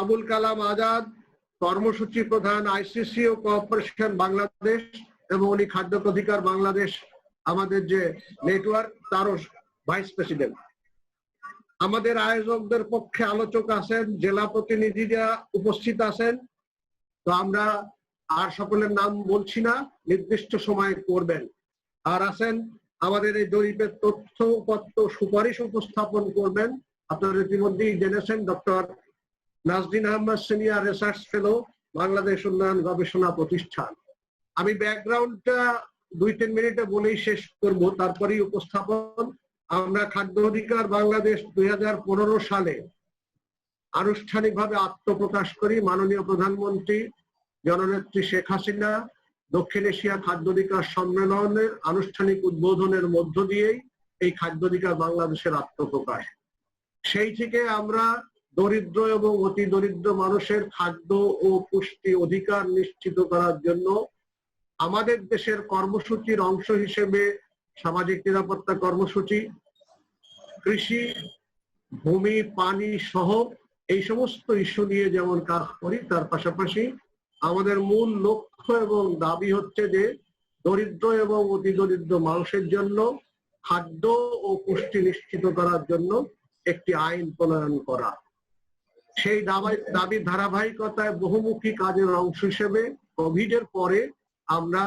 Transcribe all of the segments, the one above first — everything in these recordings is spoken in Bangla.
আবুল কালাম আজাদ, কর্মসূচি প্রধান আইসিসি ও কোঅপারেশন বাংলাদেশ, এবং উনি খাদ্য অধিকার বাংলাদেশ আমাদের যে নেটওয়ার্ক তারও ভাইস প্রেসিডেন্ট। আমাদের আয়োজকদের পক্ষে আলোচক আছেন, জেলা প্রতিনিধিরা উপস্থিত আছেন। তো আমরা আর সকলের নাম বলছি না, নির্দিষ্ট সময় করবেন। আর আছেন আমাদের এই জরিপের তথ্যপত্র সুপারিশ উপস্থাপন করবেন, আপনারা ইতিমধ্যেই জেনেছেন, doctor Nazneen Ahmed, senior research fellow, Bangladesh Unnayan Gobeshona প্রতিষ্ঠান। আমি ব্যাকগ্রাউন্ডটা 2-3 মিনিটে বলেই শেষ করব, তারপরেই উপস্থাপন। আমরা খাদ্য অধিকার বাংলাদেশ 2015 সালে আনুষ্ঠানিকভাবে আত্মপ্রকাশ করি। মাননীয় প্রধানমন্ত্রী জননেত্রী শেখ হাসিনা দক্ষিণ এশিয়া খাদ্য অধিকার সম্মেলনের আনুষ্ঠানিক উদ্বোধনের মধ্য দিয়েই এই খাদ্য অধিকার বাংলাদেশের আত্মপ্রকাশ। সেই থেকে আমরা দরিদ্র এবং অতি দরিদ্র মানুষের খাদ্য ও পুষ্টি অধিকার নিশ্চিত করার জন্য আমাদের দেশের কর্মসূচির অংশ হিসেবে সামাজিক নিরাপত্তা কর্মসূচি, কৃষি, ভূমি, পানি সহ এই সমস্ত ইস্যু নিয়ে যেমন কাজ করি, তার পাশাপাশি আমাদের মূল লক্ষ্য এবং দাবি হচ্ছে যে দরিদ্র এবং অতি দরিদ্র মানুষের জন্য খাদ্য ও পুষ্টি নিশ্চিত করার জন্য একটি আইন প্রণয়ন করা। সেই দাবির ধারাবাহিকতায় বহুমুখী কাজের অংশ হিসেবে কোভিডের পরে আমরা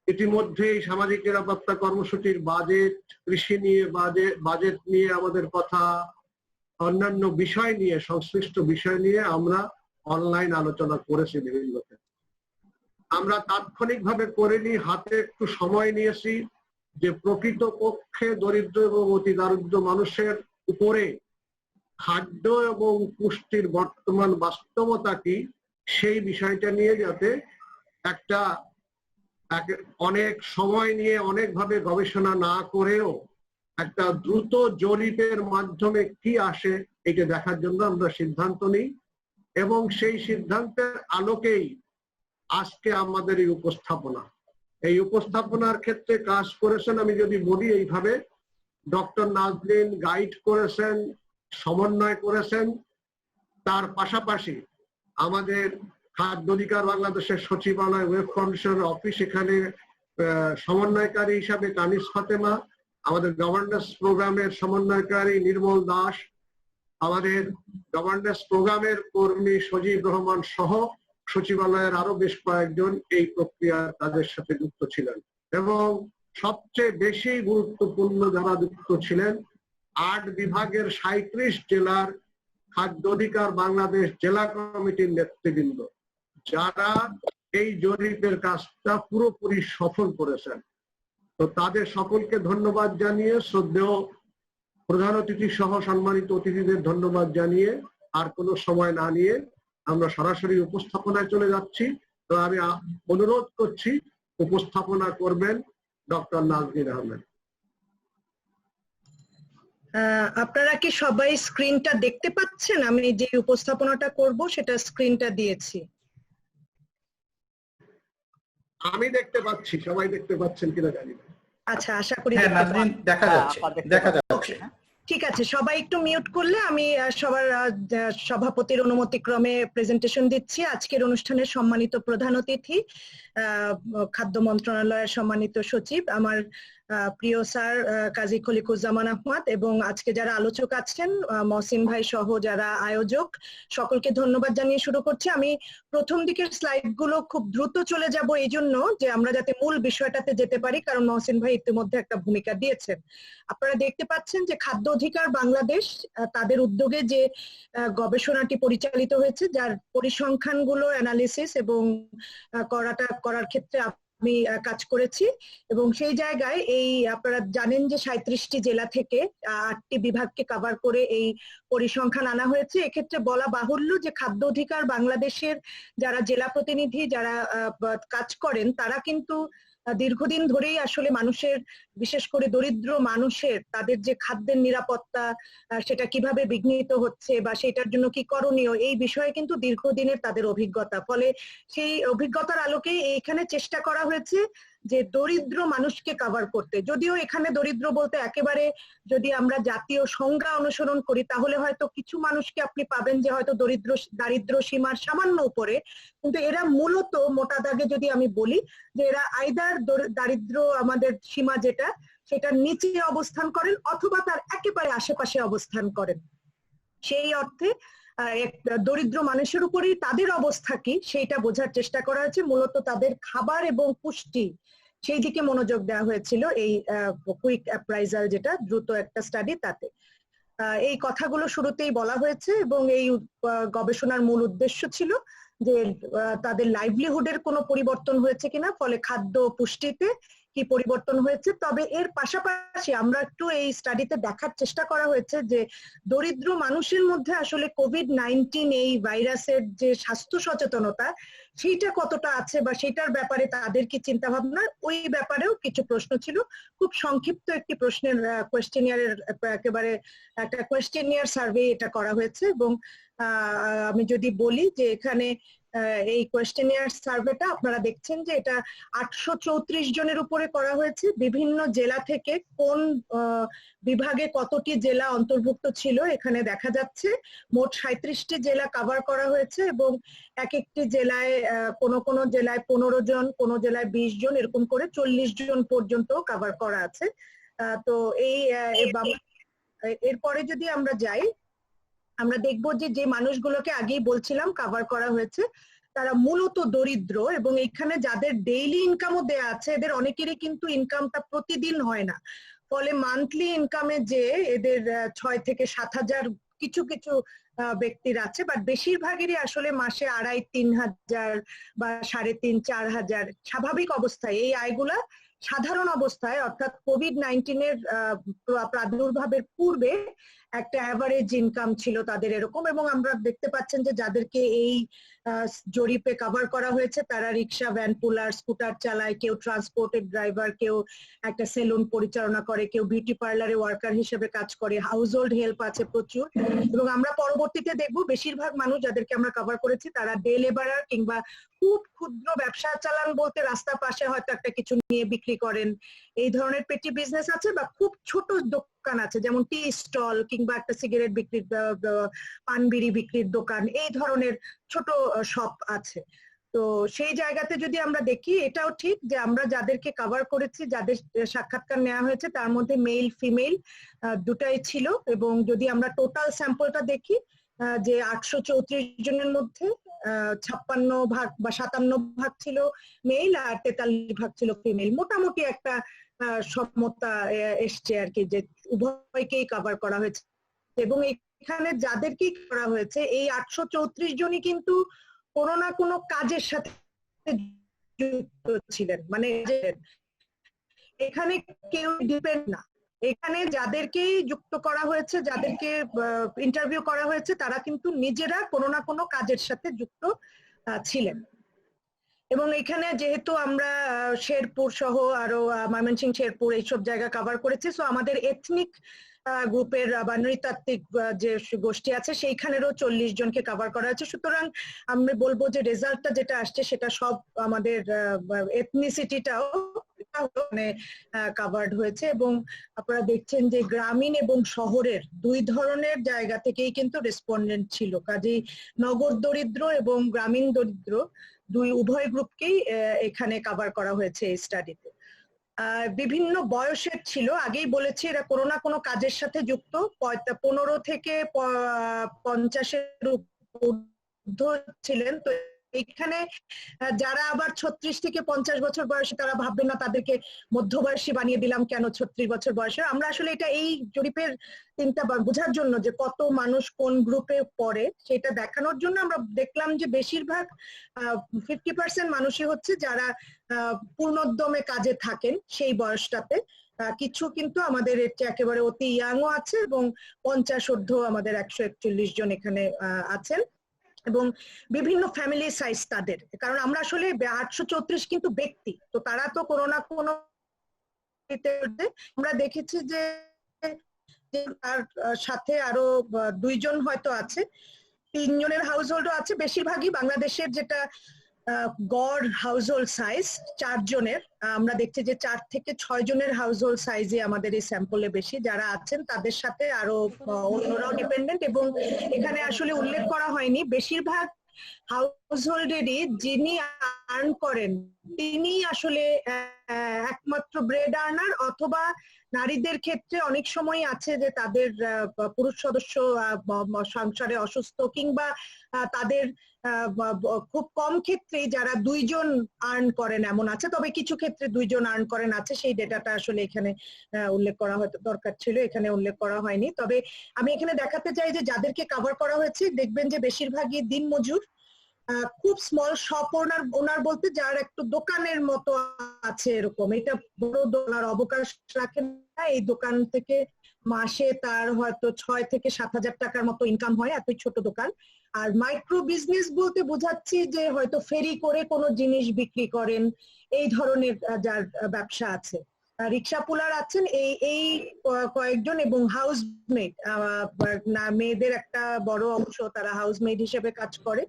ইতিমধ্যে এই সামাজিক নিরাপত্তা কর্মসূচির বাজেট, কৃষি নিয়ে বাজেট নিয়ে আমাদের কথা, অন্যান্য বিষয় নিয়ে, সংশ্লিষ্ট বিষয় নিয়ে আমরা অনলাইন আলোচনা করেছি বিভিন্ন ক্ষেত্রে। আমরা তাৎক্ষণিকভাবে করিনি, হাতে একটু সময় নিয়েছি যে প্রকৃত পক্ষে দরিদ্র এবং অতি দারিদ্র মানুষের উপরে খাদ্য এবং পুষ্টির বর্তমান বাস্তবতা কি, সেই বিষয়টা নিয়ে যাতে একটা অনেক সময় নিয়ে অনেকভাবে গবেষণা না করেও একটা দ্রুত জরিপের মাধ্যমে কি আসে এটা দেখার জন্য আমরা সিদ্ধান্ত নিই, এবং সেই সিদ্ধান্তের আলোকেই আজকে আমাদের এই উপস্থাপনা। এই উপস্থাপনার ক্ষেত্রে কাজ করেছেন, আমি যদি বলি এইভাবে, ডক্টর নাজনীন গাইড করেছেন, সমন্বয় করেছেন। তার পাশাপাশি আমাদের খাদ্য অধিকার বাংলাদেশের সচিবালয় ওয়েব ফাউন্ডেশনের অফিস, এখানে সমন্বয়কারী হিসাবে কানিস ফাতেমা, আমাদের গভর্নেন্স প্রোগ্রামের সমন্বয়কারী নির্মল দাস, আমাদের গভর্নেন্স প্রোগ্রামের কর্মী সজীব রহমান সহ সচিবালয়ের আরো বেশ কয়েকজন এই প্রক্রিয়ার কাজের সাথে যুক্ত ছিলেন। এবং সবচেয়ে বেশি গুরুত্বপূর্ণ যারা যুক্ত ছিলেন 8 বিভাগের 37 জেলার খাদ্য অধিকার বাংলাদেশ জেলা কমিটির নেতৃবৃন্দ, যারা এই জরিপের কাজটা পুরোপুরি সফল করেছেন। তো তাদের সকলকে ধন্যবাদ জানিয়ে, শ্রদ্ধেয় প্রধান অতিথি সহ সম্মানিত অতিথিদের ধন্যবাদ জানিয়ে আর কোনো সময় না নিয়ে আমরা সরাসরি উপস্থাপনায় চলে যাচ্ছি। তো আমি অনুরোধ করছি উপস্থাপনা করবেন ডক্টর নাজনীন আহমেদ। আপনারা কি সবাই স্ক্রিনটা দেখতে পাচ্ছেন? আমি যে উপস্থাপনাটা করব সেটা স্ক্রিনটা দিয়েছি। আমি দেখতে পাচ্ছি, সবাই দেখতে পাচ্ছেন কিনা জানি না। আচ্ছা, আশা করি দেখা যাচ্ছে। ঠিক আছে, সবাই একটু মিউট করলে আমি সবার সভাপতির অনুমতিক্রমে প্রেজেন্টেশন দিচ্ছি। আজকের অনুষ্ঠানের সম্মানিত প্রধান অতিথি, খাদ্য মন্ত্রণালয়ের সম্মানিত সচিব আমার প্রিয় স্যার কাজী খলিকুজ্জামান আহমদ, এবং আজকে যারা আলোচক আছেন মহসিন ভাই সহ যারা আয়োজক, সকলকে ধন্যবাদ জানিয়ে শুরু করছি। আমি প্রথম দিকের স্লাইড গুলো খুব দ্রুত চলে যাব এই জন্য যে আমরা যাতে মূল বিষয়টাতে যেতে পারি, কারণ মহসিন ভাই ইতিমধ্যে একটা ভূমিকা দিয়েছেন। আপনারা দেখতে পাচ্ছেন যে খাদ্য অধিকার বাংলাদেশ তাদের উদ্যোগে যে গবেষণাটি পরিচালিত হয়েছে, যার পরিসংখ্যানগুলো অ্যানালিসিস এবং করার ক্ষেত্রে আমি কাজ করেছি, এবং সেই জায়গায় এই আপনারা জানেন যে 37টি জেলা থেকে 8টি বিভাগকে কভার করে এই পরিসংখ্যান আনা হয়েছে। এক্ষেত্রে বলা বাহুল্য যে খাদ্য অধিকার বাংলাদেশের যারা জেলা প্রতিনিধি যারা কাজ করেন, তারা কিন্তু দীর্ঘদিন ধরেই আসলে মানুষের, বিশেষ করে দরিদ্র মানুষের তাদের যে খাদ্যের নিরাপত্তা সেটা কিভাবে বিঘ্নিত হচ্ছে বা সেটার জন্য কি করণীয়, এই বিষয়ে কিন্তু দীর্ঘদিনের তাদের অভিজ্ঞতা। ফলে সেই অভিজ্ঞতার আলোকেই এইখানে চেষ্টা করা হয়েছে যে দরিদ্র মানুষকে কভার করতে। যদিও এখানে দরিদ্র বলতে একেবারে যদি আমরা জাতীয় সংজ্ঞা অনুসরণ করি তাহলে হয়তো কিছু মানুষকে আপনি পাবেন যে হয়তো দারিদ্র সীমার সামান্য উপরে, কিন্তু এরা মূলত মোটা দাগে যদি আমি বলি যে এরা আইদার দারিদ্র আমাদের সীমা যেটা সেটার নিচে অবস্থান করেন অথবা তার একেবারে আশেপাশে অবস্থান করেন। সেই অর্থে দরিদ্র মানুষের উপরেই তাদের অবস্থা কি সেইটা বোঝার চেষ্টা করা হয়েছে। মূলত তাদের খাবার এবং পুষ্টি সেই দিকে মনোযোগ দেওয়া হয়েছিল এই কুইক অ্যাপ্রাইজাল, যেটা দ্রুত একটা স্টাডি। তাতে এই কথাগুলো শুরুতেই বলা হয়েছে এবং এই গবেষণার মূল উদ্দেশ্য ছিল যে তাদের লাইভলিহুডের কোনো পরিবর্তন হয়েছে কিনা, ফলে খাদ্য পুষ্টিতে কি পরিবর্তন হয়েছে। তবে এর পাশাপাশি আমরা একটু এই স্টাডিতে দেখার চেষ্টা করা হয়েছে যে দরিদ্র মানুষের মধ্যে আসলে কোভিড-19 এই ভাইরাসের যে স্বাস্থ্য সচেতনতা সেইটা কতটা আছে বা সেটার ব্যাপারে তাদের কি চিন্তা ভাবনা, ওই ব্যাপারেও কিছু প্রশ্ন ছিল। খুব সংক্ষিপ্ত একটি প্রশ্নের কোয়েশ্চেনিয়ারের একেবারে একটা কোয়েশ্চেনিয়ার সার্ভে এটা করা হয়েছে। এবং আমি যদি বলি যে এখানে এই কোয়েশ্চেনিয়ার সার্ভেটা আপনারা দেখছেন যে এটা 834 জনের উপরে করা হয়েছে। বিভিন্ন জেলা থেকে কোন বিভাগে কতটি জেলা অন্তর্ভুক্ত ছিল এখানে দেখা যাচ্ছে। মোট 37টি জেলা কভার করা হয়েছে এবং এক একটি জেলায় কোন জেলায় 15 জন, কোন জেলায় 20 জন, এরকম করে 40 জন পর্যন্ত কভার করা আছে। তো এই এরপরে যদি আমরা যাই আমরা দেখবো যে মানুষগুলোকে আগেই বলছিলাম কভার করা হয়েছে তারা মূলত দরিদ্র, এবং এখানে যাদের ডেইলি ইনকামও দেয়া আছে এদের অনেকেরই কিন্তু ইনকামটা প্রতিদিন হয় না। ফলে মান্থলি ইনকামে যে এদের 6 থেকে 7 হাজার কিছু কিছু ব্যক্তির আছে, বাট বেশিরভাগেরই আসলে মাসে 2,500-3 হাজার বা 3,500-4 হাজার স্বাভাবিক অবস্থায়। এই আয়গুলা সাধারণ অবস্থায় অর্থাৎ কোভিড-19 এর প্রাদুর্ভাবের পূর্বে একটা অ্যাভারেজ ইনকাম ছিল তাদের এরকম। এবং আমরা দেখতে পাচ্ছেন যে যাদেরকে এই জরিপে কভার করা হয়েছে তারা রিক্সা, ভ্যান, পুলার, স্কুটার চালায়, কেউ ট্রান্সপোর্টের ড্রাইভার, কেউ একটা সেলুন পরিচালনা করে, কেউ বিউটি পার্লারে ওয়ার্কার হিসেবে কাজ করে, হাউস হোল্ড হেল্প আছে প্রচুর। এবং আমরা পরবর্তীতে দেখবো বেশিরভাগ মানুষ যাদেরকে আমরা কভার করেছি তারা ডে লেবারার কিংবা খুব ক্ষুদ্র ব্যবসা চালান বলতে রাস্তার পাশে হয়তো একটা কিছু নিয়ে বিক্রি করেন, এই ধরনের পেটি বিজনেস আছে, বা খুব ছোট দোকান আছে যেমন টি স্টল কিংবা একটা সিগারেট বিক্রির, পান বিড়ি বিক্রির দোকান, এই ধরনের ছোট শপ আছে। তো সেই জায়গাতে যদি আমরা দেখি এটাও ঠিক যে আমরা যাদেরকে কভার করেছি, যাদের সাক্ষাৎকার নেওয়া হয়েছে তার মধ্যে মেল ফিমেল দুটাই ছিল। এবং যদি আমরা টোটাল স্যাম্পলটা দেখি যে 834 জনের মধ্যে 56 ভাগ বা 57 ভাগ ছিল মেল আর 43 ভাগ ছিল ফিমেল। মোটামুটি একটা সমতা এসছে আর কি, যে উভয়কেই কভার করা হয়েছে। এবং এখানে যাদেরকেই করা হয়েছে এই 834 জনই কিন্তু কোনো না কোনো কাজের সাথে যুক্ত ছিলেন, মানে এখানে কেউ ডিপেন্ড না। এখানে যাদেরকেই যুক্ত করা হয়েছে, যাদেরকে ইন্টারভিউ করা হয়েছে তারা কিন্তু নিজেরা কোনো না কোনো কাজের সাথে যুক্ত ছিলেন। এবং এখানে যেহেতু আমরা শেরপুর সহ আরো ময়মনসিংহ, শেরপুর এইসব জায়গা কভার করেছি, সো আমাদের এথনিক গ্রুপের বা নৃতাত্ত্বিক যে গোষ্ঠী আছে সেইখানেরও 40 জনকে কভার করা হয়েছে। সুতরাং আমি বলবো যে রেজাল্টটা যেটা আসছে সেটা সব আমাদের এথনিসিটিটাও মানে কভার্ড হয়েছে। এবং আপনারা দেখছেন যে গ্রামীণ এবং শহরের দুই ধরনের জায়গা থেকেই কিন্তু রেসপন্ডেন্ট ছিল। কাজেই নগর দরিদ্র এবং গ্রামীণ দরিদ্র উভয় গ্রুপকেই এখানে কভার করা হয়েছে এই স্টাডিতে। বিভিন্ন বয়সের ছিল, আগেই বলেছি এরা কোনো না কোনো কাজের সাথে যুক্ত। 15 থেকে 50-এর ঊর্ধ্ব ছিলেন। তো এখানে যারা আবার 36 থেকে 50 বছর বয়সে তারা ভাববেন না তাদেরকে মধ্যবয়সী বানিয়ে দিলাম কেন 36 বছর বয়সে। আমরা আসলে এটা এই জরিপের চিন্তা বোঝার জন্য যে কত মানুষ কোন গ্রুপে পড়ে সেটা দেখানোর জন্য আমরা দেখলাম যে বেশিরভাগ 50% মানুষই হচ্ছে যারা পূর্ণোদ্যমে কাজে থাকেন সেই বয়সটাতে। কিছু কিন্তু আমাদের একেবারে অতি ইয়াংও আছে এবং 50 ঊর্ধ্ব আমাদের 141 জন এখানে আছেন। এবং বিভিন্ন ফ্যামিলি সাইজ তাদের, কারণ আমরা আসলে 834 কিন্তু ব্যক্তি, তো তারা তো কোনো না কোনো আমরা দেখেছি যে তার সাথে আরো 2 জন হয়তো আছে, 3 জনের হাউস হোল্ডও আছে। বেশিরভাগই বাংলাদেশের যেটা গড় হাউসহোল্ড সাইজ 4 জনের, আমরা দেখছি যে 4 থেকে 6 জনের হাউসহোল্ড সাইজে আমাদের এই স্যাম্পলে বেশি। যারা আছেন তাদের সাথে আরো অন্যরাও ডিপেন্ডেন্ট, এবং এখানে আসলে উল্লেখ করা হয়নি বেশিরভাগ হাউসহোল্ডেরই যিনি আর্ন করেন তিনি আসলে একমাত্র ব্রেড আর্নার, অথবা নারীদের ক্ষেত্রে অনেক সময় আছে যে তাদের পুরুষ সদস্য সংসারে অসুস্থ, কিংবা তাদের খুব কম ক্ষেত্রে যারা 2 জন আর্ন করেন এমন আছে, তবে কিছু ক্ষেত্রে 2 জন আর্ন করেন আছে। সেই ডেটাটা আসলে এখানে উল্লেখ করা হয়তো দরকার ছিল, এখানে উল্লেখ করা হয়নি। তবে আমি এখানে দেখাতে চাই যে যাদেরকে কভার করা হয়েছে দেখবেন যে বেশিরভাগই দিনমজুর, খুব স্মল শপ ওনার বলতে যার একটু দোকানের মতো আছে এরকম, এটা বড় দোকান অবকাশ রাখেন না, এই দোকান থেকে মাসে তার হয়তো 6 থেকে 7,000 টাকার মতো ইনকাম হয়, এত ছোট দোকান। আর মাইক্রো বিজনেস বলতে বোঝাচ্ছি যে হয়তো ফেরি করে কোনো জিনিস বিক্রি করেন, এই ধরনের যার ব্যবসা আছে। রিক্সা পুলার আছেন এই কয়েকজন, এবং হাউসমেড, মেয়েদের একটা বড় অংশ তারা হাউসমেড হিসেবে কাজ করে,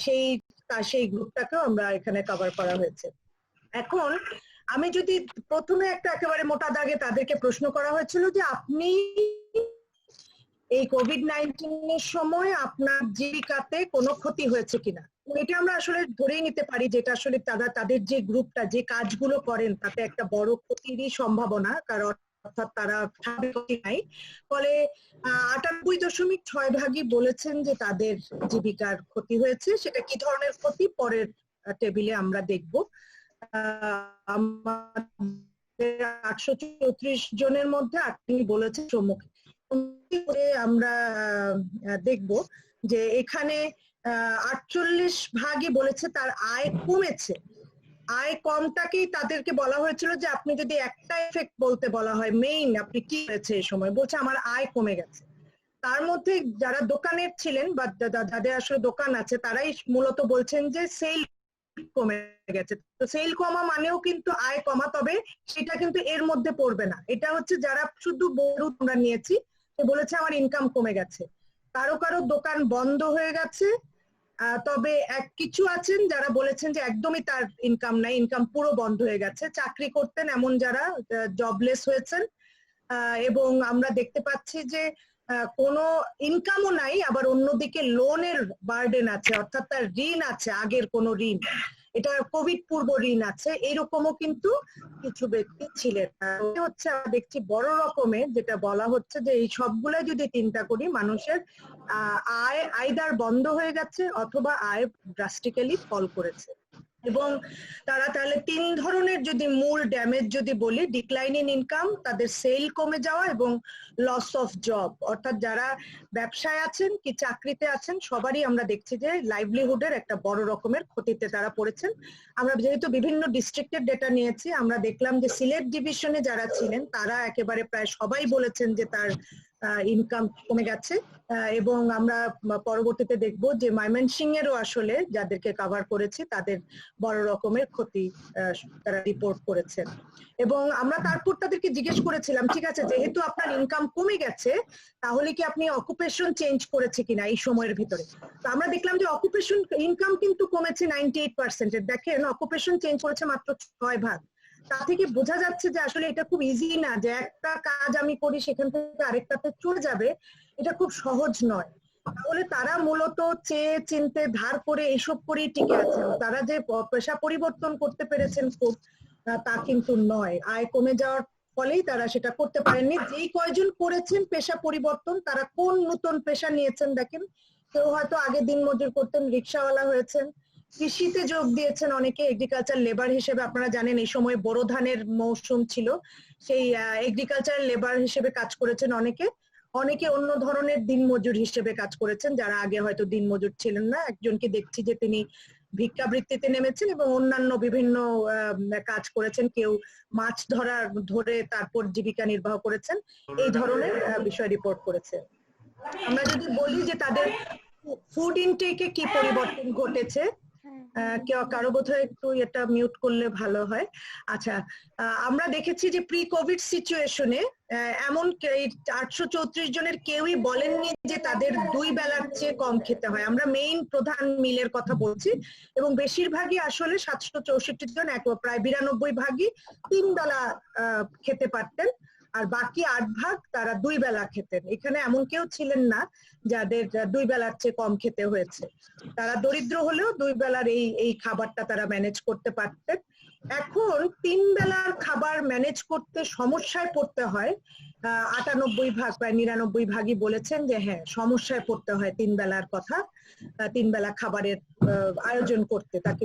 সেই গ্রুপটাকেও আমরা এখানে কভার করা হয়েছে। এখন আমি যদি প্রথমে একটা একেবারে মোটা দাগে তাদেরকে প্রশ্ন করা হয়েছিল যে আপনি এই কোভিড-19 এর সময় আপনার জীবিকাতে কোনো ক্ষতি হয়েছে কিনা, এটা আমরা আসলে ধরেই নিতে পারি যেটা আসলে তাদের যে গ্রুপটা যে কাজগুলো করেন তাতে একটা বড় ক্ষতিরই সম্ভাবনা, কারণ অর্থাৎ তারা ক্ষতি নাই। ফলে 98.6% বলেছেন যে তাদের জীবিকার ক্ষতি হয়েছে। সেটা কি ধরনের ক্ষতি পরের টেবিলে আমরা দেখব। আমাদের 834 জনের মধ্যে 8 বলেছে সম্মুখীন। আমরা দেখব যে এখানে 48% বলেছে তার আয় কমেছে। আয় কমটাকেই তাদেরকে বলা হয়েছিল যে আপনি যদি একটা এফেক্ট বলতে বলা হয় মেইন আপনি কি হয়েছে এই সময়, বলছে আমার আয় কমে গেছে। তার মধ্যে যারা দোকানের ছিলেন বা যাদের আসলে দোকান আছে তারাই মূলত বলছেন যে সেল কমে গেছে। তো সেল কমা মানেও কিন্তু আয় কমা, তবে সেটা কিন্তু এর মধ্যে পড়বে না। এটা হচ্ছে যারা শুধু বড় আমরা নিয়েছি, বলেছে আমার ইনকাম কমে গেছে। কারো কারো দোকান বন্ধ হয়ে গেছে, তবে কিছু আছেন যারা বলেছেন যে একদমই তার ইনকাম নাই, ইনকাম পুরো বন্ধ হয়ে গেছে। চাকরি করতেন এমন যারা জবলেস হয়েছেন, এবং আমরা দেখতে পাচ্ছি যে কোনো ইনকামও নাই, আবার অন্যদিকে লোনের বার্ডেন আছে, অর্থাৎ তার ঋণ আছে, আগের কোনো ঋণ, এটা কোভিড পূর্ব ঋণ আছে, এরকমও কিন্তু কিছু ব্যক্তি ছিলেন। হচ্ছে দেখছি বড় রকমের যেটা বলা হচ্ছে যে এই সবগুলাই যদি চিন্তা করি মানুষের আয় আইদার বন্ধ হয়ে গেছে অথবা আয় ড্রাস্টিক্যালি ফল করেছে। এবং তারা তাহলে 3 ধরনের যদি মূল ড্যামেজ যদি বলি, ডিক্লাইন ইন ইনকাম, তাদের সেল কমে যাওয়া, এবং লস অফ জব, অর্থাৎ যারা ব্যবসায় আছেন কি চাকরিতে আছেন সবারই আমরা দেখছি যে লাইভলিহুডের একটা বড় রকমের ক্ষতিতে তারা পড়েছেন। আমরা যেহেতু বিভিন্ন ডিস্ট্রিক্টের ডেটা নিয়েছি, আমরা দেখলাম যে সিলেট ডিভিশনে যারা ছিলেন তারা একেবারে প্রায় সবাই বলেছেন যে তার ইনকাম কমে গেছে, এবং আমরা পরবর্তীতে দেখব যে ময়মনসিংহ এরও আসলে যাদেরকে কভার করেছি তাদের বড় রকমের ক্ষতি তারা রিপোর্ট করেছেন। এবং আমরা তারপর তাদেরকে জিজ্ঞেস করেছিলাম ঠিক আছে যেহেতু আপনার ইনকাম কমে গেছে তাহলে কি আপনি অকুপেশন চেঞ্জ করেছে কিনা এই সময়ের ভিতরে। তো আমরা দেখলাম যে অকুপেশন ইনকাম কিন্তু কমেছে 98%, দেখেন অকুপেশন চেঞ্জ করেছে মাত্র 6%। তা থেকে বোঝা যাচ্ছে যে আসলে এটা খুব ইজি না যে একটা কাজ আমি করি সেখান থেকে আরেকটাতে চলে যাবে, এটা খুব সহজ নয়। তাহলে তারা মূলত চেয়ে চিনতে ধার করে এসব করেই টিকে আছেন। তারা যে পেশা পরিবর্তন করতে পেরেছেন খুব তা কিন্তু নয়, আয় কমে যাওয়ার ফলেই তারা সেটা করতে পারেননি। যেই কয়জন করেছেন পেশা পরিবর্তন তারা কোন নতুন পেশা নিয়েছেন দেখেন, কেউ হয়তো আগে দিন মজুর করতেন রিক্সাওয়ালা হয়েছেন, কৃষিতে যোগ দিয়েছেন অনেকে, এগ্রিকালচার লেবার হিসেবে, আপনারা জানেন এই সময় বোরো ধানের মৌসুম ছিল, সেই এগ্রিকালচার লেবার হিসেবে কাজ করেছেন অনেকে। অনেকে অন্য ধরনের দিনমজুর হিসেবে কাজ করেছেন যারা আগে হয়তো দিনমজুর ছিলেন না। একজনকে দেখছি যে তিনি ভিক্ষাবৃত্তিতে নেমেছেন এবং অন্যান্য বিভিন্ন কাজ করেছেন, কেউ মাছ ধরে তারপর জীবিকা নির্বাহ করেছেন, এই ধরনের বিষয় রিপোর্ট করেছে। আমরা যদি বলি যে তাদের ফুড ইনটেকে কি পরিবর্তন ঘটেছে, কারো বোধহয় একটু এটা মিউট করলে ভালো হয়। আচ্ছা, আমরা দেখেছি যে প্রি কোভিড সিচুয়েশনে এমন 834 জনের কেউই বলেননি যে তাদের 2 বেলার চেয়ে কম খেতে হয়। আমরা মেইন প্রধান মিলের কথা বলছি এবং বেশিরভাগই আসলে 764 জন, প্রায় 92 ভাগই 3 বেলা খেতে পারতেন, আর বাকি 8 ভাগ তারা 2 বেলা খেতেন। এখানে এমন কেউ ছিলেন না যাদের 2 বেলার চেয়ে কম খেতে হয়েছে। তারা দরিদ্র হলেও 2 বেলার এই খাবারটা তারা ম্যানেজ করতে পারতেন। এখন 3 বেলার খাবার ম্যানেজ করতে সমস্যায় পড়তে হয়। 98 ভাগ, প্রায় 99 ভাগই বলেছেন যে হ্যাঁ সমস্যায় পড়তে হয় 3 বেলার কথা। 3 বেলা খাবারের আয়োজন করতে তাকে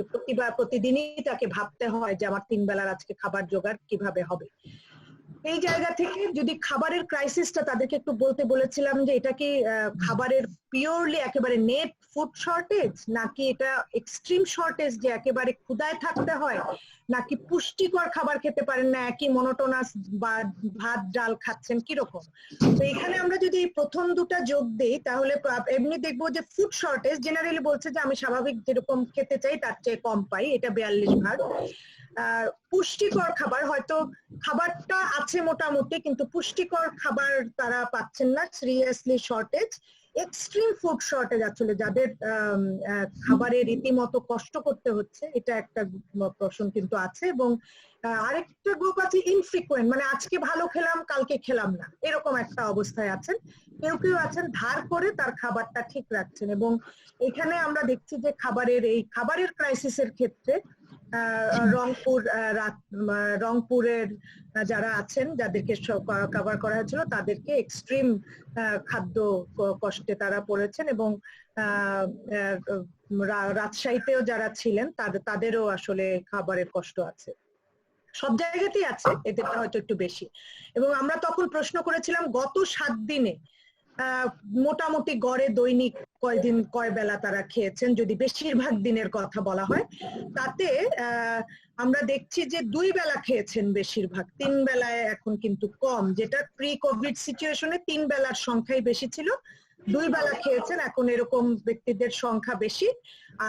প্রতিদিনই তাকে ভাবতে হয় যে আমার 3 বেলার আজকে খাবার জোগাড় কিভাবে হবে। এই জায়গা থেকে যদি খাবারের ক্রাইসিসটা তাদেরকে একটু বলতে বলেছিলাম যে এটা কি খাবারের পিওরলি একেবারে নেট ফুড শর্টেজ, নাকি এটা এক্সট্রিম শর্টেজ যে একেবারে ক্ষুধায় থাকতে হয়, নাকি পুষ্টিকর খাবার খেতে পারেন না, একই মনোটোনাস বা ভাত ডাল খাচ্ছেন, কিরকম? তো এখানে আমরা যদি প্রথম দুটা যোগ দিই তাহলে এমনি দেখবো যে ফুড শর্টেজ জেনারেলি বলছে যে আমি স্বাভাবিক যেরকম খেতে চাই তার চেয়ে কম পাই, এটা 42 ভাগ। পুষ্টিকর খাবার হয়তো খাবারটা আছে মোটামুটি, কিন্তু পুষ্টিকর খাবার তারা পাচ্ছেন না, seriously shortage. Extreme food shortage আসলে যাদের খাবারে রীতিমতো কষ্ট করতে হচ্ছে, এটা একটা প্রশ্ন কিন্তু আছে। এবং আরেকটা গ্রুপ আছে ইনফ্রিকুয়েন্ট, মানে আজকে ভালো খেলাম কালকে খেলাম না, এরকম একটা অবস্থায় আছেন। কেউ কেউ আছেন ধার করে তার খাবারটা ঠিক রাখছেন। এবং এখানে আমরা দেখছি যে খাবারের ক্রাইসিসের ক্ষেত্রে রংপুরের যারা আছেন, যাদেরকে কভার করা হয়েছিল, তাদেরকে এক্সট্রিম খাদ্য কষ্টে তারা পড়েছেন। এবং রাজশাহীতেও যারা ছিলেন তাদেরও আসলে খাবারের কষ্ট আছে, সব জায়গাতেই আছে, এদেরটা হয়তো একটু বেশি। এবং আমরা তখন প্রশ্ন করেছিলাম গত 7 দিনে মোটামুটি গড়ে দৈনিক কয় বেলা তারা খেয়েছেন, যদি বেশিরভাগ দিনের কথা বলা হয়। তাতে আমরা দেখছি যে 2 বেলা খেয়েছেন বেশিরভাগ, 3 বেলায় এখন কিন্তু কম, যেটা প্রি কোভিড সিচুয়েশনে 3 বেলার সংখ্যাই বেশি ছিল। 2 বেলা খেয়েছেন এখন এরকম ব্যক্তিদের সংখ্যা বেশি।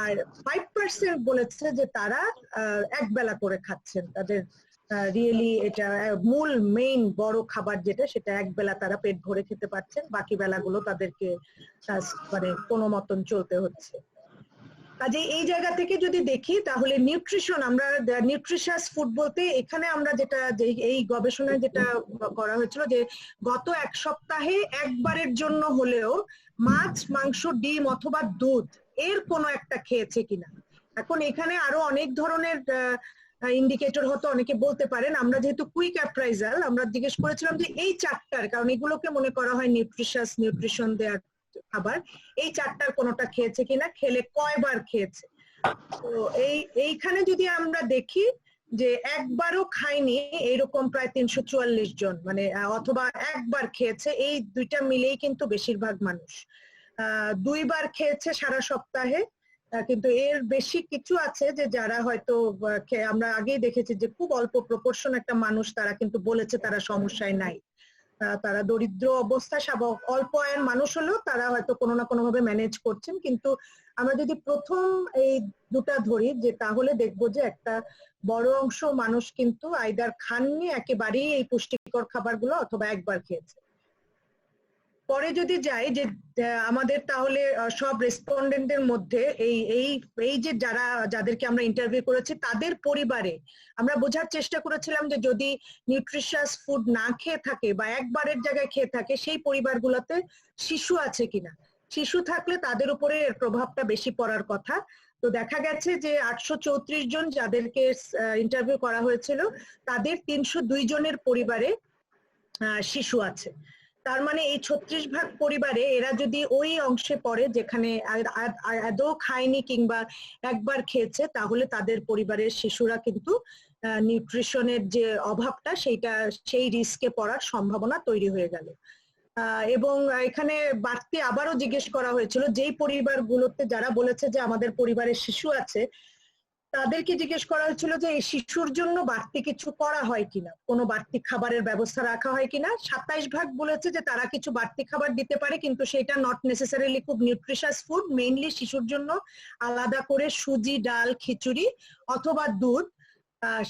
আর 5% বলেছে যে তারা 1 বেলা করে খাচ্ছেন, তাদের রিয়েলি এটা মূল মেইন বড় খাবার যেটা, সেটা 1 বেলা তারা পেট ভরে খেতে পারছেন, বাকি বেলাগুলো তাদেরকে মানে কোনো মতন চলতে হচ্ছে। কাজে এই জায়গা থেকে যদি দেখি তাহলে নিউট্রিশন, আমরা নিউট্রিশাস ফুড বলতে এখানে আমরা যেটা এই গবেষণায় যেটা করা হয়েছিল যে গত 1 সপ্তাহে একবারের জন্য হলেও মাছ, মাংস, ডিম অথবা দুধ এর কোনো একটা খেয়েছে কিনা। এখন এখানে আরো অনেক ধরনের ইন্ডিকেটর হতো, অনেকে বলতে পারেন। আমরা যেহেতু কুইক অ্যাপ্রাইজাল আমরা জিজ্ঞেস করেছিলাম যে এই 4টার, কারণ এগুলোকে মনে করা হয় নিউট্রিশন দেওয়ার খাবার, এই 4টার কোনোটা খেয়েছে কিনা, খেলে কয়বার খেয়েছে। তো এইখানে যদি আমরা দেখি যে একবারও খায়নি এইরকম প্রায় 344 জন, মানে অথবা একবার খেয়েছে, এই দুইটা মিলেই কিন্তু বেশিরভাগ মানুষ। 2 বার খেয়েছে সারা সপ্তাহে, কিন্তু এর বেশি কিছু আছে যে যারা হয়তো আমরা আগেই দেখেছি যে খুব অল্প প্রপোর্শন একটা মানুষ তারা কিন্তু বলেছে তারা সমস্যায় নাই, তারা দরিদ্র অবস্থা, অল্প আয়ের মানুষ হলেও তারা হয়তো কোনো না কোনো ভাবে ম্যানেজ করছেন। কিন্তু আমরা যদি প্রথম এই দুটা ধরি, যে তাহলে দেখবো যে একটা বড় অংশ মানুষ কিন্তু আইদার খাননি একেবারেই এই পুষ্টিকর খাবারগুলো, অথবা একবার খেয়েছে। পরে যদি যাই যে আমাদের তাহলে সব রেসপন্ডেন্টদের মধ্যে এই যে যাদেরকে আমরা ইন্টারভিউ করেছি তাদের পরিবারে আমরা বোঝার চেষ্টা করেছিলাম যে যদি নিউট্রিশাস ফুড না খেয়ে থাকে বা একবারের জায়গায় খেয়ে থাকে, সেই পরিবারগুলোতে শিশু আছে কিনা। শিশু থাকলে তাদের উপরে এর প্রভাবটা বেশি পড়ার কথা। তো দেখা গেছে যে 834 জন যাদেরকে ইন্টারভিউ করা হয়েছিল তাদের 302 জনের পরিবারে শিশু আছে। তার মানে এই 36 ভাগ পরিবারে এরা যদি ওই অংশে পড়ে যেখানে আদৌ খায়নি কিংবা একবার খেয়েছে, তাহলে তাদের পরিবারের শিশুরা কিন্তু নিউট্রিশনের যে অভাবটা সেই রিস্কে পড়ার সম্ভাবনা তৈরি হয়ে গেল। এবং এখানে বাড়তি আবারও জিজ্ঞেস করা হয়েছিল যেই পরিবারগুলোতে যারা বলেছে যে আমাদের পরিবারের শিশু আছে, তাদেরকে জিজ্ঞেস করা হয়েছিল যে এই শিশুর জন্য বাড়তি কিছু করা হয় কিনা, কোনো বাড়তি খাবারের ব্যবস্থা রাখা হয় কিনা। 27% বলেছে যে তারা কিছু বাড়তি খাবার দিতে পারে, কিন্তু সেটা নট নেসেসারিলি খুব নিউট্রিশাস ফুড, মেইনলি শিশুর জন্য আলাদা করে সুজি, ডাল, খিচুড়ি অথবা দুধ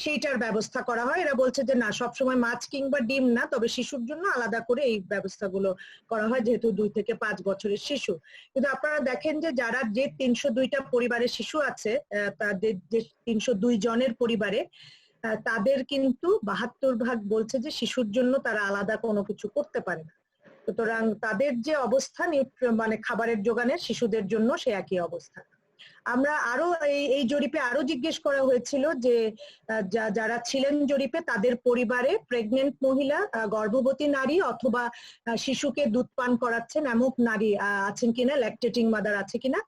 সেইটার ব্যবস্থা করা হয়। এরা বলছে যে না, সবসময় মাছ কিংবা ডিম না, তবে শিশুর জন্য আলাদা করে এই ব্যবস্থাগুলো করা হয়, যেহেতু 2 থেকে 5 বছরের শিশু। কিন্তু আপনারা দেখেন যে যারা যে 302টা পরিবারের শিশু আছে, তাদের যে 302 জনের পরিবারে তাদের কিন্তু 72% বলছে যে শিশুর জন্য তারা আলাদা কোনো কিছু করতে পারে না। সুতরাং তাদের যে অবস্থা মানে খাবারের যোগানের, শিশুদের জন্য সে একই অবস্থা। আমরা আরো এই জরিপে আরো জিজ্ঞেস করা হয়েছিল যে যারা ছিলেন জরিপে তাদের পরিবারে প্রেগনেন্ট মহিলা, গর্ভবতী নারী অথবা শিশুকে দুধ পান করাচ্ছেন এমন নারী আছেন কিনা, ল্যাকটেটিং মাদার আছে কিনা।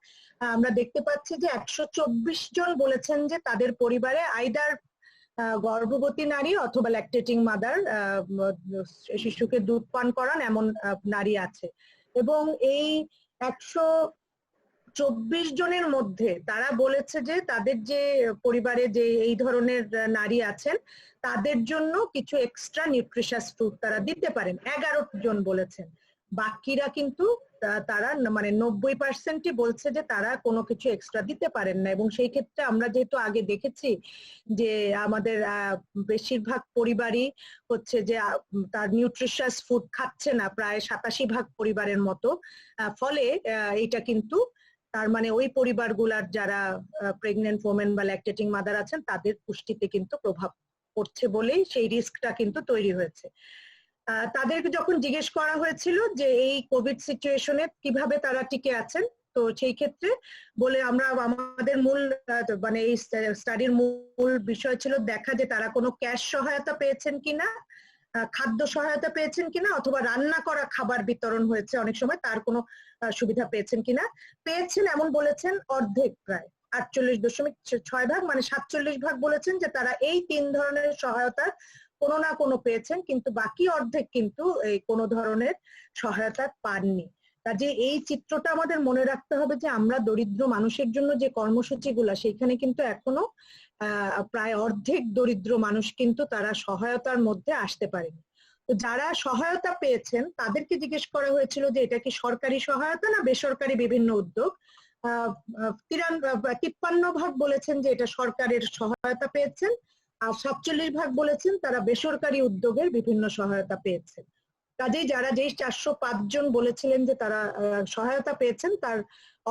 আমরা দেখতে পাচ্ছি যে 124 জন বলেছেন যে তাদের পরিবারে আইদার গর্ভবতী নারী অথবা ল্যাকটেটিং মাদার, শিশুকে দুধ পান করান এমন নারী আছে। এবং এই 124 জনের মধ্যে তারা বলেছে যে তাদের যে পরিবারে যে এই ধরনের নারী আছেন তাদের জন্য কিছু এক্সট্রা নিউট্রিশাস ফুড তারা দিতে পারেন, 11 জন বলেছেন। বাকিরা কিন্তু তারা মানে 90%ই বলছে যে তারা কোনো কিছু এক্সট্রা দিতে পারেন না। এবং সেই ক্ষেত্রে আমরা যেহেতু আগে দেখেছি যে আমাদের বেশিরভাগ পরিবারই হচ্ছে যে তার নিউট্রিশাস ফুড খাচ্ছে না, প্রায় 87% পরিবারের মতো। ফলে এটা কিন্তু তার মানে ওই পরিবারগুলার যারা প্রেগনেন্ট ওমেন বা ল্যাকটেটিং মাদার আছেন তাদের পুষ্টিতে কিন্তু প্রভাব পড়ছে বলেই সেই রিস্কটা কিন্তু তৈরি হয়েছে। তাদেরকে যখন জিজ্ঞেস করা হয়েছিল যে এই কোভিড সিচুয়েশনে কিভাবে তারা টিকে আছেন, তো সেই ক্ষেত্রে বলে আমরা আমাদের মূল মানে এই স্টাডির মূল বিষয় ছিল দেখা যে তারা কোনো ক্যাশ সহায়তা পেয়েছেন কিনা, খাদ্য সহায়তা পেয়েছেন কিনা, অথবা রান্না করা খাবার বিতরণ হয়েছে অনেক সময় তার কোনো সুবিধা পেয়েছেন কিনা। পেয়েছেন এমন বলেছেন অর্ধেক, প্রায় 48.6% মানে 47% বলেছেন যে তারা এই 3 ধরনের সহায়তার কোনো না কোনো পেয়েছেন, কিন্তু বাকি অর্ধেক কিন্তু এই কোনো ধরনের সহায়তা পাননি। কাজে এই চিত্রটা আমাদের মনে রাখতে হবে যে আমরা দরিদ্র মানুষের জন্য যে কর্মসূচিগুলা সেইখানে কিন্তু এখনো প্রায় অর্ধেক দরিদ্র মানুষ কিন্তু তারা সহায়তার মধ্যে আসতে পারেনি। তো যারা সহায়তা পেয়েছেন তাদেরকে জিজ্ঞেস করা হয়েছিল যে এটা কি সরকারি সহায়তা না বেসরকারি বিভিন্ন উদ্যোগ। 53% বলেছেন যে এটা সরকারের সহায়তা পেয়েছেন, আর 47% বলেছেন তারা বেসরকারি উদ্যোগের বিভিন্ন সহায়তা পেয়েছেন। কাজেই যারা যেই 405 জন বলেছিলেন যে তারা সহায়তা পেয়েছেন তার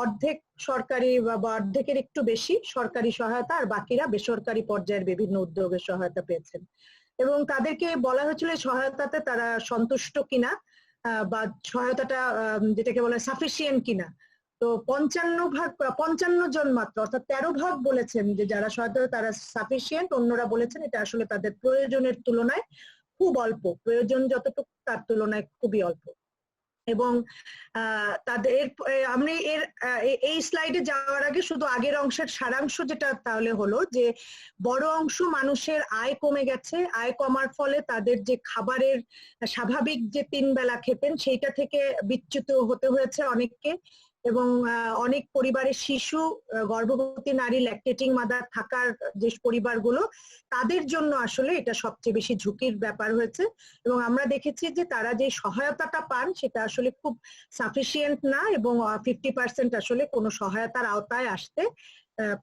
অর্ধেক সরকারি বা অর্ধেকের একটু বেশি সরকারি সহায়তা, আর বাকিরা বেসরকারি পর্যায়ের বিভিন্ন উদ্যোগের সহায়তা পেয়েছেন। এবং তাদেরকে বলা হয়েছিল সহায়তাতে তারা সন্তুষ্ট কিনা বা সহায়তাটা যেটাকে বলে সাফিসিয়েন্ট কিনা। তো 55 জন মাত্র অর্থাৎ 13% বলেছেন যে যারা সহায়তা তারা সাফিসিয়েন্ট, অন্যরা বলেছেন এটা আসলে তাদের প্রয়োজনের তুলনায় খুব অল্প, প্রয়োজন যতটুকু তার তুলনায় খুবই অল্প। এবং তাদের আমি এই স্লাইডে যাওয়ার আগে শুধু আগের অংশের সারাংশ যেটা তাহলে হলো যে বড় অংশ মানুষের আয় কমে গেছে, আয় কমার ফলে তাদের যে খাবারের স্বাভাবিক যে 3 বেলা খেতেন সেইটা থেকে বিচ্যুত হতে হয়েছে অনেককে। এবং অনেক পরিবারের শিশু, গর্ভবতী নারী, ল্যাকটেটিং মাদার থাকার যে পরিবারগুলো তাদের জন্য আসলে এটা সবচেয়ে বেশি ঝুঁকির ব্যাপার হয়েছে। এবং আমরা দেখেছি যে তারা যে সহায়তাটা পান সেটা আসলে খুব সাফিসিয়েন্ট না, এবং 50% আসলে কোনো সহায়তার আওতায় আসতে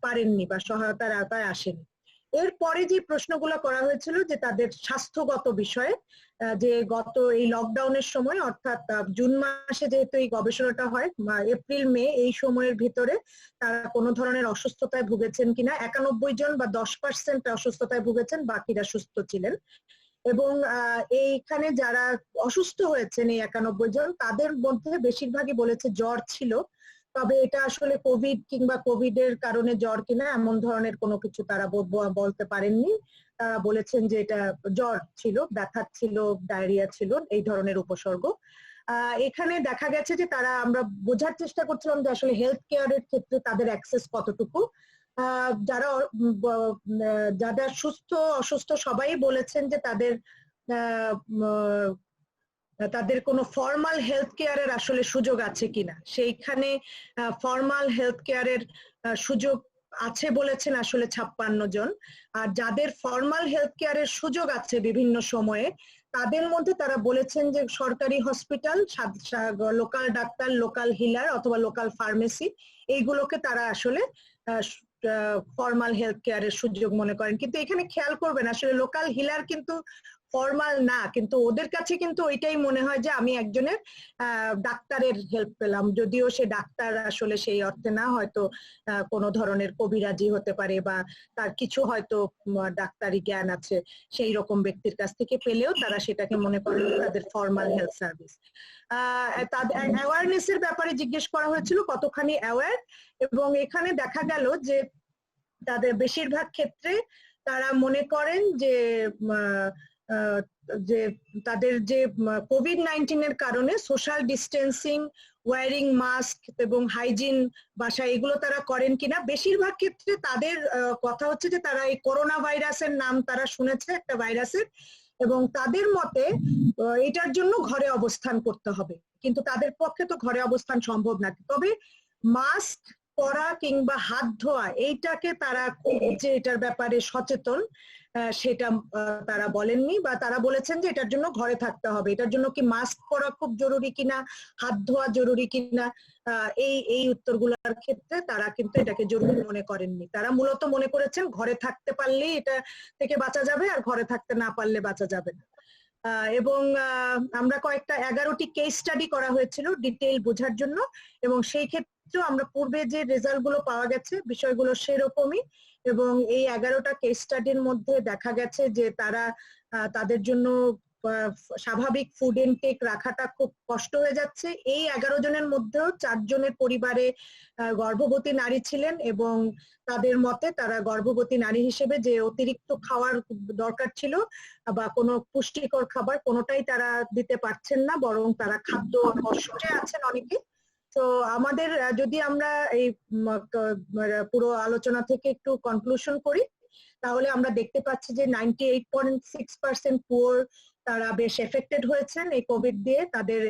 পারেননি বা সহায়তার আওতায় আসেনি। এরপরে যে প্রশ্নগুলো করা হয়েছিল যে তাদের স্বাস্থ্যগত বিষয়ে, যে গত এই লকডাউনের সময় অর্থাৎ জুন মাসে যেহেতু এই গবেষণাটা হয়, এপ্রিল মে এই সময়ের ভিতরে তারা কোনো ধরনের অসুস্থতায় ভুগেছেন কিনা। 91 জন বা 10% অসুস্থতায় ভুগেছেন, বাকিরা সুস্থ ছিলেন। এবং এইখানে যারা অসুস্থ হয়েছেন এই 91 জন তাদের মধ্যে বেশিরভাগই বলেছে জ্বর ছিল, তবে এটা আসলে কোভিড কিংবা কোভিডের কারণে জ্বর কিনা এমন ধরনের কোনো কিছু তারা বলতে পারেননি। তারা বলেছেন যে এটা জ্বর ছিল, ব্যথা ছিল, ডায়রিয়া ছিল, এই ধরনের উপসর্গ। এখানে দেখা গেছে যে তারা, আমরা বোঝার চেষ্টা করছিলাম যে আসলে হেলথ কেয়ারের ক্ষেত্রে তাদের অ্যাক্সেস কতটুকু। যারা সুস্থ অসুস্থ সবাই বলেছেন যে তাদের কোনো ফর্মাল হেলথ কেয়ারের আসলে সুযোগ আছে কিনা। সেইখানে ফর্মাল হেলথ কেয়ারের সুযোগ আছে বলেছেন আসলে 56 জন। আর যাদের ফর্মাল হেলথ কেয়ারের সুযোগ আছে বিভিন্ন সময়ে তাদের মধ্যে তারা বলেছেন যে সরকারি hospital, local doctor, local healer অথবা লোকাল ফার্মেসি, এইগুলোকে তারা আসলে ফর্মাল হেলথ কেয়ারের সুযোগ মনে করেন। কিন্তু এখানে খেয়াল করবেন আসলে লোকাল হিলার কিন্তু ফর্মাল না, কিন্তু ওদের কাছে কিন্তু ওইটাই মনে হয় যে আমি একজনের ডাক্তারের হেল্প পেলাম, যদিও সে ডাক্তার আসলে সেই অর্থে না, হয়তো কোনো ধরনের কবিরাজি হতে পারে বা তার কিছু হয়তো ডাক্তারি জ্ঞান আছে, সেই রকম ব্যক্তির কাছ থেকে পেলেও তারা সেটাকে মনে করেন তাদের ফর্মাল হেলথ সার্ভিস। তাদের অ্যাওয়ারনেস এর ব্যাপারে জিজ্ঞেস করা হয়েছিল কতখানি অ্যাওয়ার, এবং এখানে দেখা গেল যে তাদের বেশিরভাগ ক্ষেত্রে তারা মনে করেন যে যে তাদের যে কোভিড-19 এর কারণে সোশ্যাল ডিস্টেন্সিং, ওয়ারিং মাস্ক এবং হাইজিন বাসায় এগুলো তারা করেন কিনা। বেশিরভাগ ক্ষেত্রে তাদের কথা হচ্ছে যে তারা এই করোনা ভাইরাসের নাম তারা শুনেছে, একটা ভাইরাসের, এবং তাদের মতে এটার জন্য ঘরে অবস্থান করতে হবে, কিন্তু তাদের পক্ষে তো ঘরে অবস্থান সম্ভব না। তবে মাস্ক পরা কিংবা হাত ধোয়া এইটাকে তারা যে এটার ব্যাপারে সচেতন সেটা তারা বলেননি, বা তারা বলেছেন যে এটার জন্য ঘরে থাকতে হবে। এটার জন্য কি মাস্ক পরা খুব জরুরি কিনা, হাত ধোয়া জরুরি কিনা, এই উত্তরগুলোর ক্ষেত্রে তারা কিন্তু এটাকে জরুরি মনে করেননি। তারা মূলত মনে করেছেন ঘরে থাকতে পারলেই এটা থেকে বাঁচা যাবে, আর ঘরে থাকতে না পারলে বাঁচা যাবে না। এবং আমরা কয়েকটা 11টি কেস স্টাডি করা হয়েছিল ডিটেইল বোঝার জন্য, এবং সেই ক্ষেত্রে আমরা পূর্বে যে রেজাল্ট গুলো পাওয়া গেছে বিষয়গুলো সেরকমই। এবং এই 11টা কেস স্টাডির মধ্যে দেখা গেছে যে তারা তাদের জন্য স্বাভাবিক ফুড ইনটেক রাখাটা খুব কষ্ট হয়ে যাচ্ছে। এই 11 জনের মধ্যেও 4 জনের পরিবারে গর্ভবতী নারী ছিলেন, এবং তাদের মতে তারা গর্ভবতী নারী হিসেবে যে অতিরিক্ত খাওয়ার দরকার ছিল বা কোনো পুষ্টিকর খাবার কোনোটাই তারা দিতে পারছেন না, বরং তারা খাদ্য কষ্টে আছেন অনেকে। তো আমাদের যদি আমরা এই পুরো আলোচনা থেকে একটু কনক্লুশন করি, তাহলে আমরা দেখতে পাচ্ছি যে 98.6% পুয়ার তারা বেশ এফেক্টেড হয়েছেন এই কোভিড দিয়ে। তাদের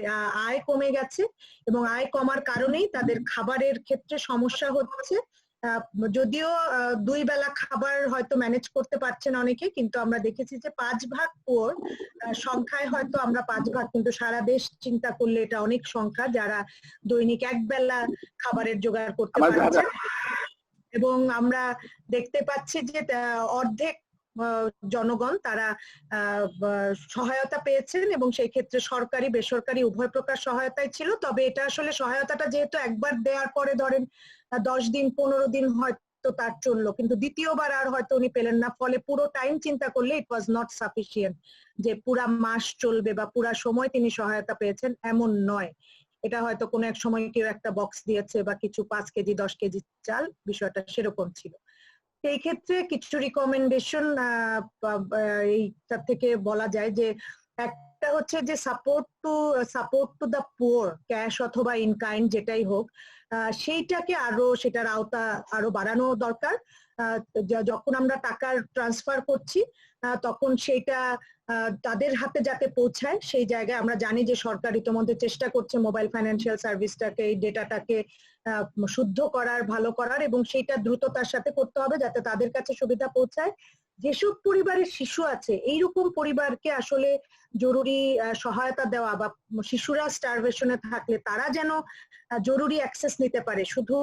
আয় কমে গেছে, এবং আয় কমার কারণেই তাদের খাবারের ক্ষেত্রে সমস্যা হচ্ছে। যদিও 2 বেলা খাবার হয়তো ম্যানেজ করতে পারছেন অনেকে, কিন্তু আমরা দেখেছি যে 5 ভাগ পুয়ার সংখ্যায় হয়তো আমরা 5 ভাগ, কিন্তু সারা দেশ চিন্তা করলে এটা অনেক সংখ্যা যারা দৈনিক 1 বেলা খাবারের জোগাড় করতে পারছেন। এবং আমরা দেখতে পাচ্ছি যে অর্ধেক জনগণ তারা সহায়তা পেয়েছেন, এবং সেই ক্ষেত্রে সরকারি বেসরকারি উভয় প্রকার সহায়তাই ছিল। তবে এটা আসলে সহায়তাটা যেহেতু একবার দেওয়ার পরে ধরেন 10 দিন 15 দিন হয়তো তার চললো, কিন্তু দ্বিতীয়বার আর হয়তো উনি পেলেন না, ফলে পুরো টাইম চিন্তা করলে ইট ওয়াজ নট সাফিসিয়েন্ট যে পুরা মাস চলবে বা পুরা সময় তিনি সহায়তা পেয়েছেন, এমন নয়। এটা হয়তো কোনো এক সময় কেউ একটা বক্স দিয়েছে বা কিছু 5 কেজি 10 কেজি চাল, বিষয়টা সেরকম ছিল। এই ক্ষেত্রে কিছু রিকমেন্ডেশন এইটার থেকে বলা যায় যে একটা হচ্ছে যে support to the poor, cash অথবা ইন কাইন্ড যেটাই হোক, সেইটাকে সেটার আওতা আরো বাড়ানো দরকার। যখন আমরা টাকার ট্রান্সফার করছি তখন সেইটা তাদের হাতে যাতে পৌঁছায় সেই জায়গায় আমরা জানি যে সরকার ইতোমধ্যে চেষ্টা করছে মোবাইল ফাইন্যান্সিয়াল সার্ভিসটাকে, এই ডেটাটাকে শুদ্ধ করার, ভালো করার, এবং সেইটা দ্রুততার সাথে করতে হবে যাতে তাদের কাছে সুবিধা পৌঁছায়। যেসব পরিবারের শিশু আছে এইরকম পরিবারকে আসলে জরুরি সহায়তা দেওয়া, বা শিশুরা স্টারভেশনে থাকলে তারা যেন জরুরি অ্যাক্সেস নিতে পারে, শুধু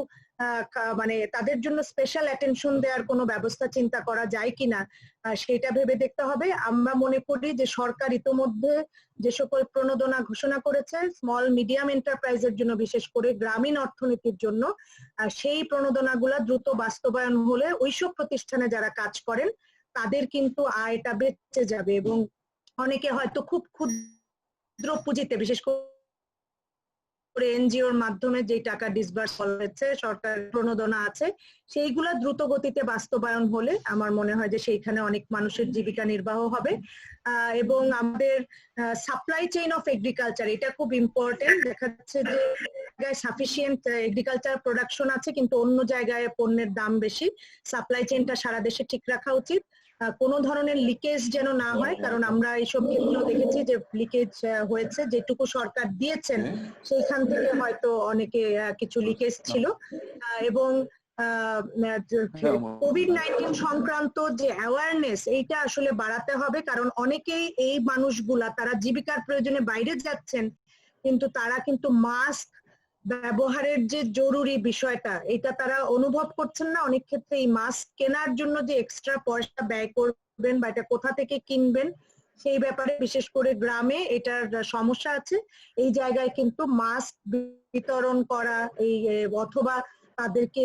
মানে তাদের জন্য স্পেশাল অ্যাটেনশন দেওয়ার কোনো ব্যবস্থা চিন্তা করা যায় কিনা সেটা ভেবে দেখতে হবে। আমরা মনে করি যে সরকার ইতোমধ্যে যে সকল প্রণোদনা ঘোষণা করেছে স্মল মিডিয়াম এন্টারপ্রাইজের জন্য, বিশেষ করে গ্রামীণ অর্থনীতির জন্য, সেই প্রণোদনাগুলো দ্রুত বাস্তবায়ন হলে ওইসব প্রতিষ্ঠানে যারা কাজ করেন তাদের কিন্তু আয়টা বেঁচে যাবে, এবং অনেকে হয়তো খুব ক্ষুদ্র পুঁজিতে, বিশেষ করে এনজিওর মাধ্যমে যে টাকা ডিসবার্স করা হচ্ছে, সরকার প্রণোদনা আছে, সেইগুলা দ্রুত গতিতে বাস্তবায়ন হলে আমার মনে হয় যে সেইখানে অনেক মানুষের জীবিকা নির্বাহ হবে। এবং আমাদের সাপ্লাই চেইন অফ এগ্রিকালচার, এটা খুব ইম্পর্টেন্ট। দেখা যাচ্ছে যে জায়গায় সাফিসিয়েন্ট এগ্রিকালচার প্রোডাকশন আছে কিন্তু অন্য জায়গায় পণ্যের দাম বেশি। সাপ্লাই চেইনটা সারা দেশে ঠিক রাখা উচিত, কোনো ধরনের লিকেজ যেন না হয়, কারণ আমরা এইসব ক্ষেত্রে দেখেছি যে লিকেজ হয়েছে। যেটুকু সরকার দিয়েছেন সেইখান থেকে হয়তো অনেকে কিছু লিকেজ ছিল। এবং কোভিড-19 সংক্রান্ত যে অ্যাওয়ারনেস এইটা আসলে বাড়াতে হবে, কারণ অনেকেই এই মানুষগুলা তারা জীবিকার প্রয়োজনে বাইরে যাচ্ছেন, কিন্তু তারা কিন্তু মাস্ক ব্যবহারের যে জরুরি বিষয়টা এটা তারা অনুভব করছেন না। অনেক ক্ষেত্রে এই মাস্ক কেনার জন্য যে এক্সট্রা পয়সা ব্যয় করবেন বা এটা কোথা থেকে কিনবেন সেই ব্যাপারে বিশেষ করে গ্রামে এটার সমস্যা আছে। এই জায়গায় কিন্তু মাস্ক বিতরণ করা এই অথবা তাদেরকে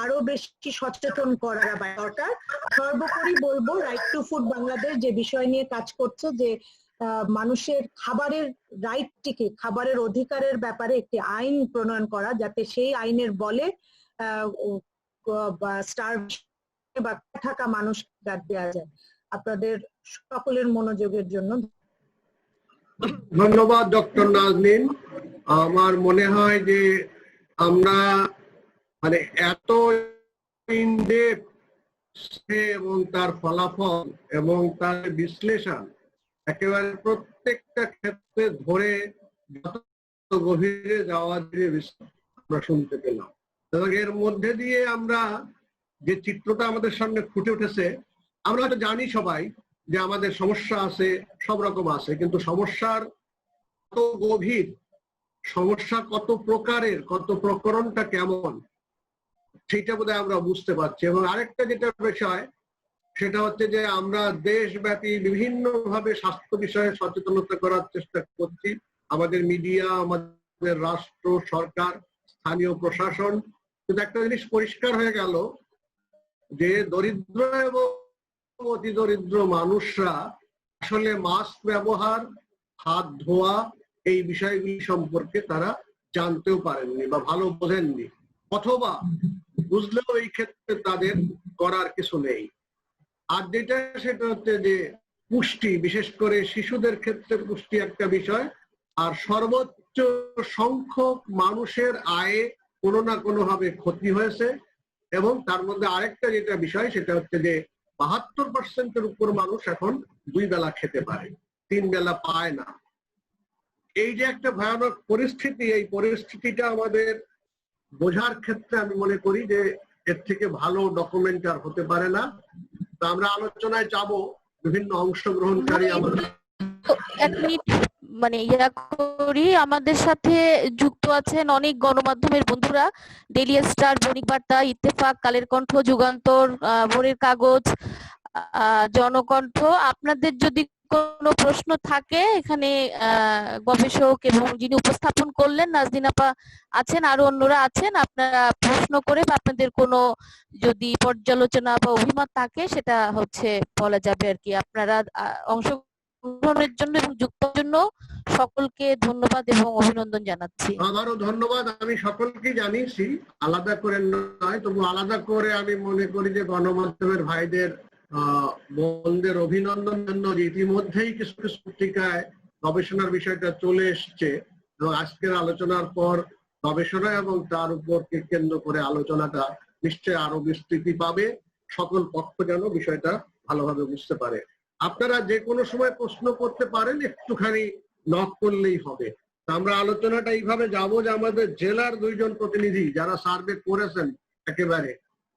আরো বেশি সচেতন করা দরকার। সর্বোপরি বলবো রাইট টু ফুড বাংলাদেশ যে বিষয় নিয়ে কাজ করছে, যে মানুষের খাবারের রাইটটিকে, খাবারের অধিকারের ব্যাপারে একটি আইন প্রণয়ন করা, যাতে সেই আইনের বলে বা থাকা মানুষ দেওয়া যায়। আপনাদের সকলের মনোযোগের জন্য ধন্যবাদ ডক্টর নাজনীন। আমার মনে হয় যে আমরা মানে এত এবং তার ফলাফল এবং তার বিশ্লেষণ একেবারে প্রত্যেকটা ক্ষেত্রে ধরে যত গভীরে যাওয়া দিয়ে আমরা শুনতে পেলাম, এবং এর মধ্যে দিয়ে আমরা যে চিত্রটা আমাদের সামনে ফুটে উঠেছে, আমরা হয়তো জানি সবাই যে আমাদের সমস্যা আছে, সব রকম আছে, কিন্তু সমস্যার কত গভীর, সমস্যা কত প্রকারের, কত প্রকরণটা কেমন, সেইটা বোধহয় আমরা বুঝতে পারছি। এবং আরেকটা যেটা বিষয় সেটা হচ্ছে যে আমরা দেশব্যাপী বিভিন্ন ভাবে স্বাস্থ্য বিষয়ে সচেতনতা করার চেষ্টা করছি, আমাদের মিডিয়া, আমাদের রাষ্ট্র, সরকার, স্থানীয় প্রশাসন। কিন্তু একটা জিনিস পরিষ্কার হয়ে গেল যে দরিদ্র এবং অতি দরিদ্র মানুষরা আসলে মাস্ক ব্যবহার, হাত ধোয়া এই বিষয়গুলি সম্পর্কে তারা জানতেও পারেননি বা ভালো বোঝেননি, অথবা বুঝলেও এই ক্ষেত্রে তাদের করার কিছু নেই। আর যেটা সেটা হচ্ছে যে পুষ্টি, বিশেষ করে শিশুদের ক্ষেত্রে পুষ্টি একটা বিষয়, আর সর্বোচ্চ সংখ্যক মানুষের আয়ে কোনো না কোনো ভাবে ক্ষতি হয়েছে। এবং তার মধ্যে আরেকটা যেটা বিষয় সেটা হচ্ছে যে 72% উপর মানুষ এখন 2 বেলা খেতে পারে, 3 বেলা পায় না। এই যে একটা ভয়ানক পরিস্থিতি, এই পরিস্থিতিটা আমাদের বোঝার ক্ষেত্রে আমি মনে করি যে এর থেকে ভালো ডকুমেন্ট আর হতে পারে না। তো আমরা আলোচনায় যাব, বিভিন্ন অংশগ্রহণকারী আমাদের এক মিনিট মানে করি, আমাদের সাথে যুক্ত আছেন অনেক গণমাধ্যমের বন্ধুরা, ডেইলি স্টার, বণিক বার্তা, ইত্তেফাক, কালের কণ্ঠ, যুগান্তর, ভোরের কাগজ, জনকণ্ঠ। আপনাদের যদি কোনো প্রশ্ন থাকে, এখানে গবেষক এবং যিনি উপস্থাপন করলেন নাজনীন আপা আছেন, আরো অন্যরা আছেন, আপনারা প্রশ্ন করে বা আপনাদের কোনো যদি পর্যালোচনা বা অভিমত থাকে সেটা বলা যাবে আর কি। আপনারা অংশগ্রহণের জন্য এবং যুক্তের জন্য সকলকে ধন্যবাদ এবং অভিনন্দন জানাচ্ছি। আমারও ধন্যবাদ। আমি সকলকে জানিয়েছি, আলাদা করে নয়, তবু আলাদা করে আমি মনে করি যে গণমাধ্যমের ভাইদের, বোনদের অভিনন্দন জন্য ইতিমধ্যেই কিছু কিছু পত্রিকায় গবেষণার বিষয়টা চলে এসছে, এবং আজকের আলোচনার পর গবেষণা এবং তার উপর কেন্দ্র করে আলোচনাটা নিশ্চয়ই আরো বিস্তৃতি পাবে, সকল পক্ষ যেন বিষয়টা ভালোভাবে বুঝতে পারে। আপনারা যে কোনো সময় প্রশ্ন করতে পারেন, একটুখানি নক করলেই হবে। আমরা আলোচনাটা এইভাবে যাব যে আমাদের জেলার 2 জন প্রতিনিধি যারা সার্ভে করেছেন একেবারে,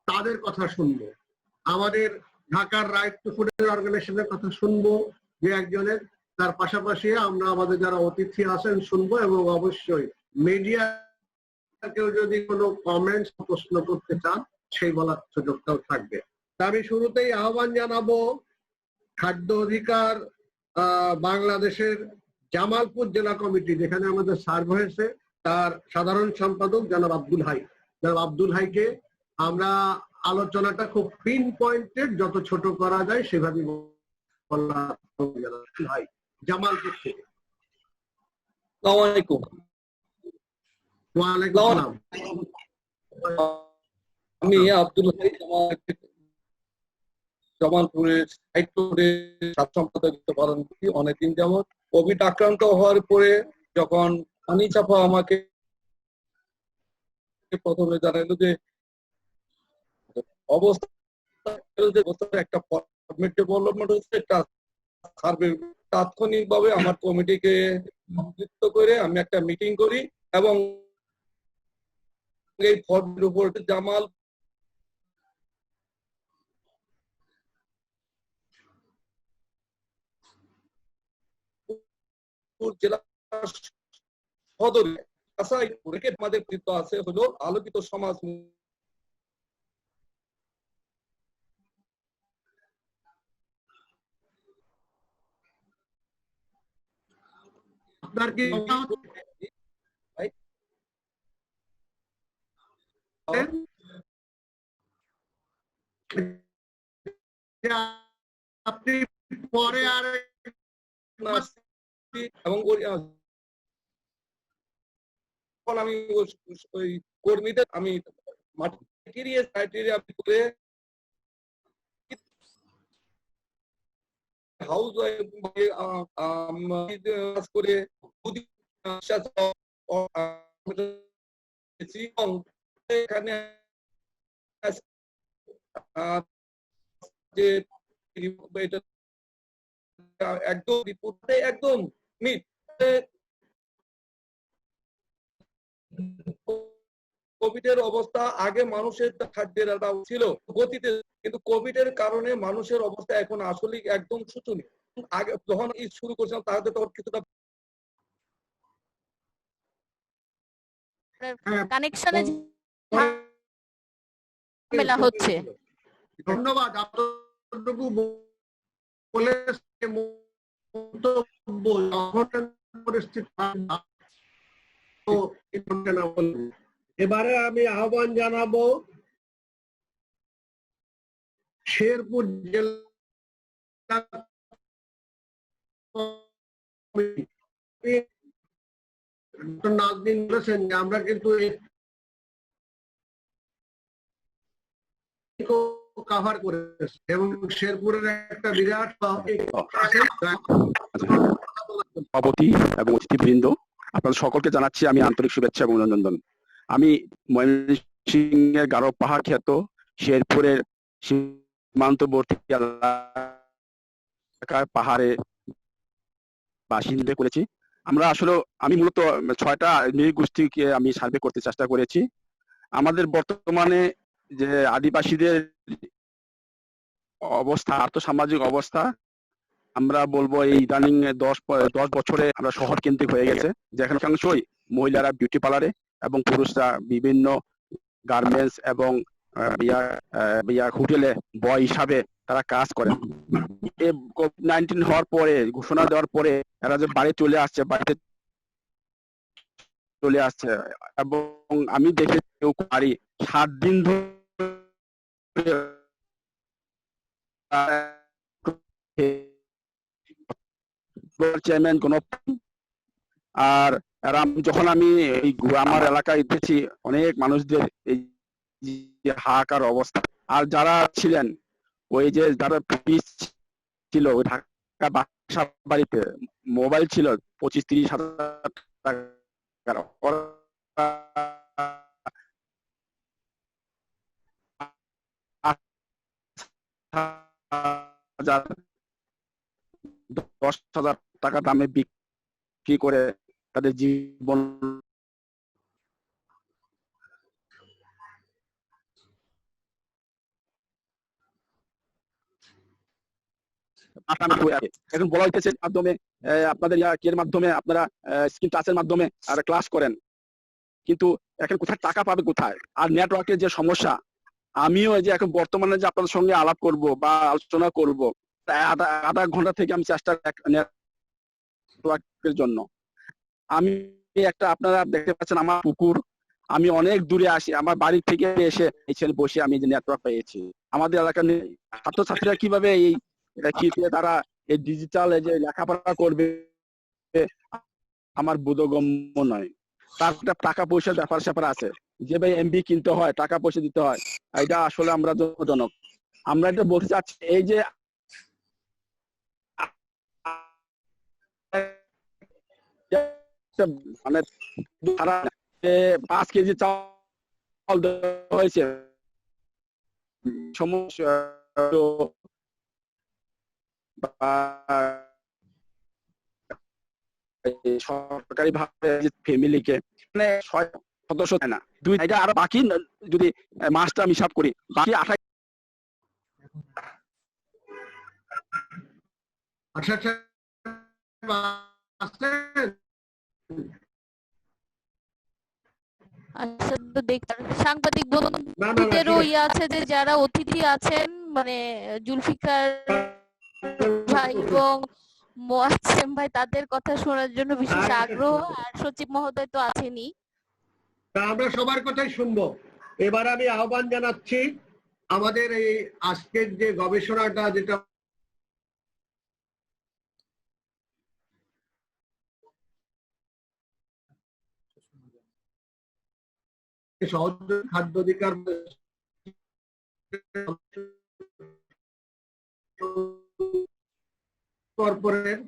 তাদের কথা শুনবো। আমাদের ঢাকার রাইট টু ফুডের অর্গানাইজেশনের কথা শুনবো যে একজনের, তার পাশাপাশি আমরা আমাদের যারা অতিথি আছেন শুনবো, এবং অবশ্যই মিডিয়া কেউ যদি কোনো কমেন্টস প্রশ্ন করতে চান সেই বলার সুযোগটাও থাকবে। তা আমি শুরুতেই আহ্বান জানাবো খাদ্য অধিকার বাংলাদেশের জামালপুর জেলা কমিটি, যেখানে আমাদের সার্ভ হয়েছে, তার সাধারণ সম্পাদক জনাব আব্দুল হাই। জনাব আব্দুল হাইকে আমরা আলোচনাটা খুব পিন পয়েন্টেড, যত ছোট করা যায় সেভাবে বলা। হাই জামালপুর থেকে। আসসালামু আলাইকুম। ওয়ালাইকুম আসসালাম। আমি আব্দুল হাই, জামালপুরের সাহিত্যের সম্পাদক পালন করি অনেকদিন যাবত। কোভিড আক্রান্ত হওয়ার পরে যখন আনি চাপা আমাকে প্রথমে জানাইলো যে অবস্থা একটা ফরম্যাট ডেভেলপমেন্ট হচ্ছে, একটা সার্ভে, তাৎক্ষণিকভাবে আমার কমিটিকে সংযুক্ত করে আমি একটা মিটিং করি এবং এই ফর্মের উপর জামাল জেলা সদরে আমাদের কৃতিত্ব আছে হলো আলোকিত সমাজ। আপনার কি আপনি পরে আর এবং আমি ওই কর্মীদের আমি ক্রাইটেরিয়া করে হাউস ওয়াইফ করে এখানে যে একদম রিপোর্টে একদম মিট কোভিড এর অবস্থা আগে মানুষের খাদ্যের একটা ছিল গতিতে, কিন্তু কোভিড এর কারণে মানুষের অবস্থা এখন আসলে একদম শোচনীয়। আগে যখন শুরু করছিলাম তাহলে তখন কিছুটা কানেকশনে ঝামেলা হচ্ছে। ধন্যবাদ। আপনারটুকু বলে মন্তব্য পরিস্থিতি এবারে আমি আহ্বান জানাবো শেরপুর জেলা নাজনীন বলেছেন যে আমরা কিন্তু কভার করেছি এবং শেরপুরের একটা বিরাট সভাপতি এবং অতিথিবৃন্দ, আপনাদের সকলকে জানাচ্ছি আমি আন্তরিক শুভেচ্ছা এবং অভিনন্দন। আমি ময়মনসিংহের গারো পাহাড় খ্যাত শেরপুরের সীমান্তবর্তী এলাকার পাহাড়ে বাসিন্দা করেছি। আমি মূলত 6টা নৃগোষ্ঠীকে আমি সার্ভে করতে চেষ্টা করেছি। আমাদের বর্তমানে যে আদিবাসীদের অবস্থা, আর্থসামাজিক অবস্থা, আমরা বলবো এই ইদানিং 10 বছরে আমরা শহর কেন্দ্রিক হয়ে গেছে, যেখানে অধিকাংশই মহিলারা বিউটি পার্লারে এবং পুরুষরা বিভিন্ন গার্মেন্টস এবং হোটেলে বয় হিসাবে তারা কাজ করেন। কোভিড-19 হওয়ার পরে, ঘোষণা দেওয়ার পরে এরা যে বাড়িতে চলে আসছে এবং আমি দেখে কেউ বাড়ি 7 দিন ধরে চেয়ারম্যান কোন আর যখন আমি আমার এলাকায় দেখেছি অনেক মানুষদের এই হাহাকার অবস্থা। আর যারা ছিলেন ওই যে যারা ছিল ওই ঢাকা বাসা বাড়িতে মোবাইল ছিল 25-30 হাজার টাকার, $10,000 টাকা দামে বিক্রি করে তাদের জীবন এখন বলা হইতেছে মাধ্যমে আপনাদের এর মাধ্যমে আপনারা স্ক্রিন টাচের মাধ্যমে ক্লাস করেন, কিন্তু এখন কোথায় টাকা পাবে কোথায়? আর নেটওয়ার্কের যে সমস্যা, আমিও এই যে এখন বর্তমানে যে আপনাদের সঙ্গে আলাপ করব বা আলোচনা করব, আধা ঘন্টা থেকে আমি চেষ্টা নেটওয়ার্কের জন্য। আমি আপনারা দেখতে পাচ্ছেন আমার পুকুর, আমি অনেক দূরে আসি, আমার বাড়ি থেকে এসে এখানে বসে আমি যে নেটওয়ার্ক পেয়েছি। আমাদের এলাকার ছাত্রছাত্রীরা কিভাবে তারা এই ডিজিটাল যে লেখাপড়া করবে আমার বোধগম্য নয়। তার একটা টাকা পয়সার ব্যাপার স্যাপার আছে, যে ভাই এমবি কিনতে হয়, টাকা পয়সা দিতে হয়, এটা আসলে আমরা দুঃখজনক। আমরা এটা বলতে চাচ্ছি, এই যে মানে 5 কেজি চাল হয়েছে সমস্যা সরকারি ভাবে ফ্যামিলিকে মানে সদস্য দেয় না দুই এটা আর বাকি যদি মাসটা আমি হিসাব করি বাকি 28 আচ্ছা আচ্ছা আচ্ছা, তো দেখতে সাংবাদিক না, না, বন্ধুদেরও ঠিক আছে। আছে যে যারা অতিথি আছেন, মানে জুলফিকার ভাই এবং মোয়াজ্জেম ভাই, তাদের কথা শোনার জন্য বিশেষ আগ্রহ, আর সচিব মহোদয় তো আছেনই। তা আমরা সবার কথাই শুনবো। এবার আমি আহ্বান জানাচ্ছি আমাদের এই আজকের যে গবেষণাটা যেটা সহজ খাদ্য অধিকার কর্পোরেট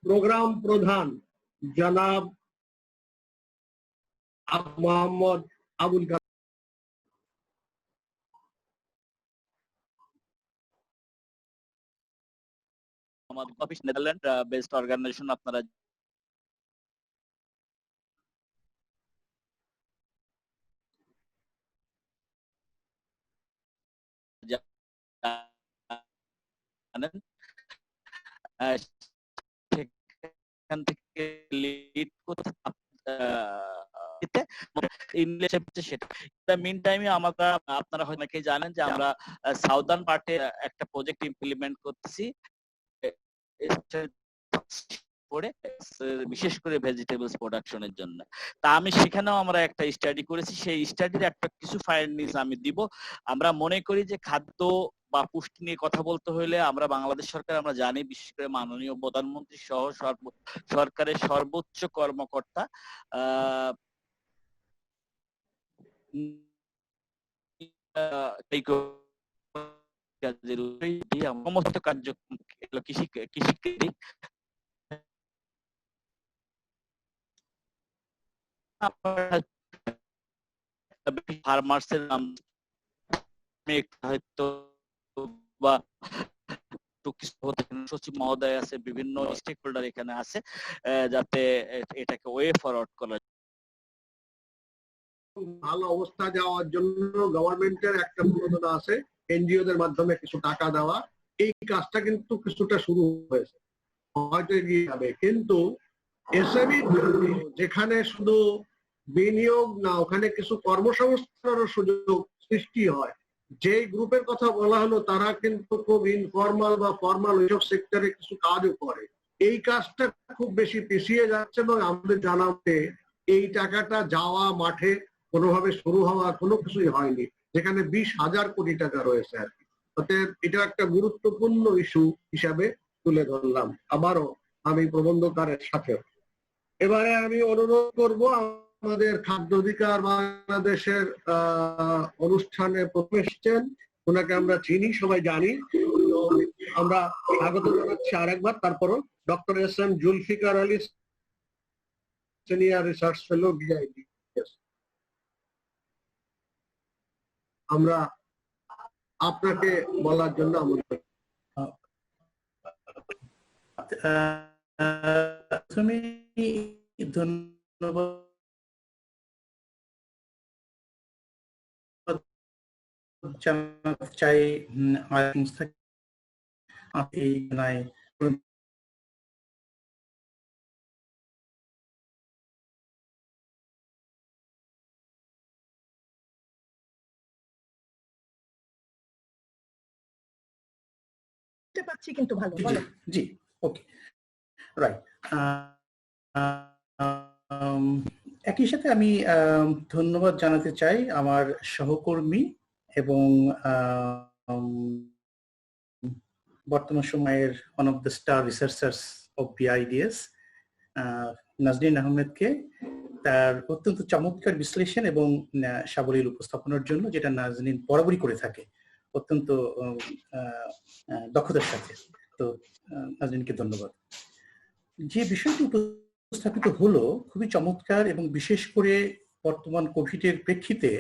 প্রোগ্রাম প্রধান জনাব মোহাম্মদ আবুল কালাম। আমাদের অফিস নেদারল্যান্ড বেসড অর্গানাইজেশন, আপনারা জানেন সেখান থেকে লিড করতে ইংলিশে সেটা মিন টাইমে আমরা আপনারা হয়তো অনেকেই জানেন যে আমরা সাউদার্ন পার্টে একটা প্রজেক্ট ইমপ্লিমেন্ট করতেছি বিশেষ করে ভেজিটেবলস প্রোডাকশনের জন্য। তা আমি সেখানেও আমরা একটা স্টাডি করেছি, সেই স্টাডির একটা কিছু ফাইন্ডিংস আমি দিব। আমরা মনে করি যে খাদ্য বা পুষ্টি নিয়ে কথা বলতে হলে আমরা বাংলাদেশ সরকার, আমরা জানি বিশেষ করে মাননীয় প্রধানমন্ত্রী সহ সরকারের সর্বোচ্চ কর্মকর্তা সমস্ত কার্যক্রম কৃষি ফার্মার্সের নাম হয়তো বা সচিব মহোদয় আছে, বিভিন্ন স্টেক হোল্ডার এখানে আছে, যাতে এটাকে ওয়ে ফরওয়ার্ড করা ভালো অবস্থা যাওয়ার জন্য গভর্নমেন্টের একটা প্রণোদনা আছে, এনজিও দের মাধ্যমে কিছু টাকা দেওয়া। এই কাজটা কিন্তু কিছুটা শুরু হয়েছে, হয়তো এগিয়ে যাবে। কিন্তু এসএমই যেখানে শুধু বিনিয়োগ না, ওখানে কিছু কর্মসংস্থানের সুযোগ সৃষ্টি হয়। যে গ্রুপের কথা বলা হলো তারা কিন্তু খুব ইনফর্মাল বা ফর্মাল ওইসব সেক্টরে কিছু কাজও করে। এই কাজটা খুব বেশি পিছিয়ে যাচ্ছে এবং আমাদের জানাতে এই টাকাটা যাওয়া মাঠে কোনোভাবে শুরু হওয়া কোনো কিছুই হয়নি, যেখানে 20,000 কোটি টাকা রয়েছে আর কি। অতএব এটা একটা গুরুত্বপূর্ণ ইস্যু হিসাবে তুলে ধরলাম আবারও আমি প্রবন্ধকারের সাথে। এবারে আমি অনুরোধ করব আমাদের খাদ্য অধিকার বাংলাদেশের অনুষ্ঠানে প্রথম এসেছেন, ওনাকে আমরা চিনি, সবাই জানি, আমরা স্বাগত জানাচ্ছি আরেকবার। তারপরও doctor S M. Zulfikar Ali, senior research fellow, DID. আমরা আপনাকে বলার জন্য আমন্ত্রণ। তুমি ধন্যবাদ চাই পাচ্ছি কিন্তু ভালো। জি, ওকে, রাইট। একই সাথে আমি ধন্যবাদ জানাতে চাই আমার সহকর্মী এবং বর্তমান সময়ের one of the star researchers of BIDS Naznin আহমেদকে তার অত্যন্ত চমৎকার বিশ্লেষণ এবং সাবলীল উপস্থাপনার জন্য, যেটা নাজনীন বরাবরই করে থাকে অত্যন্ত দক্ষতার সাথে। তো নাজনীনকে ধন্যবাদ। যে বিষয়টি উপস্থাপিত হলো খুবই চমৎকার এবং বিশেষ করে বর্তমান কোভিডের প্রেক্ষিতে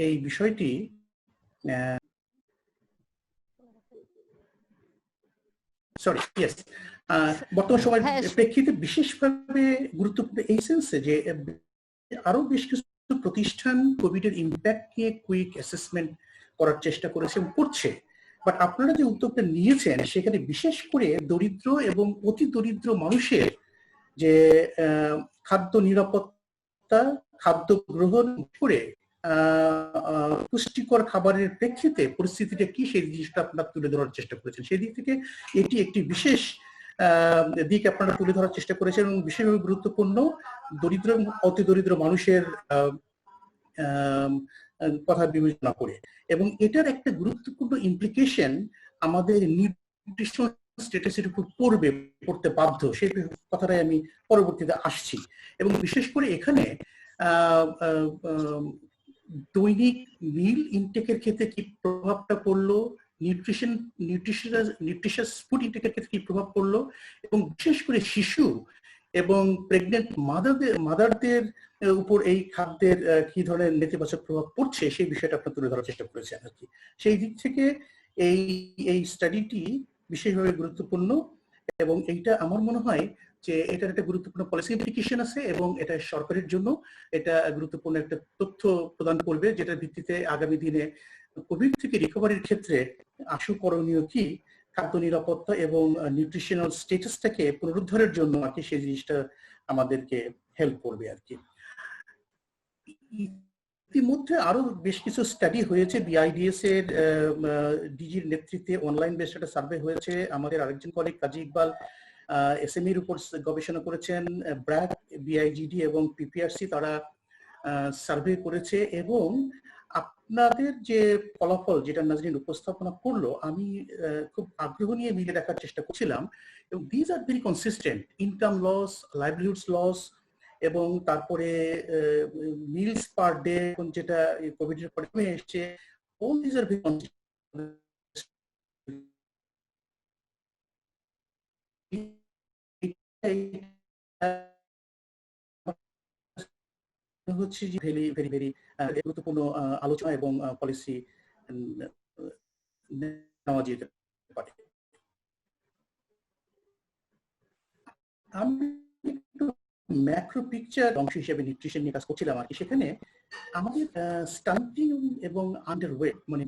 এই বিষয়টি সরি ইয়েস বর্তমান সময়ের প্রেক্ষিতে বিশেষভাবে গুরুত্বপূর্ণ এই সেন্সে যে আরো বেশ কিছু প্রতিষ্ঠান কোভিড এর ইম্প্যাক্ট নিয়ে কুইক অ্যাসেসমেন্ট করার চেষ্টা করেছে এবং করছে, বাট আপনারা যে উদ্যোগটা নিয়েছেন সেখানে বিশেষ করে দরিদ্র এবং অতি দরিদ্র মানুষের যে খাদ্য নিরাপত্তা, খাদ্য গ্রহণ করে পুষ্টিকর খাবারের প্রেক্ষিতে পরিস্থিতিটা কি সেই জিনিসটা আপনারা তুলে ধরার চেষ্টা করেছেন। সেই দিক থেকে এটি একটি বিশেষ দিক আপনারা তুলে ধরার চেষ্টা করেছেন এবং বিশেষভাবে গুরুত্বপূর্ণ দরিদ্র এবং অতি দরিদ্র মানুষের কথা বিবেচনা করে, এবং এটার একটা গুরুত্বপূর্ণ ইমপ্লিকেশন আমাদের নিউট্রিশন স্ট্যাটাসের উপর পড়তে বাধ্য, সেই কথাটাই আমি পরবর্তীতে আসছি। এবং বিশেষ করে এখানে দৈনিক মিল ইনটেকের ক্ষেত্রে কি প্রভাবটা পড়লো, নিউট্রিশিয়াস ফুড ইনটেকের ক্ষেত্রে কি প্রভাব পড়লো, এবং বিশেষ করে শিশু এবং প্রেগনেন্ট মাদারদের উপর এই খাদ্যের কি ধরনের নেতিবাচক প্রভাব পড়ছে সেই বিষয়টা আপনার তুলে ধরার চেষ্টা করেছেন আর কি। সেই দিক থেকে এই স্টাডিটি বিশেষভাবে গুরুত্বপূর্ণ, এবং এইটা আমার মনে হয় যে এটার একটা গুরুত্বপূর্ণ পলিসি ইমপ্লিকেশন আছে এবং এটা সরকারের জন্য এটা গুরুত্বপূর্ণ একটা তথ্য প্রদান করবে, যেটার ভিত্তিতে আগামী দিনে কোভিড থেকে রিকভারির ক্ষেত্রে আশু করণীয় কি, খাদ্য নিরাপত্তা এবং নিউট্রিশনাল স্ট্যাটাসটাকে পুনরুদ্ধারের জন্য আর কি সেই জিনিসটা আমাদেরকে হেল্প করবে আর কি। ইতিমধ্যে আরো বেশ কিছু স্টাডি হয়েছে, বিআইডিএস এর ডিজির নেতৃত্বে অনলাইন বেসড একটা সার্ভে হয়েছে। আমাদের আরেকজন কলিগ কাজী ইকবাল এসএমইর উপর গবেষণা করেছেন, ব্র্যাক, বিআইজিডি এবং পিপিআরসি তারা সার্ভে করেছে, এবং আপনাদের যে ফলাফল যেটা নাজরিন উপস্থাপনা করলো আমি খুব আগ্রহ নিয়ে মিলে দেখার চেষ্টা করছিলাম, এবং these are very consistent, income loss, livelihoods loss, এবং তারপরে মিলস পার ডে যেটা কোভিড এর পরে কমে এসেছে, all these are very হচ্ছে যে ভেরি ভেরি ভেরি গুরুত্বপূর্ণ আলোচনা এবং পলিসি নেওয়া যেতে পারে। আমি একটু ম্যাক্রো পিকচার অংশ হিসেবে নিউট্রিশন নিয়ে কাজ করছিলাম আর কি। সেখানে আমাদের স্টান্টিং এবং আন্ডারওয়েট মানে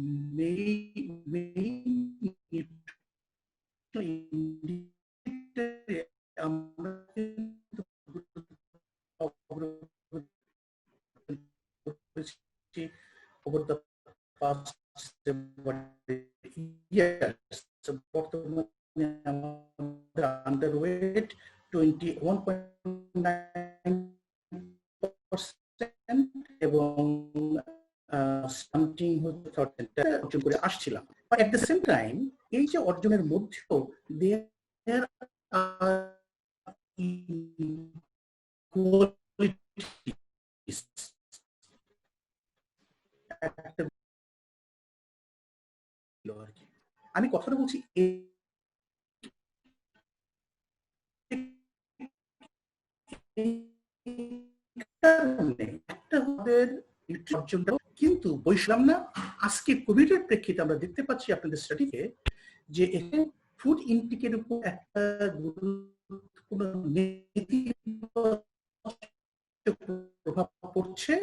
আমরা over the past years, বর্তমানে আমাদের আন্ডারওয়েট 21.9% এবং স্টান্টিং হচ্ছে 30% অর্জন করে আসছিলাম। But at the same time এই যে অর্জনের মধ্যেও দেয়ার আমি কথাটা বলছি কিন্তু বইছিলাম না। আজকে কোভিড এর প্রেক্ষিতে আমরা দেখতে পাচ্ছি আপনাদের স্টাডিতে যে এখানে ফুড ইনটেকের উপর একটা গুরুত্বপূর্ণ প্রভাব পড়ছে,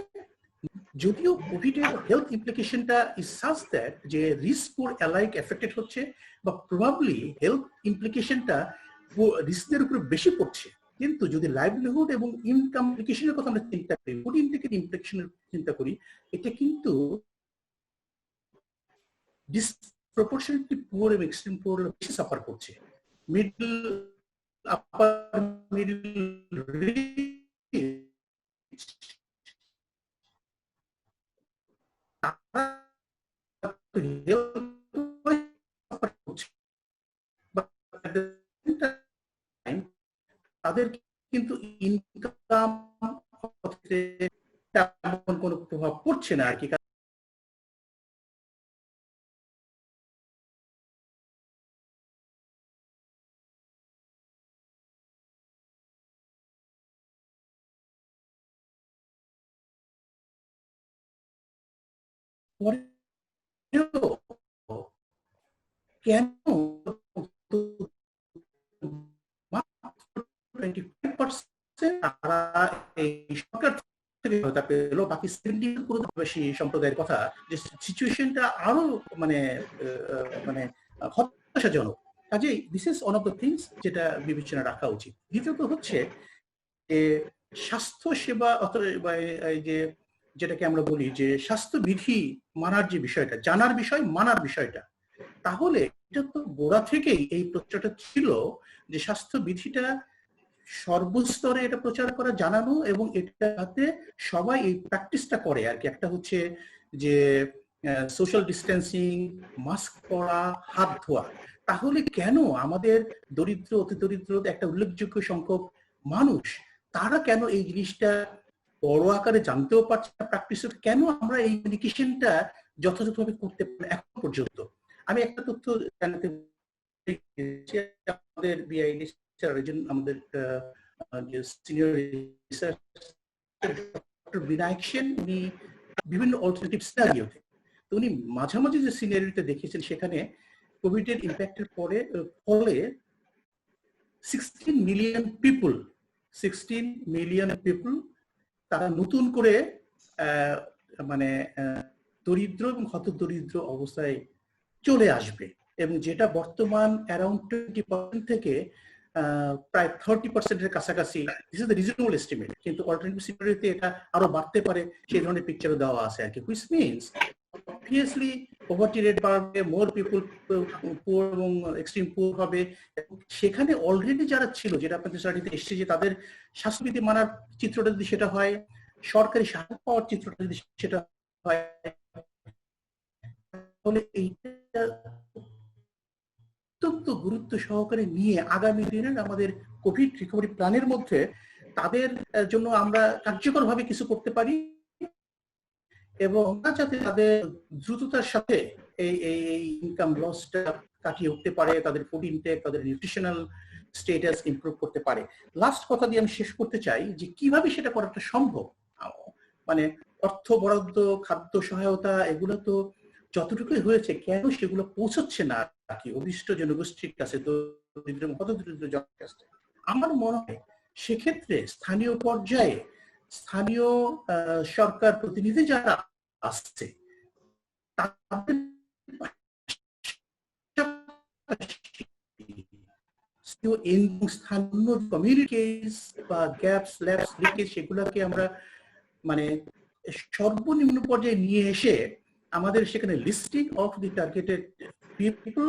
যদিও কোভিড এর হেলথ ইমপ্লিকেশনটা ইজ সাচ দ্যাট যে রিস্ক পুর অ্যালাইক এফেক্টেড হচ্ছে, বা প্রবাবলি হেলথ ইমপ্লিকেশনটা রিস্কদের উপর বেশি পড়ছে। কিন্তু যদি লাইভলিহুড এবং ইনকাম ইমপ্লিকেশনের কথা আমরা চিন্তা করি, ফুড ইনটেকের ইমপ্লিকেশনের চিন্তা করি, এটা কিন্তু ডিসপ্রপোর্শনেটলি পুয়ার এবং এক্সট্রিম পুয়ার বেশি সাফার করছে। মিডল আপার মিডল তাদের কিন্তু ইনকাম তেমন কোনো প্রভাব পড়ছে না আর কি। পরেও কেন 25% তারা এই সরকার থেকে হয়তো পেল, বাকি 70% বেশি সম্প্রদায়ের কথা, যে সিচুয়েশনটা আরো মানে মানে হতাশাজনক। কাজেই this is one of the things যেটা বিবেচনা রাখা উচিত। দ্বিতীয়ত হচ্ছে যে স্বাস্থ্য সেবা অথবা এই যে যেটাকে আমরা বলি যে স্বাস্থ্যবিধি মানার যে বিষয়টা, জানার বিষয়, মানার বিষয়টা, তাহলে এটা তো গোড়া থেকেই এই প্রচারটা ছিল যে স্বাস্থ্যবিধিটা সর্বস্তরে এটা প্রচার করা, জানানো, এবং এটাতে সবাই এই প্র্যাকটিসটা করে আর কি। একটা হচ্ছে যে সোশ্যাল ডিস্টেন্সিং, মাস্ক পরা, হাত ধোয়া। তাহলে কেন আমাদের দরিদ্র, অতি দরিদ্র একটা উল্লেখযোগ্য সংখ্যক মানুষ, তারা কেন এই জিনিসটা বড় আকারে জানতেও পারছে না, প্র্যাকটিস কেন আমরা এই এডুকেশনটা যথাযথভাবে করতে পারি এখন পর্যন্ত? আমি একটা তথ্য জানাতে আমাদের বিআইডি আমাদের সিনিয়র রিসার্চ বিনায়ক সেন, উনি বিভিন্ন অল্টারনেটিভ সিনারিওতে, তো উনি মাঝামাঝি যে সিনারিওতে দেখেছেন সেখানে কোভিড এর ইম্প্যাক্টের ফলে 16 মিলিয়ন পিপল তারা নতুন করে মানে দরিদ্র এবং হতদরিদ্র অবস্থায় চলে আসবে, এবং যেটা বর্তমান অ্যারাউন্ড 20% থেকে প্রায় 30% কাছাকাছি। This is the reasonable estimate, কিন্তু অল্টারনেটিভ সিনারিওতে এটা আরো বাড়তে পারে, সেই ধরনের পিকচারও দেওয়া আছে আর কি। Which means obviously poverty rate বাড়বে, মোর পিপল পুয়ার এবং এক্সট্রিম পুয়ার হবে। সেখানে অলরেডি যারা ছিল, যেটা আপনাদের স্টাডিতে এসেছে, যে তাদের স্বাস্থ্যবিধি মানার চিত্রটা যদি সেটা হয়, সরকারি সাহায্য পাওয়ার চিত্রটা যদি সেটা হয়, তাহলে এইটা অত্যন্ত গুরুত্ব সহকারে নিয়ে আগামী দিনের আমাদের কোভিড রিকভারি প্ল্যানের মধ্যে তাদের জন্য আমরা কার্যকরভাবে কিছু করতে পারি, এবং যাতে তাদের দ্রুততার সাথে এই ইনকাম লসটা কাটিয়ে উঠতে পারে, তাদের ফুড ইনটেক, তাদের নিউট্রিশনাল স্টেটাস ইমপ্রুভ করতে পারে। লাস্ট কথা দিয়ে আমি শেষ করতে চাই যে কিভাবে সেটা করাটা সম্ভব। মানে অর্থ বরাদ্দ, খাদ্য সহায়তা, এগুলো তো যতটুকুই হয়েছে, কেন সেগুলো পৌঁছচ্ছে না কি অভিষ্ট জনগোষ্ঠীর কাছে, দরিদ্র এবং হতদরিদ্র জনের কাছে? আমার মনে হয় সেক্ষেত্রে স্থানীয় পর্যায়ে স্থানীয় সরকার প্রতিনিধি যারা আসছে, তাদের স্থানীয় কমিউনিটিস বা গ্যাপস, ল্যাপস, লিকেজ, সেগুলোকে আমরা মানে সর্বনিম্ন পর্যায়ে নিয়ে এসে আমাদের সেখানে listing of the targeted people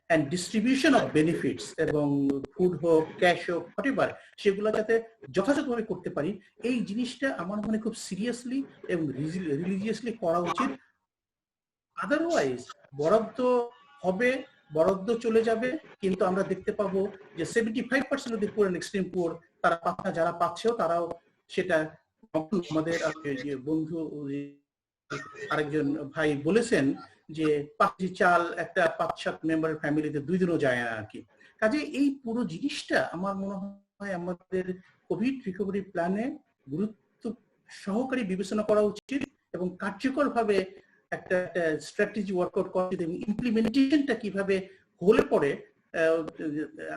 and distribution of benefits, এবং ফুড হোক, ক্যাশ হোক, হোয়াটএভার, সেগুলো যাতে যথাযথভাবে করতে পারি, এই জিনিসটা আমার মনে খুব সিরিয়াসলি এবং রিলিজিয়াসলি করা উচিত। আদারওয়াইজ বরাদ্দ হবে, বরাদ্দ চলে যাবে, কিন্তু আমরা দেখতে পাবো যে 75% of the poor and extreme poor তারা পাচ্ছে, যারা পাচ্ছেও তারাও সেটা, আমাদের বন্ধু আরেকজন ভাই বলেছেন যে 5 কেজি চাল একটা 5-7 মেম্বারের ফ্যামিলিতে 2 দিনও যায় না আর কি। কাজে এই পুরো জিনিসটা আমার মনে হয় আমাদের কোভিড রিকভারি প্ল্যানে গুরুত্ব সহকারে বিবেচনা করা উচিত, এবং কার্যকরভাবে একটা স্ট্র্যাটেজি ওয়ার্কআউট করা উচিত, এবং ইমপ্লিমেন্টেশনটা কিভাবে হলে পরে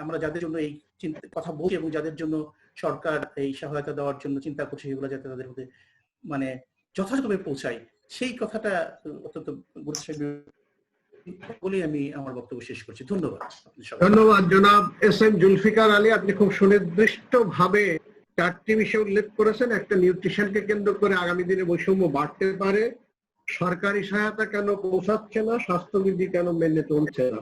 আমরা যাদের জন্য এই কথা বলছি এবং যাদের জন্য সরকার এই সহায়তা দেওয়ার জন্য চিন্তা করছে, সেগুলো যাতে তাদের মধ্যে মানে যথাযথভাবে পৌঁছায়, সেই কথাটা অত্যন্ত গুরুত্ব বলে আমি আমার বক্তব্য শেষ করছি। ধন্যবাদ। ধন্যবাদ জনাব এস এম জুলফিকার আলী, আপনি খুব সুনির্দিষ্ট ভাবে 4টি বিষয় উল্লেখ করেছেন। একটা, নিউট্রিশনকে কেন্দ্র করে আগামী দিনে বৈষম্য বাড়তে পারে, সরকারি সহায়তা কেন পৌঁছাচ্ছে না, স্বাস্থ্যবিধি কেন মেনে চলছে না।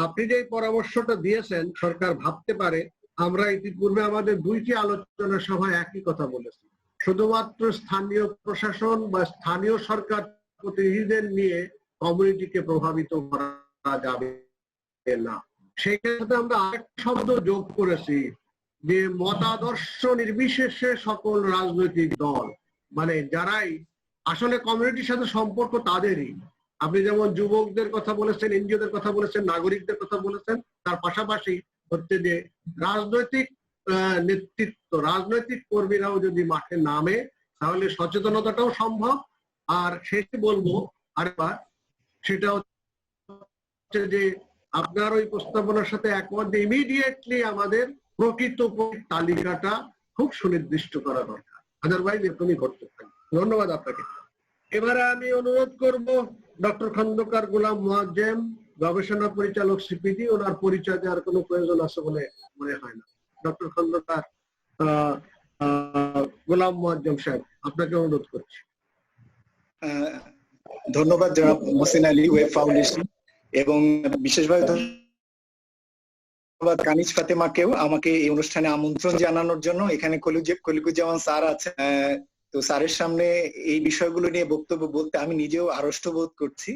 আপনি যে পরামর্শটা দিয়েছেন সরকার ভাবতে পারে, আমরা ইতিপূর্বে আমাদের 2টি আলোচনা সভায় একই কথা বলেছি। শুধুমাত্র স্থানীয় প্রশাসন বা স্থানীয় সরকার প্রতিনিধিদের নিয়ে কমিউনিটিকে প্রভাবিত করা যাবে না। সেই ক্ষেত্রে আমরা আরেকটা শব্দ যোগ করেছি যে মতাদর্শ নির্বিশেষে সকল রাজনৈতিক দল, মানে যারাই আসলে কমিউনিটির সাথে সম্পর্ক তাদেরই। আপনি যেমন যুবকদের কথা বলেছেন, এনজিওদের কথা বলেছেন, নাগরিকদের কথা বলেছেন, তার পাশাপাশি হচ্ছে যে রাজনৈতিক নেতৃত্ব, রাজনৈতিক কর্মীরাও যদি মাঠে নামে তাহলে সচেতনতাটাও সম্ভব। আর শেষে বলবো, আরেকবার, সেটা হচ্ছে যে আপনার ওই প্রস্তাবনার সাথে একমত যে ইমিডিয়েটলি আমাদের প্রকৃত তালিকাটা খুব সুনির্দিষ্ট করা দরকার, আদারওয়াইজ এরকমই ঘটতে থাকে। ধন্যবাদ আপনাকে। এবারে আমি অনুরোধ করব ডক্টর খন্দকার গোলাম মোয়াজ্জেম, গবেষণা পরিচালক সিপিডি, ওনার পরিচয় দেওয়ার কোনো প্রয়োজন আছে বলে মনে হয় না। ডক্টর খন্দকার গোলাম মোয়াজ্জেম সাহেব, আপনাকে অনুরোধ করছি। ধন্যবাদ জনাব মহসিন আলী, ওয়েব ফাউন্ডেশন, এবং বিশেষভাবে ধন্যবাদ কানিজ ফাতেমাকেও আমাকে এই অনুষ্ঠানে আমন্ত্রণ জানানোর জন্য। এখানে খলিকুজ্জামান স্যার আছে, তো স্যারের সামনে এই বিষয়গুলো নিয়ে বক্তব্য বলতে আমি নিজেও আড়ষ্ট বোধ করছি।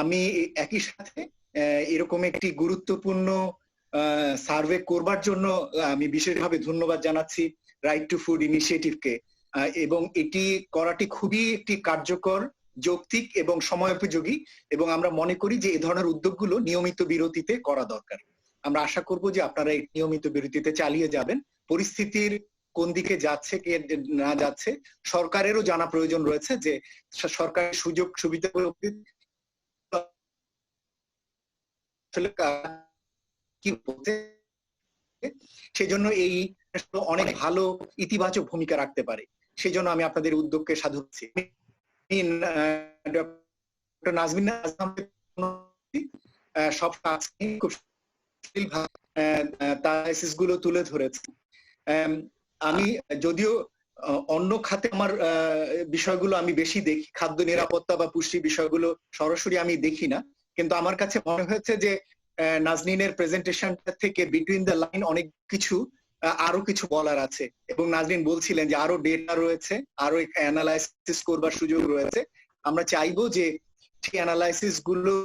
আমি একই সাথে এরকম একটি গুরুত্বপূর্ণ সার্ভে করবার জন্য আমি বিশেষভাবে ধন্যবাদ জানাচ্ছি রাইট টু ফুড ইনিশিয়েটিভকে, এবং এটি করাটি খুবই একটি কার্যকর, যৌক্তিক এবং সময়োপযোগী, এবং আমরা মনে করি যে এই ধরনের উদ্যোগগুলো নিয়মিত বিরতিতে করা দরকার। আমরা আশা করব যে আপনারা এই নিয়মিত বিরতিতে চালিয়ে যাবেন। পরিস্থিতির কোন দিকে যাচ্ছে কে না যাচ্ছে সরকারেরও জানা প্রয়োজন রয়েছে, যে সরকারের সুযোগ সুবিধা কি বলতে, সেজন্য এই অনেক ভালো ইতিবাচক ভূমিকা রাখতে পারে। সেই জন্য আমি আপনাদের উদ্যোগকে সাধুচ্ছি। নাজমিন সব খুব গুলো তুলে ধরেছে। আমি যদিও অন্য খাতে আমার বিষয়গুলো আমি বেশি দেখি, খাদ্য নিরাপত্তা বা পুষ্টি বিষয়গুলো সরাসরি আমি দেখি না, কিন্তু আমার কাছে মনে হয়েছে যে নাজনীনের প্রেজেন্টেশনটা থেকে বিটুইন দ্য লাইন অনেক কিছু আরো কিছু বলার আছে, এবং নাজনীন বলছিলেন যে আরো ডেটা রয়েছে, আরো অ্যানালাইসিস করবার সুযোগ রয়েছে। আমরা চাইবো যে সেই অ্যানালাইসিস গুলো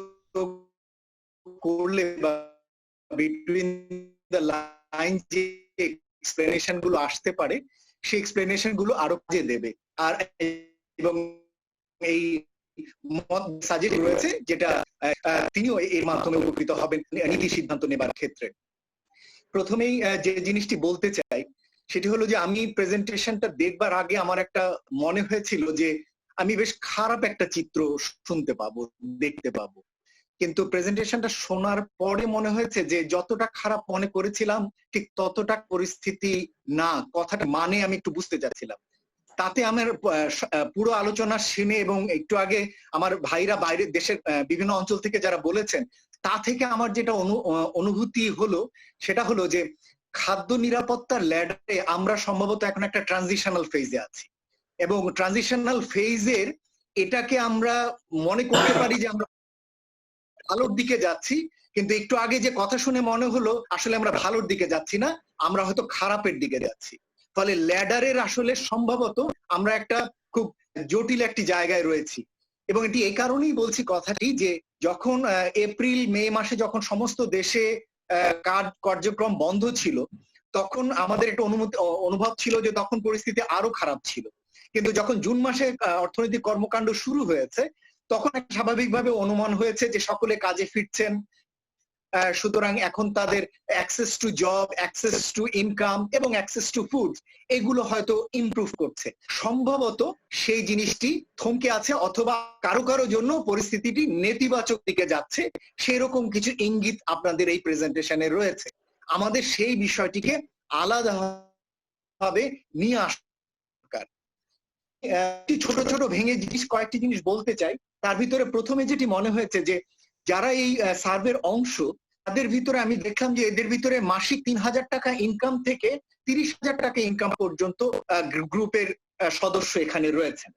করলে বা বিটুইন দ্য লাইন যে এক্সপ্লেনেশন গুলো আসতে পারে, সেই এক্সপ্লেনেশন গুলো আরো কাজে দেবে। আর এবং এই সাজেস্ট রয়েছে যেটা তিনিও এর মাধ্যমে উপকৃত হবেন নীতি সিদ্ধান্ত নেবার ক্ষেত্রে। প্রথমেই যে জিনিসটি বলতে চাই সেটি হলো যে আমি প্রেজেন্টেশনটা দেখবার আগে আমার একটা মনে হয়েছিল যে আমি বেশ খারাপ একটা চিত্র শুনতে পাবো, দেখতে পাবো, কিন্তু প্রেজেন্টেশনটা শোনার পরে মনে হয়েছে যে যতটা খারাপ মনে করেছিলাম ঠিক ততটা পরিস্থিতি না। কথাটা মানে আমি একটু বুঝতে চাচ্ছিলাম। তাতে আমার পুরো আলোচনা শুনে এবং একটু আগে আমার ভাইরা বাইরের দেশের বিভিন্ন অঞ্চল থেকে যারা বলেছেন, তা থেকে আমার যেটা অনুভূতি হলো সেটা হলো যে খাদ্য নিরাপত্তার ল্যাডারে আমরা সম্ভবত এখন একটা ট্রানজিশনাল ফেজে আছি, এবং ট্রানজিশনাল ফেজের এটাকে আমরা মনে করতে পারি যে আমরা ভালোর দিকে যাচ্ছি, কিন্তু একটু আগে যে কথা শুনে মনে হলো আসলে আমরা ভালোর দিকে যাচ্ছি না, আমরা হয়তো খারাপের দিকে যাচ্ছি। ফলে ল্যাডারের আসলে সম্ভবত আমরা একটা খুব জটিল একটি জায়গায় রয়েছি। এবং এটি এই কারণেই বলছি কথাটি যে যখন এপ্রিল মে মাসে যখন সমস্ত দেশে কার্যক্রম বন্ধ ছিল, তখন আমাদের একটা অনুভব ছিল যে তখন পরিস্থিতি আরো খারাপ ছিল। কিন্তু যখন জুন মাসে অর্থনৈতিক কর্মকাণ্ড শুরু হয়েছে, তখন স্বাভাবিকভাবে অনুমান হয়েছে যে সকলে কাজে ফিরছেন, সুতরাং এখন তাদের access to job, access to income এবং অ্যাক্সেস টু ফুড এগুলো হয়তো ইমপ্রুভ করছে। সম্ভবত সেই জিনিসটি থমকে আছে, অথবা কারো কারো জন্য পরিস্থিতিটি নেতিবাচক দিকে যাচ্ছে, সেরকম কিছু ইঙ্গিত আপনাদের এই প্রেজেন্টেশনে রয়েছে। আমাদের সেই বিষয়টিকে আলাদাভাবে নিয়ে আসা দরকার। ছোট ছোট ভেঙে কয়েকটি জিনিস বলতে চাই। তার ভিতরে প্রথমে যেটি মনে হয়েছে যে যারা এই সার্ভের অংশ, তাদের ভিতরে আমি দেখলাম যে এদের ভিতরে মাসিক ৩,০০০ টাকা ইনকাম থেকে ৩০,০০০ টাকা ইনকাম পর্যন্ত গ্রুপের সদস্য এখানে রয়েছেন।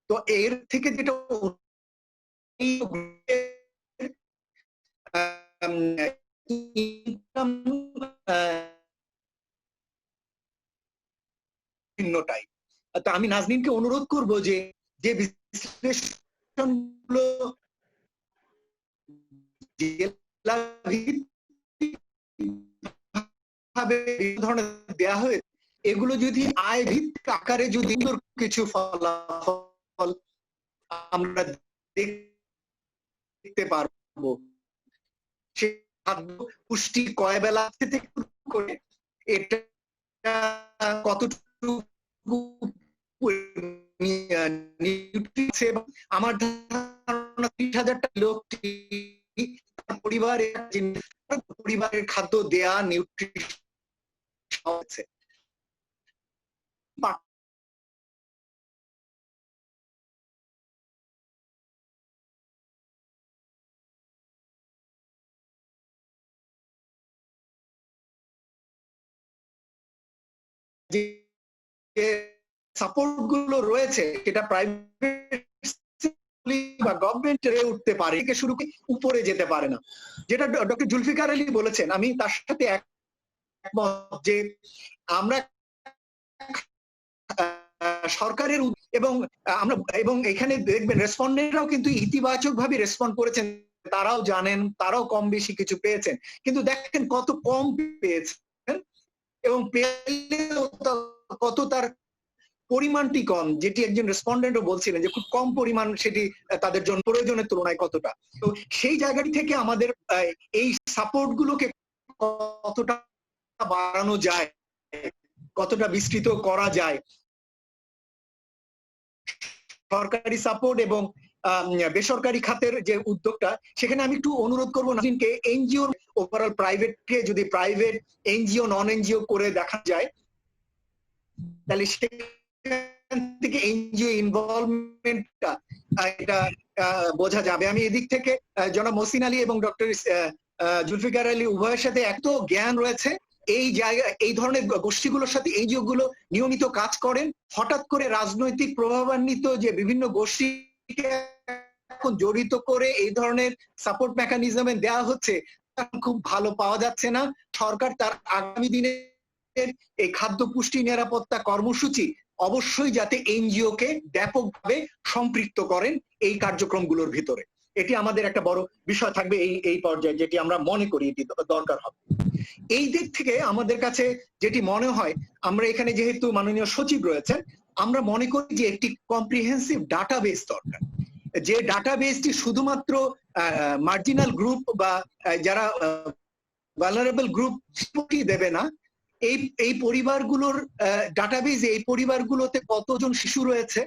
তো এর থেকে যেটা ভিন্নটাই। তো আমি নাজনীনকে অনুরোধ করব যে যে বিশ্লেষণগুলো দেয়া হয়েছে এগুলো যদি আয় ভিত্তিক আকারে যদি কিছু ফলাফল আমরা দেখতে পারবো, সে খাদ্য পুষ্টি কয় বেলা থেকে করে এটা কতটুকু আমার ধারণা 30,000টা লোক পরিবারের খাদ্য দেয়া নিউট্রিশন যে সাপোর্ট গুলো রয়েছে সেটা প্রাইভেট বা গভর্নমেন্ট উঠতে পারে, থেকে শুরু করে উপরে যেতে পারে না। যেটা ডক্টর জুলফিকার আলী বলেছেন, আমি তার সাথে একমত যে আমরা সরকারের এবং এখানে দেখবেন রেসপন্ডেন্টরাও কিন্তু ইতিবাচক ভাবে রেসপন্ড করেছেন, তারাও জানেন, তারাও কম বেশি কিছু পেয়েছেন, কিন্তু দেখেন কত কম পেয়েছেন এবং পেলেও কত তার পরিমাণটি কম, যেটি একজন রেসপন্ডেন্টও বলছিলেন যে খুব কম পরিমাণ সেটি তাদের জন্য প্রয়োজনের তুলনায় কতটা। তো সেই জায়গাটি থেকে আমাদের এই সাপোর্ট গুলোকে কতটা বাড়ানো যায়, কতটা বিস্তৃত করা যায়, সরকারি সাপোর্ট এবং বেসরকারি খাতের যে উদ্যোগটা, সেখানে আমি একটু অনুরোধ করবো নাজিনকে, এনজিও ওভারঅল প্রাইভেটকে যদি প্রাইভেট এনজিও নন এনজিও করে দেখা যায়, তাহলে সেখান থেকে এনজিও ইনভলভমেন্টটা এটা বোঝা যাবে। আমি এদিক থেকে জনাব মহসিন আলী এবং ডক্টর জুলফিকার আলী উভয়ের সাথে এত জ্ঞান রয়েছে, এই জায়গায় এই ধরনের গোষ্ঠীগুলোর সাথে এনজিও গুলো নিয়মিত কাজ করেন। হঠাৎ করে রাজনৈতিক প্রভাবান্বিত যে বিভিন্ন গোষ্ঠীকে এখন জড়িত করে এই ধরনের সাপোর্ট মেকানিজমে দেওয়া হচ্ছে, খুব ভালো পাওয়া যাচ্ছে না। সরকার তার আগামী দিনে এই খাদ্য পুষ্টি নিরাপত্তা কর্মসূচি অবশ্যই যাতে এনজিও কে ব্যাপকভাবে সম্পৃক্ত করেন এই কার্যক্রমগুলোর ভিতরে, এটি আমাদের একটা বড় বিষয় থাকবে এই পর্যায়ে, যেটি আমরা মনে করি এটি দরকার হবে। এই দিক থেকে আমাদের কাছে যেটি মনে হয়, আমরা এখানে যেহেতু মাননীয় সচিব রয়েছেন, আমরা মনে করি যে একটি কম্প্রিহেন্সিভ ডাটাবেস দরকার, যে ডাটাবেসটি শুধুমাত্র মার্জিনাল গ্রুপ বা যারা ভালনারেবল গ্রুপ দেবে না, এই পরিবারগুলোর ডাটাবেস, এই পরিবারগুলোতে কতজন শিশু রয়েছে,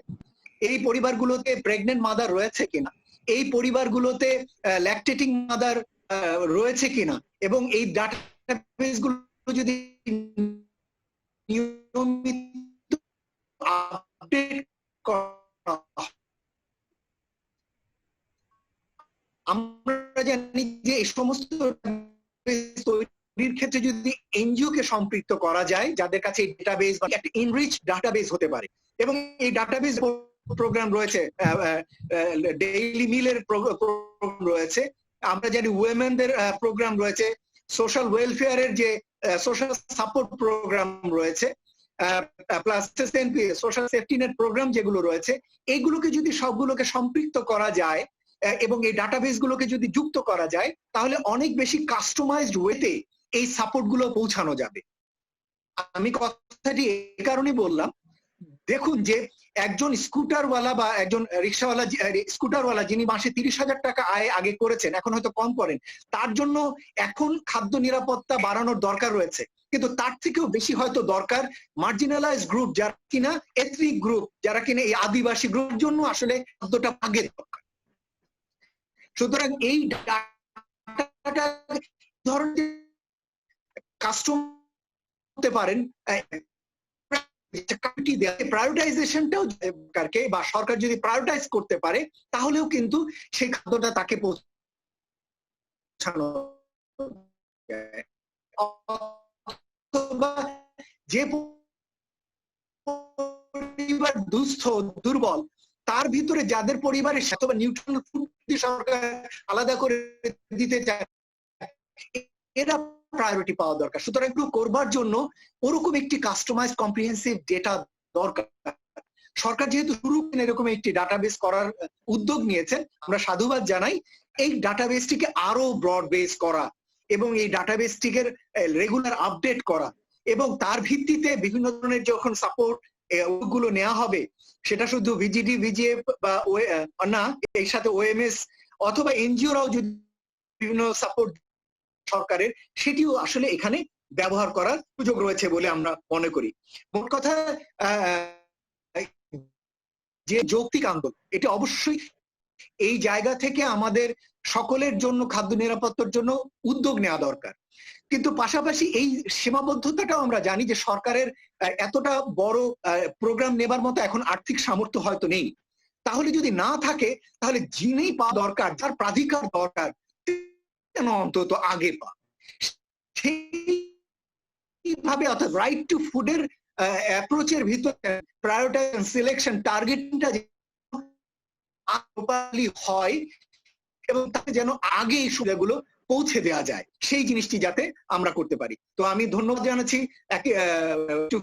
এই পরিবারগুলোতে প্রেগনেন্ট মাদার রয়েছে কিনা, এই পরিবারগুলোতে ল্যাকটেটিং মাদার রয়েছে কিনা, এবং এই ডাটাবেস গুলো যদি নিয়মিত আপডেট করা, আমরা জানি যে এই সমস্ত তৈরির ক্ষেত্রে যদি এনজিও কে সম্পৃক্ত করা যায়, যাদের কাছে এই ডাটাবেস বা একটা ইনরিচ ডাটাবেস হতে পারে, এবং এই ডাটাবেস প্রোগ্রাম রয়েছে, ডেইলি মিলের প্রোগ্রাম রয়েছে, আমরা জানি উইমেনদের প্রোগ্রাম রয়েছে, সোশ্যাল ওয়েলফেয়ারের যে সোশ্যাল সাপোর্ট প্রোগ্রাম রয়েছে, plus social safety net program যেগুলো রয়েছে, এইগুলোকে যদি সবগুলোকে সম্পৃক্ত করা যায় এবং এই ডাটাবেস গুলোকে যদি যুক্ত করা যায়, তাহলে অনেক বেশি কাস্টমাইজড ওয়েতে এই সাপোর্ট গুলো পৌঁছানো যাবে। আমি কথাটি এই কারণে বললাম, দেখুন যে একজন স্কুটারওয়ালা বা একজন রিক্সাওয়ালা, স্কুটারওয়ালা যিনি মাসে 30,000 টাকা আয় আগে করেছেন, এখন হয়তো কম করেন, তার জন্য এখন খাদ্য নিরাপত্তা বাড়ানোর দরকার রয়েছে, কিন্তু তার থেকেও বেশি হয়তো দরকার মার্জিনালাইজ গ্রুপ, যারা কিনা এথনিক গ্রুপ, যারা কিনা এই আদিবাসী গ্রুপের জন্য আসলে খাদ্যটা আগে দরকার। সুতরাং এই ডাটাটা ধরনের কাস্টম করতে পারেন, প্রায়োরিটাইজেশনটাও সরকারকে বা সরকার যদি প্রায়োরিটাইজ করতে পারে, তাহলেও কিন্তু সেই খাদ্যটা তাকে পৌঁছানো, যে পরিবার দুস্থ দুর্বল, তার ভিতরে যাদের পরিবারের সাথে নিউট্রিশনাল ফুড সরকার আলাদা করে দিতে চায়, এরা প্রায়োরিটি পাওয়া দরকার। সুতরাং একটু করবার জন্য ওরকম একটি কাস্টমাইজ কম্প্রিহেন্সিভ ডেটা দরকার। সরকার যেহেতু শুরু এরকম একটি ডাটাবেস করার উদ্যোগ নিয়েছেন, আমরা সাধুবাদ জানাই। এই ডাটাবেসটিকে আরো ব্রড বেস করা এবং এই ডাটাবেসটিকে রেগুলার আপডেট করা, এবং তার ভিত্তিতে বিভিন্ন ধরনের যখন সাপোর্ট গুলো নেওয়া হবে, সেটা শুধু ভিজিডি ভিজিএফ বা না, এর সাথে ওএমএস অথবা এনজিওরাও যদি বিভিন্ন সাপোর্ট সরকারের, সেটিও আসলে এখানে ব্যবহার করার সুযোগ রয়েছে বলে আমরা মনে করি। মোট কথা যে যৌক্তিক আন্দোলন, এটা অবশ্যই এই জায়গা থেকে আমাদের সকলের জন্য খাদ্য নিরাপত্তার জন্য উদ্যোগ নেওয়া দরকার। কিন্তু পাশাপাশি এই সীমাবদ্ধতাটাও আমরা জানি যে সরকারের এতটা বড় প্রোগ্রাম নেবার মতো এখন আর্থিক সামর্থ্য হয়তো নেই। তাহলে যদি না থাকে তাহলে যিনি পাওয়া দরকার, যার প্রাধিকার দরকার, কেন অন্তত আগে পা সেইভাবে, অর্থাৎ রাইট টু ফুডের অ্যাপ্রোচের ভিতরে প্রায়োরিটাইজেশন, সিলেকশন, টার্গেটিংটা হয় এবং তাতে যেন আগে এই সুবিধাগুলো পৌঁছে দেওয়া যায়, সেই জিনিসটি যাতে আমরা করতে পারি। তো আমি ধন্যবাদ জানাচ্ছি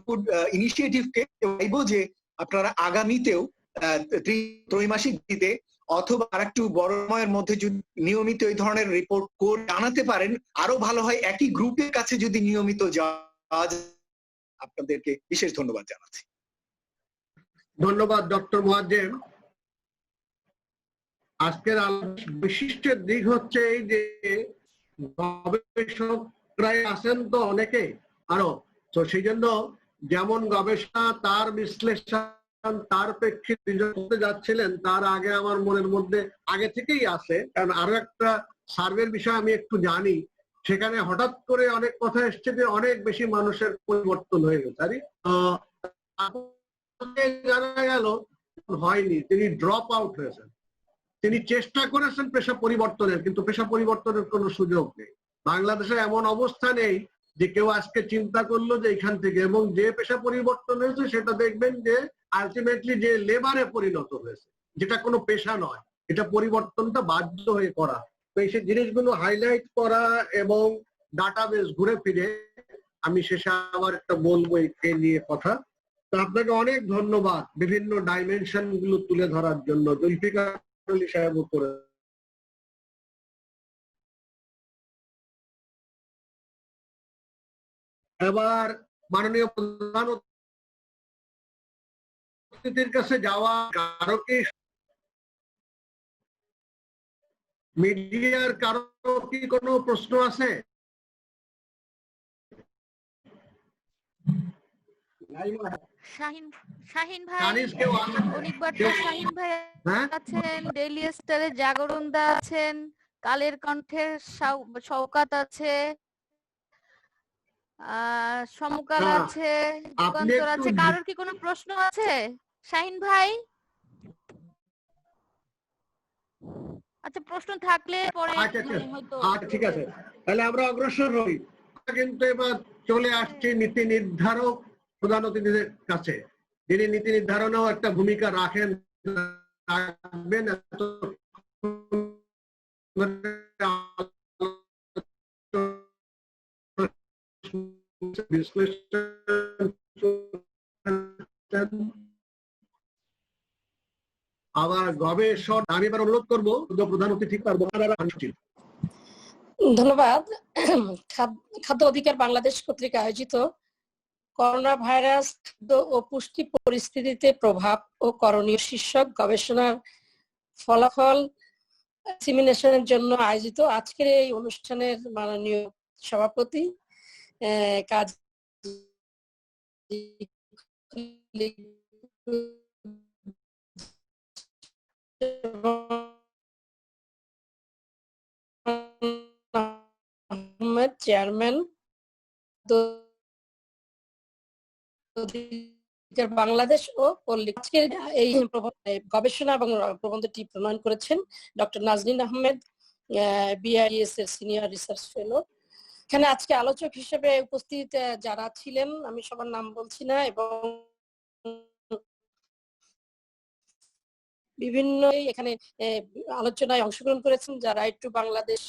ফুড ইনিশিয়েটিভকে, চাইব যে আপনারা আগামীতেও ত্রৈমাসিক ভিত্তিতে অথবা আরেকটু বড় সময়ের মধ্যে যদি নিয়মিত এই ধরনের রিপোর্ট করে জানাতে পারেন আরো ভালো হয়। একই গ্রুপের কাছে যদি নিয়মিত যাওয়া যায়, আপনাদেরকে বিশেষ ধন্যবাদ জানাচ্ছি। ধন্যবাদ ডক্টর মুয়াজ্জেম। আজকের বিশিষ্টের দিক হচ্ছে এই যে গবেষকরা আছেন তো অনেকে আরো, তো সেই জন্য যেমন গবেষণা, তার বিশ্লেষণ, তার প্রেক্ষিতে করতে যাচ্ছিলেন, তার আগে আমার মনের মধ্যে আগে থেকেই আছে, কারণ আরো একটা সার্ভের বিষয় আমি একটু জানি, সেখানে হঠাৎ করে অনেক কথা এসছে যে অনেক বেশি মানুষের পরিবর্তন হয়ে গেছে। জানা গেল হয়নি, তিনি ড্রপ আউট হয়েছেন। তিনি চেষ্টা করেছেন পেশা পরিবর্তনের, কিন্তু পেশা পরিবর্তনের কোনো সুযোগ নেই। বাংলাদেশে এমন অবস্থা নেই যে কেউ আজকে চিন্তা করলো যে এখান থেকে, এবং যে পেশা পরিবর্তন হয়েছে সেটা দেখবেন যে আলটিমেটলি যে লেবারে পরিণত হয়েছে, যেটা কোনো পেশা নয়, এটা পরিবর্তনটা বাধ্য হয়ে করা। তো এই জিনিসগুলো হাইলাইট করা এবং ডাটাবেস ঘুরে ফিরে আমি শেষে আবার একটা বলবো এই নিয়ে কথা। তো আপনাকে অনেক ধন্যবাদ বিভিন্ন ডাইমেনশন গুলো তুলে ধরার জন্য। জুলফিকার আলী সাহেব উপরে এবার মাননীয় প্রধান অতিথির কাছে যাওয়া, কারো কি মিডিয়ার কারো কি কোনো প্রশ্ন আছে? শাহিন ভাই, অনেকবার শাহিন ভাই আছেন, ডেইলি স্টারে জাগরণ দা আছেন, কালের কণ্ঠের শওকাত আছে, সমকাল আছে, যুগান্তর আছে। কারোর কি কোনো প্রশ্ন আছে শাহিন ভাই? আচ্ছা, প্রশ্ন থাকলে পরে হয়তো। ঠিক আছে, তাহলে আমরা অগ্রসর হই। কিন্তু এবার চলে আসছে নীতি নির্ধারক প্রধান অতিথিদের কাছে, যিনি নীতি নির্ধারণেও একটা ভূমিকা রাখেন, রাখবেন। আবার গবেষক, আমি এবার অনুরোধ করবো প্রধান অতিথি পারবো। ধন্যবাদ। খাদ্য অধিকার বাংলাদেশ কর্তৃক আয়োজিত করোনা ভাইরাস খাদ্য ও পুষ্টি পরিস্থিতিতে প্রভাব ও করণীয় শীর্ষক গবেষণার ফলাফল সিমিনেশনের জন্য আয়োজিত আজকের এই অনুষ্ঠানের মাননীয় সভাপতি কাজী আহমেদ, চেয়ারম্যান বাংলাদেশ ও পল্লী, আজকের এই গবেষণা এবং প্রবন্ধটি প্রণয়ন করেছেন ডক্টর নাজনীন আহমেদ, বিআইএস এর সিনিয়র রিসার্চ ফেলো। এখানে আজকে আলোচক হিসেবে উপস্থিত যারা ছিলেন, আমি সবার নাম বলছি না, এবং বিভিন্ন এখানে আলোচনায় অংশগ্রহণ করেছেন যারা রাইট টু বাংলাদেশ,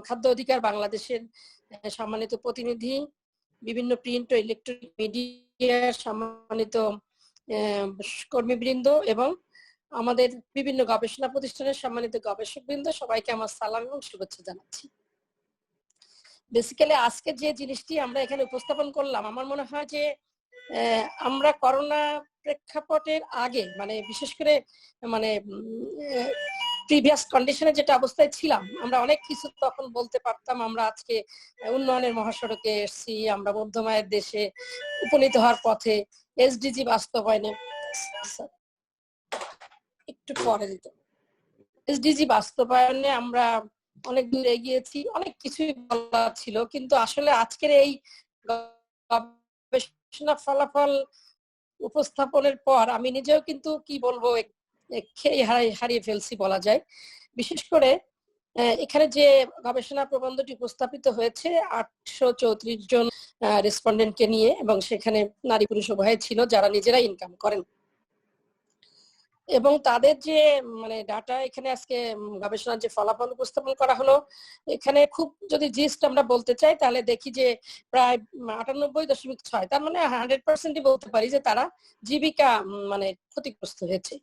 খাদ্য অধিকার বাংলাদেশের সম্মানিত প্রতিনিধি, বিভিন্ন প্রিন্ট ও ইলেকট্রনিক মিডিয়ার সম্মানিত কর্মীবৃন্দ এবং আমাদের বিভিন্ন গবেষণা প্রতিষ্ঠানের সম্মানিত গবেষকবৃন্দ, সবাইকে আমার সালাম এবং শুভেচ্ছা জানাচ্ছি। বেসিক্যালি আজকে যে জিনিসটি আমরা এখানে উপস্থাপন করলাম, আমার মনে হয় যে আমরা করোনা প্রেক্ষাপটের আগে, মানে বিশেষ করে মানে প্রিভিয়াস কন্ডিশনে যেটা অবস্থায় ছিলাম, আমরা অনেক কিছু তখন বলতে পারতাম। আমরা আজকে উন্নয়নের মহাসড়কে এসেছি, আমরা মধ্যমায়ের দেশে উপনীত হওয়ার পথে, এসডিজি বাস্তবায়নে। একটু পরে দিত। এসডিজি বাস্তবায়নে আমরা অনেক দূর এগিয়েছি, অনেক কিছুই বলা ছিল, কিন্তু আসলে আজকের এই গবেষণা ফলাফল উপস্থাপনের পর আমি নিজেও কিন্তু কি বলবো খেয়ে হারিয়ে ফেলছি বলা যায়। বিশেষ করে এখানে যে গবেষণা প্রবন্ধটি উপস্থাপিত হয়েছে 834 জন রেসপন্ডেন্টকে নিয়ে, এবং সেখানে নারী পুরুষ উভয় ছিল যারা নিজেরাই ইনকাম করেন, এবং তাদের যে মানে ডাটা এখানে আজকে গবেষণার যে ফলাফল উপস্থাপন করা হলো, এখানে খুব যদি জিস্ট আমরা বলতে চাই তাহলে দেখি যে প্রায় 98.6, তার মানে 100%ই বলতে পারি যে তারা জীবিকা মানে ক্ষতিগ্রস্ত হয়েছে।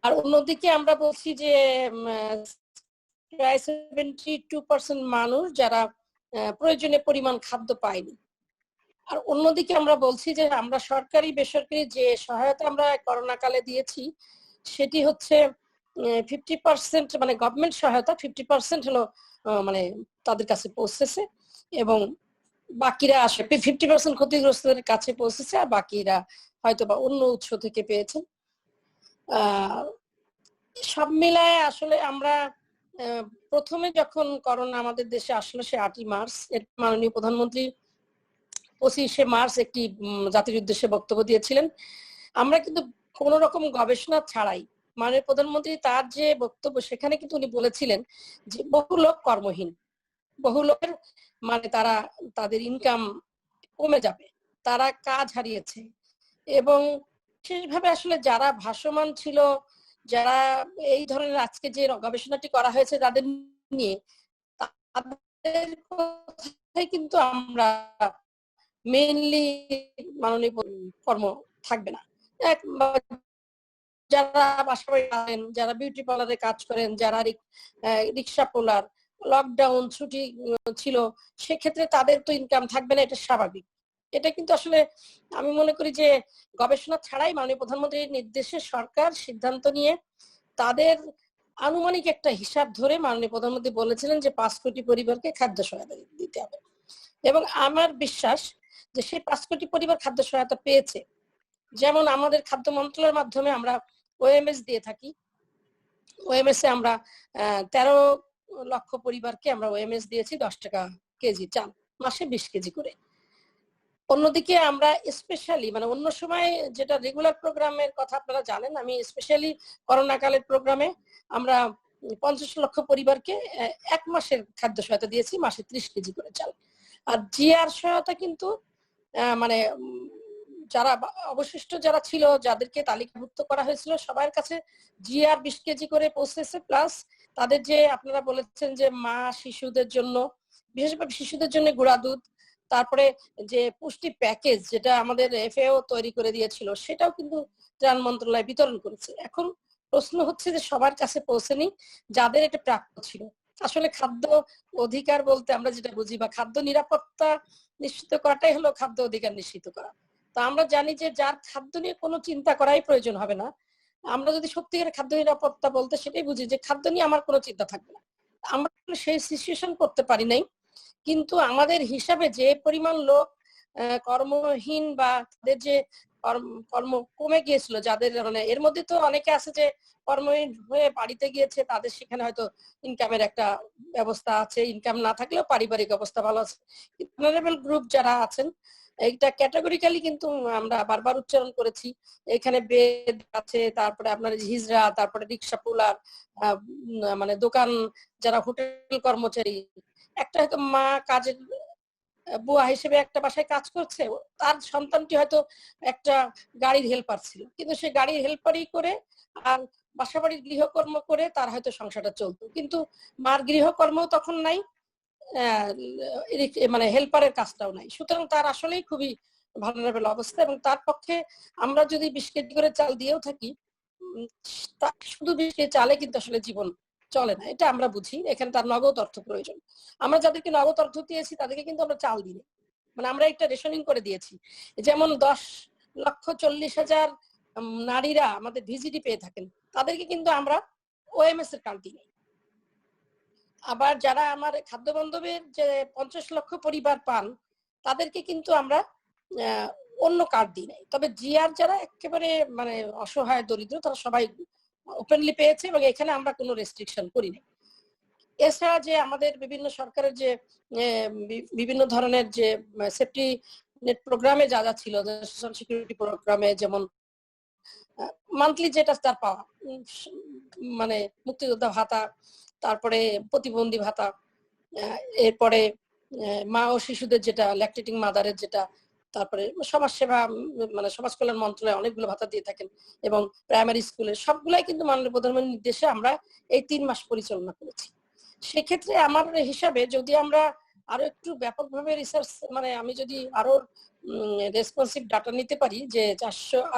আর অন্যদিকে আমরা বলছি যে প্রায় 72% মানুষ যারা প্রয়োজনীয় পরিমাণ খাদ্য পায়নি। আর অন্যদিকে আমরা বলছি যে আমরা সরকারি বেসরকারি যে সহায়তা আমরা করোনা কালে দিয়েছি সেটি হচ্ছে 50%, মানে গভর্নমেন্ট সহায়তা 50% হলো মানে তাদের কাছে পৌঁছেছে, এবং বাকিরা আসে 50% ক্ষতিগ্রস্তদের কাছে পৌঁছেছে, আর বাকিরা হয়তো বা অন্য উৎস থেকে পেয়েছেন। সব মিলায় আসলে আমরা প্রথমে যখন করোনা আমাদের দেশে আসলো সে 8ই মার্চ, মাননীয় প্রধানমন্ত্রী 25শে মার্চ একটি জাতির উদ্দেশ্যে বক্তব্য দিয়েছিলেন। আমরা কিন্তু কোন রকম গবেষণা ছাড়াই মাননীয় প্রধানমন্ত্রী তার যে বক্তব্য সেখানে কিন্তু উনি বলেছিলেন যে বহু লোক কর্মহীন, বহু লোকের মানে তারা তাদের ইনকাম কমে যাবে, তারা কাজ হারিয়েছে, এবং বিশেষভাবে আসলে যারা ভাসমান ছিল, যারা এই ধরনের আজকে যে গবেষণাটি করা হয়েছে তাদের নিয়ে, তাদের কথাই কিন্তু আমরা মেইনলি মাননীয় কর্ম থাকবে না। যারা বাসা বাড়ি আছেন, যারা বিউটি পার্লারে কাজ করেন, যারা রিক্সা পোলার, লকডাউন ছুটি ছিল, সেক্ষেত্রে তাদের তো ইনকাম থাকবে না, এটা স্বাভাবিক। এটা কিন্তু আসলে আমি মনে করি যে গবেষণা ছাড়াই মাননীয় প্রধানমন্ত্রীর নির্দেশে সরকার সিদ্ধান্ত নিয়ে তাদের আনুমানিক একটা হিসাব ধরে মাননীয় প্রধানমন্ত্রী বলেছিলেন যে 5 কোটি পরিবারকে খাদ্য সহায়তা দিতে হবে, এবং আমার বিশ্বাস যে সেই 5 কোটি পরিবার খাদ্য সহায়তা পেয়েছে। যেমন আমাদের খাদ্য মন্ত্রণালয়ের মাধ্যমে আমরা ওএমএস দিয়ে থাকি, ওএমএস এ আমরা 13 লক্ষ পরিবারকে আমরা ওএমএস দিয়েছি 10 টাকা কেজি চাল, মাসে 20 কেজি করে। অন্যদিকে আমরা স্পেশালি মানে অন্য সময় যেটা রেগুলার প্রোগ্রামের কথা আপনারা জানেন, আমি স্পেশালি করোনা কালের প্রোগ্রামে আমরা 50 লক্ষ পরিবারকে 1 মাসের খাদ্য সহায়তা দিয়েছি, মাসে 30 কেজি করে চাল। আর জিআর সহায়তা কিন্তু মানে যারা অবশিষ্ট যারা ছিল, যাদেরকে তালিকাভুক্ত করা হয়েছিল, সবার কাছে জিআর 20 কেজি করে পৌঁছেছে, প্লাস তাদের যে আপনারা বলেছেন যে মা শিশুদের জন্য, বিশেষভাবে শিশুদের জন্য গুঁড়া দুধ, তারপরে যে পুষ্টি প্যাকেজ যেটা আমাদের এফএও তৈরি করে দিয়েছিল, সেটাও কিন্তু ত্রাণ মন্ত্রণালয় বিতরণ করেছে। এখন প্রশ্ন হচ্ছে যে সবার কাছে পৌঁছেনি যাদের এটা প্রাপ্য ছিল। আসলে খাদ্য অধিকার বলতে আমরা যেটা বুঝি বা খাদ্য নিরাপত্তা নিশ্চিত করাটাই হলো খাদ্য অধিকার নিশ্চিত করা। তো আমরা জানি যে যার খাদ্য নিয়ে কোনো চিন্তা করাই প্রয়োজন হবে না, আমরা যদি সত্যিকারের খাদ্য নিরাপত্তা বলতে সেটাই বুঝি যে খাদ্য নিয়ে আমার কোনো চিন্তা থাকবে না। আমরা সেই সিচুয়েশন করতে পারি নাই, কিন্তু আমাদের হিসাবে যে পরিমাণ লোক কর্মহীন বা তাদের যে কর্ম কমে গিয়েছিল, যাদের মানে এর মধ্যে তো অনেকে আছে যে কর্মহীন হয়ে বাড়িতে গিয়েছে, তাদের সেখানে হয়তো ইনকামের একটা ব্যবস্থা আছে, ইনকাম না থাকলেও পারিবারিক অবস্থা ভালো আছে। ভালনারেবল গ্রুপ যারা আছেন, এইটা ক্যাটাগরিক্যালি কিন্তু আমরা বারবার উচ্চারণ করেছি। এখানে বেদ আছে, তারপরে আপনার হিজড়া, তারপরে রিক্সা পুলার, মানে দোকান যারা হোটেল কর্মচারী, একটা হয়তো মা কাজের বুয়া হিসেবে একটা বাসায় কাজ করছে, তার সন্তানটি হয়তো একটা গাড়ির হেল্পার ছিল, কিন্তু সে গাড়ির হেল্পারই করে আর বাসা বাড়ির গৃহকর্ম করে তার হয়তো সংসারটা চলতো, কিন্তু মার গৃহকর্ম তখন নাই, মানে হেল্পারের কাজটাও নাই। সুতরাং তার আসলেই খুবই ভালনারেবল অবস্থা, এবং তার পক্ষে আমরা যদি 20 কেজি করে চাল দিয়েও থাকি, শুধু 20 কেজি চালে কিন্তু আসলে জীবন চলে না, এটা আমরা বুঝি। এখানে তার নগদ অর্থ প্রয়োজন। আমরা যাদেরকে নগদ অর্থ দিয়েছি তাদেরকে কিন্তু আমরা চাল দিই, মানে আমরা একটা রেশনিং করে দিয়েছি। যেমন 10,40,000 নারীরা আমাদের ভিজিডি পেয়ে থাকেন, তাদেরকে কিন্তু আমরা ওএমএস এর কার্ড দিই। আবার যারা আমার খাদ্য বান্ধবের যে 50 লক্ষ পরিবার পান, তাদেরকে কিন্তু আমরা অন্য কার্ড দিই নাই, তবে জিআর যারা একেবারে মানে অসহায় দরিদ্র তারা সবাই ওপেনলি পেয়েছে এবং এখানে আমরা কোনো রেস্ট্রিকশন করি নাই। এছাড়া যে আমাদের বিভিন্ন সরকারের যে বিভিন্ন ধরনের যে সেফটি নেট প্রোগ্রামে যা যা ছিল, সোশ্যাল সিকিউরিটি প্রোগ্রামে যেমন মান্থলি যেটা তার পাওয়া, মানে মুক্তিযোদ্ধা ভাতা, তারপরে প্রতিবন্ধী ভাতা, এরপরে মা ও শিশুদের যেটা ল্যাকটেটিং মাদারের যেটা, তারপরে সমাজসেবা মানে সমাজ কল্যাণ মন্ত্রণালয় অনেকগুলো ভাতা দিয়ে থাকেন এবং প্রাইমারি স্কুলের সবগুলাই কিন্তু মাননীয় প্রধানমন্ত্রীর নির্দেশে আমরা এই 3 মাস পরিচালনা করেছি। সেক্ষেত্রে আমার হিসাবে যদি আমরা আরো একটু ব্যাপকভাবে রিসার্চ মানে আমি যদি আরো রেসপন্সিভ ডাটা নিতে পারি যে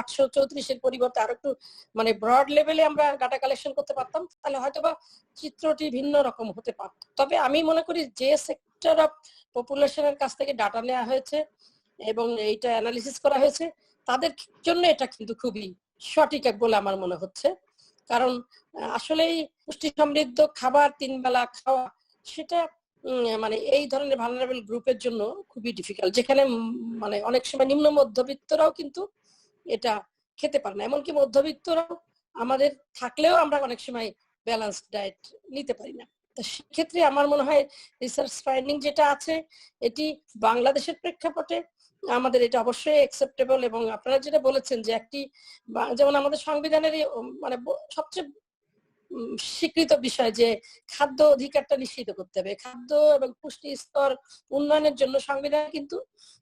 834 এর পরিবর্তে আরো একটু মানে ব্রড লেভেলে আমরা ডাটা কালেকশন করতে পারতাম, তাহলে হয়তোবা চিত্রটি ভিন্ন রকম হতে পারত। তবে আমি মনে করি যে সেক্টর অফ পপুলেশনের কাছ থেকে ডাটা নেওয়া হয়েছে এবং এইটা অ্যানালিসিস করা হয়েছে তাদের জন্য এটা কিন্তু খুবই সঠিক বলে আমার মনে হচ্ছে। কারণ আসলেই পুষ্টি সমৃদ্ধ খাবার 3 বেলা খাওয়া সেটা মানে এই ধরনের ভালনারেবল গ্রুপের জন্য খুবই ডিফিকাল্ট, যেখানে মানে অনেক সময় নিম্ন মধ্যবিত্তরাও কিন্তু এটা খেতে পারে না, এমনকি মধ্যবিত্তরাও আমাদের থাকলেও আমরা অনেক সময় ব্যালেন্স ডায়েট নিতে পারি না। তো সেক্ষেত্রে আমার মনে হয় রিসার্চ ফাইন্ডিং যেটা আছে এটি বাংলাদেশের প্রেক্ষাপটে আমাদের এটা অবশ্যই অ্যাকসেপ্টেবল। এবং আপনারা যেটা বলেছেন যে একটি যেমন আমাদের সংবিধানের মানে সবচেয়ে স্বীকৃত বিষয় যে খাদ্য অধিকারটা নিশ্চিত করতে হবে, খাদ্য এবং পুষ্টি স্তর উন্নয়নের জন্য সংবিধান কিন্তু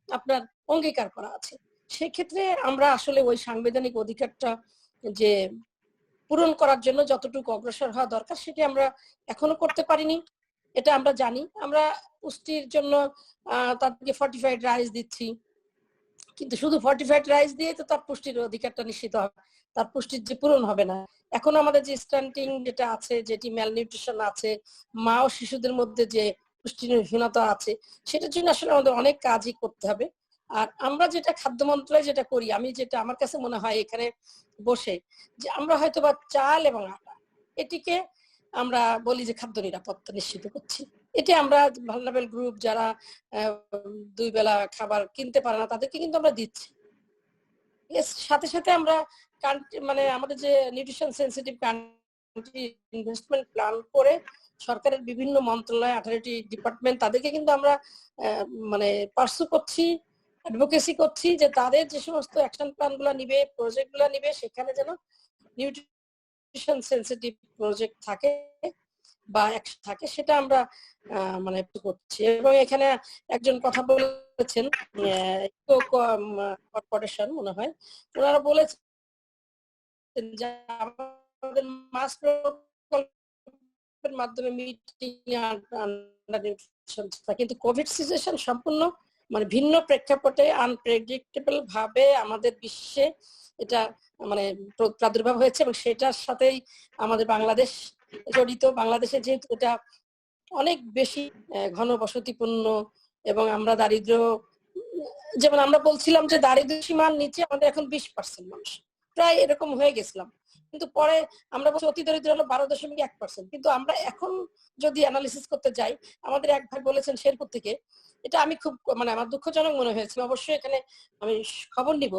আপনার অঙ্গীকার করা আছে। সেক্ষেত্রে আমরা আসলে ওই সাংবিধানিক অধিকারটা যে পূরণ করার জন্য যতটুকু অগ্রসর হওয়া দরকার সেটি আমরা এখনো করতে পারিনি, এটা আমরা জানি। আমরা পুষ্টির জন্য তাদেরকে ফর্টিফাইড রাইস দিচ্ছি, কিন্তু শুধু ফর্টিফাইড রাইস দিয়ে তো তার পুষ্টির অধিকারটা নিশ্চিত হবে, তার পুষ্টির যে পূরণ হবে না। এখন আমাদের যে স্টান্টিং যেটা আছে, যেটি ম্যালনিউট্রিশন আছে, মা ও শিশুদের মধ্যে যে পুষ্টিহীনতা আছে, সেটার জন্য আসলে আমাদের অনেক কাজই করতে হবে। আর আমরা যেটা খাদ্য মন্ত্রণালয় যেটা করি, আমি যেটা আমার কাছে মনে হয় এখানে বসে যে আমরা হয়তো বা চাল এবং আটা এটিকে আমরা বলি যে খাদ্য নিরাপত্তা নিশ্চিত করছি, এটি আমরা ভালনারেবল গ্রুপ যারা 2 বেলা খাবার কিনতে পারে না তাদেরকে কিন্তু আমরা দিচ্ছি। এর সাথে সাথে আমরা মানে আমাদের যে nutrition sensitive country investment plan করে সরকারের বিভিন্ন মন্ত্রণালয় 18টি ডিপার্টমেন্ট তাদেরকে কিন্তু আমরা মানে পার্সু করছি, অ্যাডভোকেসি করছি যে তাদের যে সমস্ত অ্যাকশন প্ল্যান গুলো নিবে, প্রজেক্ট গুলো নিবে, সেখানে যেন নিউট্রিশন সেনসিটিভ প্রজেক্ট থাকে বা অ্যাকশন থাকে, সেটা আমরা মানে করছি। এবং এখানে একজন কথা বলেছেন কর্পোরেশন মনে হয়, ওনারা বলেছেন যে আমাদের মাস প্রকল্পের মাধ্যমে মিটিং কিন্তু কোভিড সিচুয়েশন সম্পূর্ণ মানে ভিন্ন প্রেক্ষাপটে আনপ্রেডিক্টেবল ভাবে আমাদের বিশ্বে এটা মানে প্রাদুর্ভাব হয়েছে এবং সেটার সাথেই আমাদের বাংলাদেশ জড়িত। বাংলাদেশে যেহেতু এটা অনেক বেশি ঘনবসতিপূর্ণ এবং আমরা দারিদ্র, যেমন আমরা বলছিলাম যে দারিদ্র সীমার নিচে আমাদের এখন 20% মানুষ, প্রায় এরকম হয়ে গেছিলাম, কিন্তু পরে আমরা বলছি অতি দরিদ্র হলো 12.1%। কিন্তু আমরা এখন যদি অ্যানালিসিস করতে যাই, আমাদের এক ভাই বলেছেন শেরপুর থেকে, এটা আমি খুব মানে আমার দুঃখজনক মনে হয়েছিল, অবশ্যই এখানে আমি খবর নিব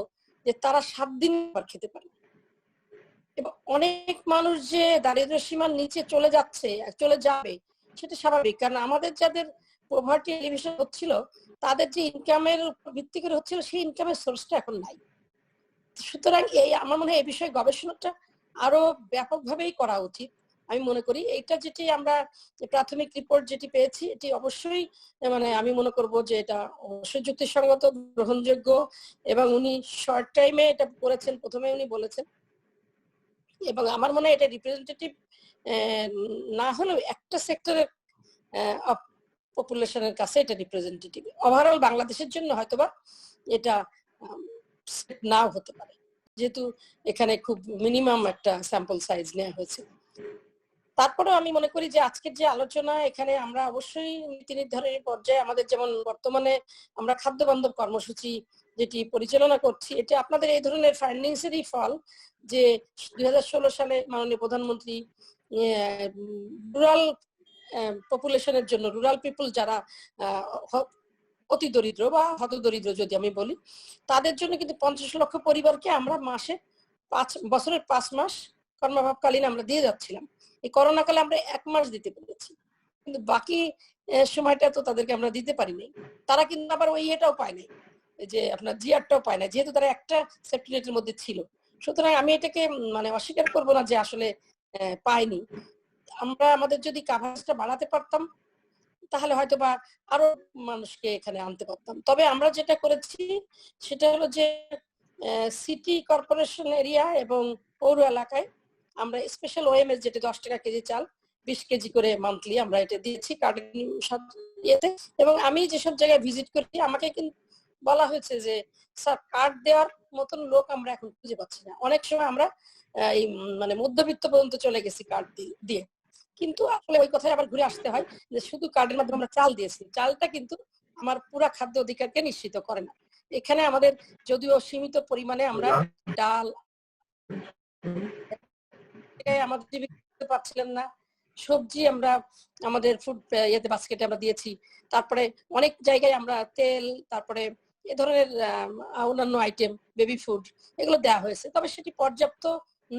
যে তারা 7 দিন পর খেতে পারে। এবং অনেক মানুষ যে দারিদ্র সীমার নিচে চলে যাবে সেটা স্বাভাবিক, কারণ আমাদের যাদের পভার্টি এলিভেশন হচ্ছিল তাদের যে ইনকামের উপর ভিত্তি করে হচ্ছিল সেই ইনকামের সোর্সটা এখন নাই। সুতরাং এই আমার মনে হয় এই বিষয়ে গবেষণাটা আরো ব্যাপকভাবেই করা উচিত। আমি মনে করি এইটা যেটি আমরা প্রাথমিক রিপোর্ট যেটি পেয়েছি এটি অবশ্যই মানে আমি মনে করব যে এটা অবশ্যই যুক্তিসঙ্গত, গ্রহণযোগ্য, এবং উনি শর্ট টাইমে এটা করেছেন, প্রথমে উনি বলেছেন। এবং আমার মনে হয় এটা রিপ্রেজেন্টেটিভ না হলেও একটা সেক্টরের পপুলেশনের কাছে এটা রিপ্রেজেন্টেটিভ। ওভারঅল বাংলাদেশের জন্য হয়তোবা এটা নাও হতে পারে, যেহেতু এখানে খুব মিনিমাম একটা স্যাম্পল সাইজ নেওয়া হয়েছে। তারপরেও আমি মনে করি যে আজকের যে আলোচনা, এখানে আমরা অবশ্যই নীতি নির্ধারণী পর্যায়ে আমাদের যেমন বর্তমানে আমরা খাদ্য বান্ধব কর্মসূচি যেটি পরিচালনা করছি, এটা আপনাদের এই ধরনের ফাইন্ডিংসেরই ফল যে 2016 সালে মাননীয় প্রধানমন্ত্রী রুরাল পপুলেশনের জন্য, রুরাল পিপল যারা অতি দরিদ্র বা হতদরিদ্র যদি আমি বলি, তাদের জন্য কিন্তু 50 লক্ষ পরিবারকে আমরা বছরের 5 মাস কর্মভাবকালীন আমরা দিয়ে যাচ্ছিলাম। এই করোনা কালে আমরা 1 মাস দিতে পেরেছি, কিন্তু বাকি সময়টা তো তাদেরকে আমরা দিতে পারি নাই। তারা কিন্তু আবার ওই এটাও পায় নাই, যে আপনার জিআরটাও পায় না, যেহেতু তারা একটা সেফটি নেটের মধ্যে ছিল। সুতরাং আমি এটাকে মানে অস্বীকার করবো না যে আসলে পাইনি। আমরা আমাদের যদি কাভারেজটা বাড়াতে পারতাম তাহলে হয়তো বা আরো মানুষকে এখানে আনতে পারতাম। তবে আমরা যেটা করেছি সেটা হলো যে সিটি কর্পোরেশন এরিয়া এবং পৌর এলাকায় আমরা স্পেশাল ওএমএস, যেটা 10 টাকা কেজি চাল 20 কেজি করে মান্থলি আমরা এটা দিয়েছি কার্ডের ইয়েতে। এবং আমি যেসব জায়গায় ভিজিট করি আমাকে কিন্তু বলা হয়েছে যে স্যার কার্ড দেওয়ার মতন লোক আমরা এখন খুঁজে পাচ্ছি না। অনেক সময় আমরা এই মানে মধ্যবিত্ত পর্যন্ত চলে গেছি কার্ড দিয়ে, কিন্তু আসলে ওই কথায় আবার ঘুরে আসতে হয় যে শুধু কার্ডের মাধ্যমে আমরা চাল দিয়েছি, চালটা কিন্তু আমার পুরা খাদ্য অধিকারকে নিশ্চিত করে না। এখানে আমাদের যদিও সীমিত পরিমাণে আমরা ডাল আমাদের জীবিকা পাচ্ছিলেন না, সবজি আমরা আমাদের ফুড ইয়েতে বাস্কেটে আমরা দিয়েছি, তারপরে অনেক জায়গায় আমরা তেল, তারপরে এ ধরনের অন্যান্য আইটেম, বেবি ফুড এগুলো দেওয়া হয়েছে। তবে সেটি পর্যাপ্ত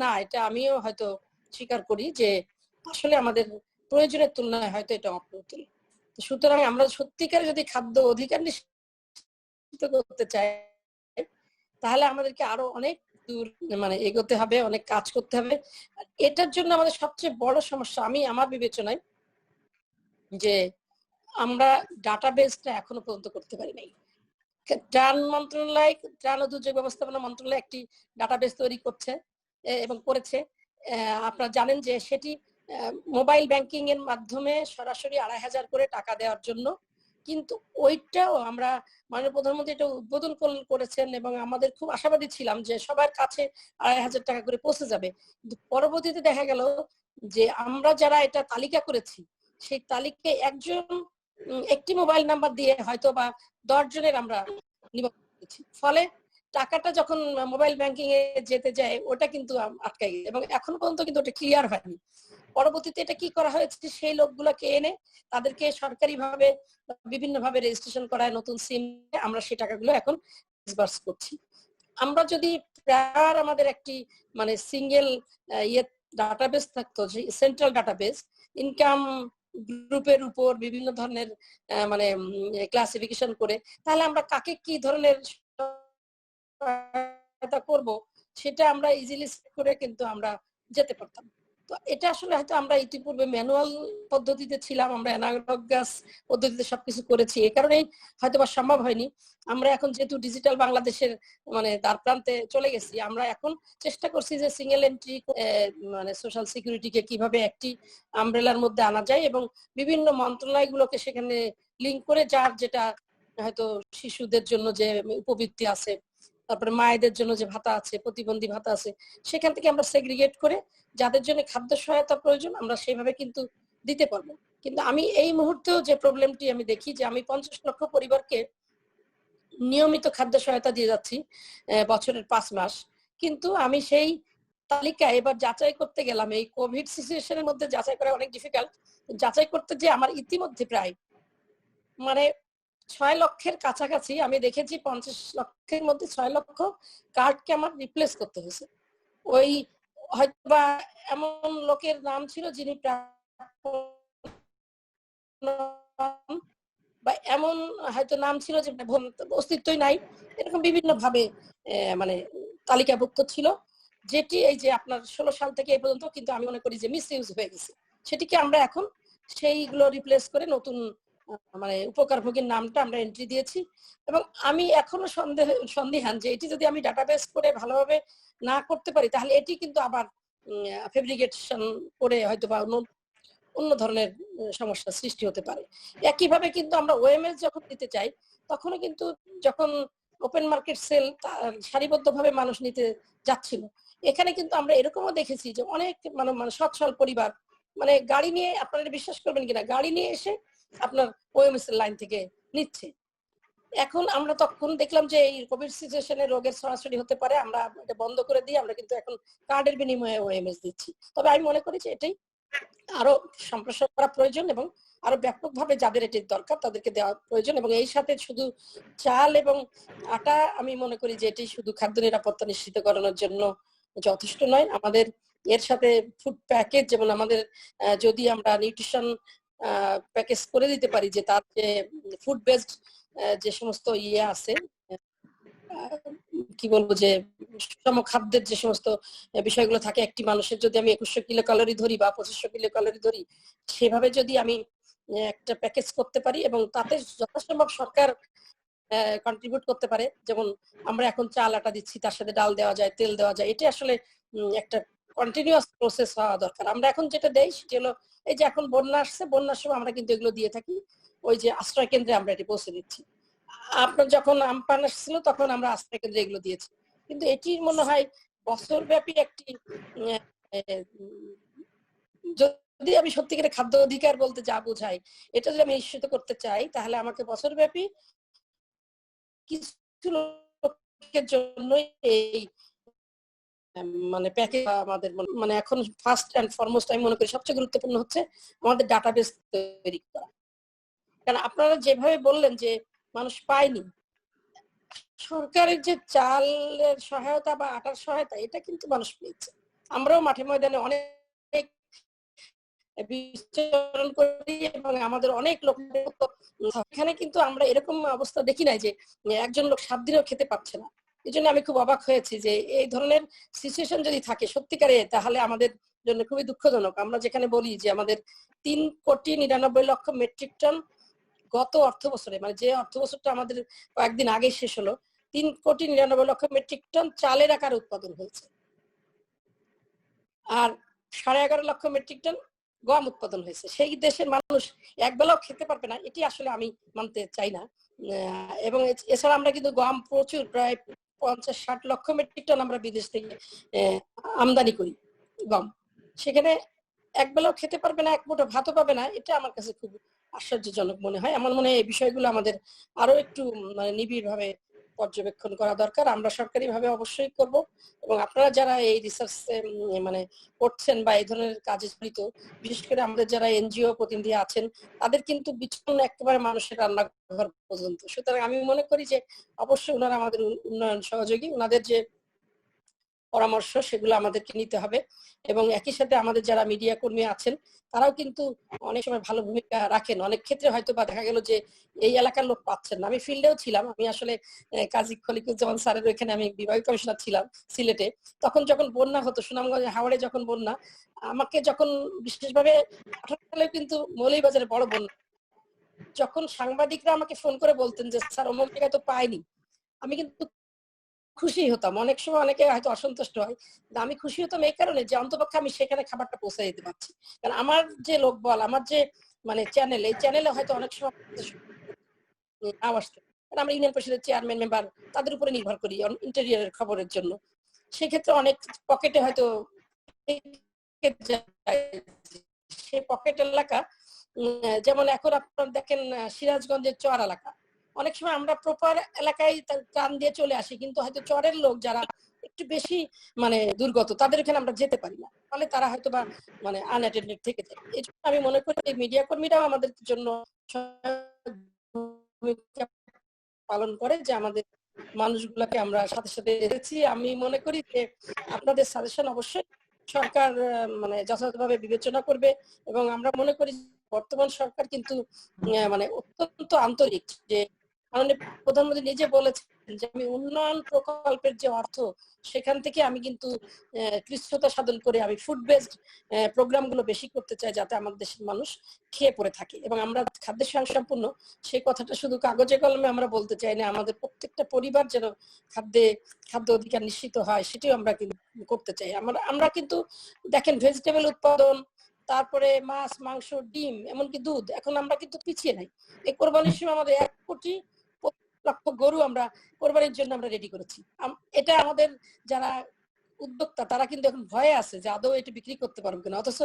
না, এটা আমিও হয়তো স্বীকার করি যে আসলে আমাদের প্রয়োজনের তুলনায় হয়তো এটা অপ্রতুল। সুতরাং আমরা সত্যিকারে যদি খাদ্য অধিকার নিশ্চিত করতে চাই তাহলে আমাদেরকে আরো অনেক দূর মানে এগোতে হবে, অনেক কাজ করতে হবে। এটার জন্য আমাদের সবচেয়ে বড় সমস্যা আমি আমার বিবেচনায় যে আমরা ডাটাবেসটা এখনো পর্যন্ত করতে পারি নাই। ত্রাণ মন্ত্রণালয়, ত্রাণ ও দুর্যোগ ব্যবস্থাপনা মন্ত্রণালয় একটি ডাটাবেস তৈরি করছে এবং করেছে। আপনারা জানেন যে সেটি মোবাইল ব্যাংকিং এর মাধ্যমে সরাসরি 2500 করে টাকা দেওয়ার জন্য, কিন্তু ওইটাও আমরা মাননীয় প্রধানমন্ত্রী এটা উদ্বোধন করেছেন এবং আমাদের খুব আশাবাদী ছিলাম যে সবার কাছে 2500 টাকা করে পৌঁছে যাবে। কিন্তু পরবর্তীতে দেখা গেল যে আমরা যারা এটা তালিকা করেছি সেই তালিকায় একটি মোবাইল নাম্বার দিয়ে হয়তো বা 10 জনের আমরা নিবন্ধন করেছি, ফলে টাকাটা যখন মোবাইল ব্যাংকিং এ যেতে যায় ওটা কিন্তু আটকে গেছে এবং এখনো পর্যন্ত কিন্তু ওটা ক্লিয়ার হয়নি। পরবর্তীতে এটা কি করা হয়েছে, সেই লোকগুলোকে এনে তাদেরকে সরকারি ভাবে বিভিন্ন ভাবে রেজিস্ট্রেশন করায় নতুন সিম, আমরা সেই টাকাগুলো এখন ডিসবার্স করছি। আমরা যদি আমাদের একটি মানে সিঙ্গেল ডাটাবেস থাকতো, যে সেন্ট্রাল ডাটাবেস ইনকাম গ্রুপের উপর বিভিন্ন ধরনের মানে ক্লাসিফিকেশন করে, তাহলে আমরা কাকে কি ধরনের সহায়তা করব সেটা আমরা ইজিলি করে কিন্তু আমরা যেতে পারতাম। তো এটা আসলে হয়তো আমরা ইতিপূর্বে ম্যানুয়াল পদ্ধতিতে ছিলাম, আমরা অ্যানালগাস পদ্ধতিতে সবকিছু করেছি, এই কারণেই হয়তো বা সম্ভব হয়নি। আমরা এখন যেহেতু ডিজিটাল বাংলাদেশের মানে দ্বার প্রান্তে চলে গেছি, আমরা এখন চেষ্টা করছি যে সিঙ্গেল এন্ট্রি মানে সোশ্যাল সিকিউরিটিকে কিভাবে একটি আমব্রেলার মধ্যে আনা যায় এবং বিভিন্ন মন্ত্রণালয়গুলোকে সেখানে লিঙ্ক করে যার যেটা হয়তো শিশুদের জন্য যে উপবৃত্তি আছে, তারপরে মায়েদের জন্য যে ভাতা আছে, প্রতিবন্ধী ভাতা আছে, সেখান থেকে আমরা সেগ্রিগেট করে যাদের জন্য খাদ্য সহায়তা প্রয়োজন আমরা সেইভাবে কিন্তু দিতে পারবো। কিন্তু আমি এই মুহূর্তেও যে প্রবলেমটি আমি দেখি যে আমি 50 লক্ষ পরিবারকে নিয়মিত খাদ্য সহায়তা দিয়ে যাচ্ছি বছরের 5 মাস, কিন্তু আমি সেই তালিকা এবার যাচাই করতে গেলাম, এই কোভিড সিচুয়েশনের মধ্যে যাচাই করা অনেক ডিফিকাল্ট। যাচাই করতে যে আমার ইতিমধ্যে প্রায় মানে 6 লক্ষের কাছাকাছি আমি দেখেছি, 50 লক্ষের মধ্যে 6 লক্ষ কার্ডকে আমার রিপ্লেস করতে হয়েছে। ওই হয়তোবা এমন লোকের নাম ছিল যিনি বা এমন হয়তো নাম ছিল যে অস্তিত্বই নাই, এরকম বিভিন্ন ভাবে মানে তালিকাভুক্ত ছিল, যেটি এই যে আপনার 16 সাল থেকে এই পর্যন্ত কিন্তু আমি মনে করি যে মিস ইউজ হয়ে গেছে। সেটিকে আমরা এখন সেইগুলো রিপ্লেস করে নতুন মানে উপকারভোগীর নামটা আমরা এন্ট্রি দিয়েছি এবং আমি এখনো সন্দেহান যে এটি যদি আমি ডাটাবেস করে ভালোভাবে না করতে পারি তাহলে এটি কিন্তু আবার ফেব্রিকেশন করে হয়তো বা অন্য ধরনের সমস্যা সৃষ্টি হতে পারে। একইভাবে কিন্তু আমরা ওএমএস যখন দিতে চাই তখনও কিন্তু যখন ওপেন মার্কেট সেল সারিবদ্ধভাবে মানুষ নিতে যাচ্ছিল, এখানে কিন্তু আমরা এরকমও দেখেছি যে অনেক মানে সচ্ছল পরিবার মানে গাড়ি নিয়ে, আপনারা বিশ্বাস করবেন কিনা, গাড়ি নিয়ে এসে আপনার ওএমএস এর লাইন থেকে নিচ্ছে। এখন আমরা তখন দেখলাম যে এই কোভিড সিচুয়েশনে রোগের সরাসরি হতে পারে, আমরা এটা বন্ধ করে দিয়ে আমরা কিন্তু এখন কার্ডের বিনিময়ে ওএমএস দিচ্ছি। তবে আমি মনে করি যে এটাই আরো সম্প্রসারণ করা প্রয়োজন এবং আরো ব্যাপকভাবে যাদের এটি দরকার তাদেরকে দেওয়া প্রয়োজন। এবং এই সাথে শুধু চাল এবং আটা আমি মনে করি যে এটি শুধু খাদ্য নিরাপত্তা নিশ্চিত করানোর জন্য যথেষ্ট নয়। আমাদের এর সাথে ফুড প্যাকেজ, যেমন আমাদের যদি আমরা নিউট্রিশন প্যাকেজ করে দিতে পারি, যে তার যে ফুড বেসড যে সমস্ত ইয়ে আছে, কি বলবো, যে সুষম খাদ্যের যে সমস্ত বিষয়গুলো থাকে, একটি মানুষের যদি আমি 2100 কিলো ক্যালোরি ধরি বা 2500 কিলো ক্যালোরি ধরি, সেভাবে যদি আমি একটা প্যাকেজ করতে পারি এবং তাতে যথাসম্ভব সরকার কন্ট্রিবিউট করতে পারে, যেমন আমরা এখন চাল আটা দিচ্ছি, তার সাথে ডাল দেওয়া যায়, তেল দেওয়া যায়, এটা আসলে একটা কন্টিনিউয়াস প্রসেস হওয়া দরকার। আমরা এখন যেটা দেই সেটা হলো, এই যে এখন বন্যা আসছে, বন্যার সময় আমরা কিন্তু এগুলো দিয়ে থাকি, ওই যে আশ্রয় কেন্দ্রে আমরা এটি পৌঁছে দিচ্ছি। আপনার যখন আমপান আসছিল তখন আমরা আশ্রয় কেন্দ্রে এগুলো দিয়েছি। কিন্তু এটির মনে হয় বছরব্যাপী একটি, যদি আমি সত্যিকারের খাদ্য অধিকার বলতে যা বোঝাই, এটা যদি আমি নিশ্চিত করতে চাই, তাহলে আমাকে বছরব্যাপী কিছু লোকের জন্য এই মানে প্যাকেজ আমাদের মানে এখন ফার্স্ট এন্ড ফরমোস্ট আমি মনে করি সবচেয়ে গুরুত্বপূর্ণ হচ্ছে আমাদের ডাটাবেস তৈরি করা। কারণ আপনারা যেভাবে বললেন যে মানুষ পায়নি, সরকারের যে চালের সহায়তা বা আটার সহায়তা, এটা কিন্তু মানুষ পেয়েছে। আমরাও মাঠে ময়দানে অনেক বিচরণ করি এবং আমাদের অনেক লোক, এখানে কিন্তু আমরা এরকম অবস্থা দেখি নাই যে একজন লোক 7 দিনও খেতে পাচ্ছে না। এই জন্য আমি খুব অবাক হয়েছি যে এই ধরনের সিচুয়েশন যদি থাকে সত্যিকারে, তাহলে আমাদের জন্য খুবই দুঃখজনক। আমরা যেখানে বলি যে আমাদের 3,99,00,000 মেট্রিক টন গত অর্থ বছরে, মানে যে অর্থ বছরটা আমাদের কয়েকদিন আগে শেষ হলো, 3,99,00,000 মেট্রিক টন চালের আকারে উৎপাদন হয়েছে, আর 11.5 লক্ষ মেট্রিক টন গম উৎপাদন হয়েছে। সেই দেশের মানুষ একবেলাও খেতে পারবে না, এটি আসলে আমি মানতে চাই না। এবং এছাড়া আমরা কিন্তু গম প্রচুর, প্রায় 50-60 লক্ষ মেট্রিক টন আমরা বিদেশ থেকে আমদানি করি গম। সেখানে একবেলাও খেতে পারবে না, এক মুঠো ভাতও পাবে না, এটা আমার কাছে খুব আশ্চর্যজনক মনে হয়। আমার মনে হয় এই বিষয়গুলো আমাদের আরো একটু মানে নিবিড় ভাবে পর্যবেক্ষণ করা দরকার। আমরা সরকারি ভাবে অবশ্যই করব, এবং আপনারা যারা এই রিসার্চ মানে করছেন বা এই ধরনের কাজে জড়িত, বিশেষ করে আমাদের যারা এনজিও প্রতিনিধি আছেন, তাদের কিন্তু বিচ্ছিন্ন একেবারে মানুষের রান্নাঘর পর্যন্ত। সুতরাং আমি মনে করি যে অবশ্যই ওনারা আমাদের উন্নয়ন সহযোগী, ওনাদের যে পরামর্শ সেগুলো আমাদেরকে নিতে হবে। এবং একই সাথে আমাদের যারা মিডিয়া কর্মী আছেন, তারাও কিন্তু অনেক সময় ভালো ভূমিকা রাখেন। অনেক ক্ষেত্রে হয়তো বা দেখা গেল যে এই এলাকার লোক পাচ্ছেন না। আমি ফিল্ডেও ছিলাম, আমি আসলে কাজী খলিকুজ্জামান স্যারের ওইখানে আমি বিভাগীয় কমিশনার ছিলাম সিলেটে। তখন যখন বন্যা হতো, সুনামগঞ্জে হাওড়ে যখন বন্যা, আমাকে যখন বিশেষভাবে 18 সালে কিন্তু মৌলভীবাজারে বড় বন্যা, যখন সাংবাদিকরা আমাকে ফোন করে বলতেন যে স্যার অমুক জায়গায় তো পাইনি, আমি কিন্তু খুশি হতাম। অনেক সময় অনেকে হয়তো অসন্তুষ্ট হয়, আমি খুশি হতাম এই কারণে যে অন্তপক্ষে আমি সেখানে খাবারটা পৌঁছে দিতে পারছি। কারণ আমার যে লোকবল, আমার যে মানে চ্যানেল, এই চ্যানেলে হয়তো অনেক সময় আসতে, আমরা ইউনিয়ন পরিষদের চেয়ারম্যান মেম্বার তাদের উপরে নির্ভর করি ইন্টেরিয়রের খবরের জন্য। সেক্ষেত্রে অনেক পকেটে হয়তো সেই পকেট এলাকা, যেমন এখন আপনারা দেখেন সিরাজগঞ্জের চর এলাকা, অনেক সময় আমরা প্রপার এলাকায় টান দিয়ে চলে আসি, কিন্তু হয়তো চরের লোক যারা একটু বেশি মানে দুর্গত, তাদের এখানে আমরা যেতে পারি না, ফলে তারা হয়তো বা মানে আনঅ্যাটেন্ডেড থেকে যায়। এই জন্য আমি মনে করি এই মিডিয়া কর্মীরাও আমাদের জন্য পালন করে, যে আমাদের মানুষগুলোকে আমরা সাথে সাথে দেখছি। আমি মনে করি যে আপনাদের সাজেশন অবশ্যই সরকার মানে যথাযথভাবে বিবেচনা করবে, এবং আমরা মনে করি বর্তমান সরকার কিন্তু মানে অত্যন্ত আন্তরিক, যে মাননীয় প্রধানমন্ত্রী নিজে বলেছেন যে আমি উন্নয়ন প্রকল্পের যে অর্থ, সেখান থেকে আমি কিন্তু কৃচ্ছ্রতা সাধন করে আমি ফুড বেসড প্রোগ্রামগুলো বেশি করতে চাই, যাতে আমাদের দেশের মানুষ খেয়ে পড়ে থাকে। এবং আমরা খাদ্যের স্বয়ংসম্পূর্ণ, সেই কথাটা শুধু কাগজে কলমে আমরা বলতে চাই না, আমাদের প্রত্যেকটা পরিবার যেন খাদ্য অধিকার নিশ্চিত হয়, সেটিও আমরা কিন্তু করতে চাই। আমরা কিন্তু দেখেন ভেজিটেবল উৎপাদন, তারপরে মাছ, মাংস, ডিম, এমনকি দুধ, এখন আমরা কিন্তু পিছিয়ে নাই। এই কোরবানির সময় আমাদের 1 কোটি 25 লক্ষ গরু আমরা কোরবানির জন্য আমরা রেডি করেছি। এটা আমাদের যারা উদ্যোক্তা, তারা কিন্তু এখন ভয়ে আছে যে আদৌ এটা বিক্রি করতে পারবো কিনা, অথচ